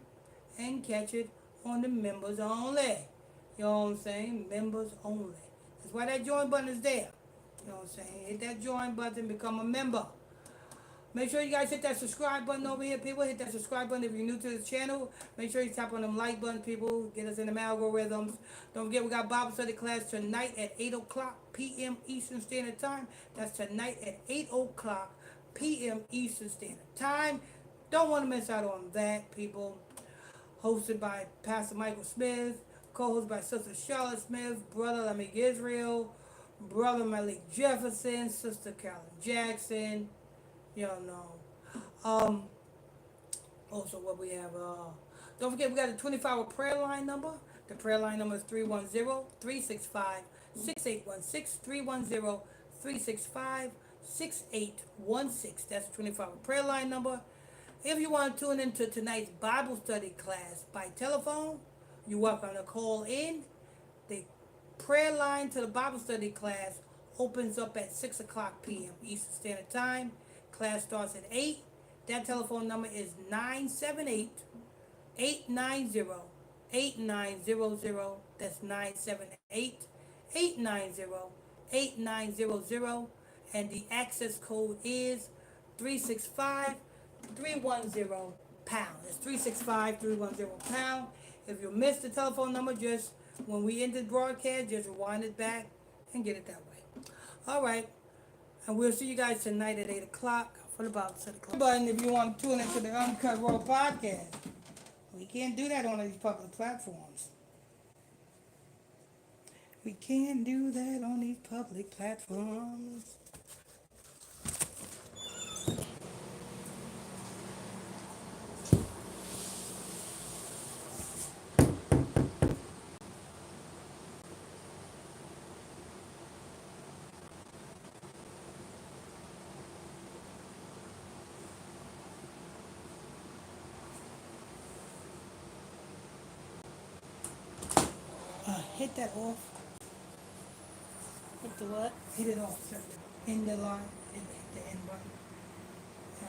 and catch it on the members only. You know what I'm saying? Members only. That's why that join button is there. You know what I'm saying? Hit that join button, become a member. Make sure you guys hit that subscribe button over here, people. Hit that subscribe button if you're new to the channel. Make sure you tap on them like button, people. Get us in the algorithms. Don't forget, we got Bible study class tonight at 8 o'clock p.m. Eastern Standard Time. That's tonight at 8 o'clock p.m. Eastern Standard Time. Don't want to miss out on that, people. Hosted by Pastor Michael Smith. Co-hosted by Sister Charlotte Smith. Brother Lamik Israel. Brother Malik Jefferson. Sister Carolyn Jackson. Y'all know. Also what we have, don't forget we got a 24-hour prayer line number. The prayer line number is 310-365-6816. 310-365-6816. That's the 24-hour prayer line number. If you want to tune into tonight's Bible study class by telephone, you're welcome to call in. The prayer line to the Bible study class opens up at 6 o'clock p.m. Eastern Standard Time. Class starts at 8. That telephone number is 978-890-8900. That's 978-890-8900. And the access code is 365-310-pound. It's 365-310-pound. If you missed the telephone number, just when we end the broadcast, just rewind it back and get it that way. All right. And we'll see you guys tonight at 8 o'clock for the Bible study class. Button if you want to tune into the Uncut Raw podcast. We can't do that on these public platforms. We can't do that on these public platforms. Hit that off. Hit the what? Hit it off, sir. In the line. Hit the end button.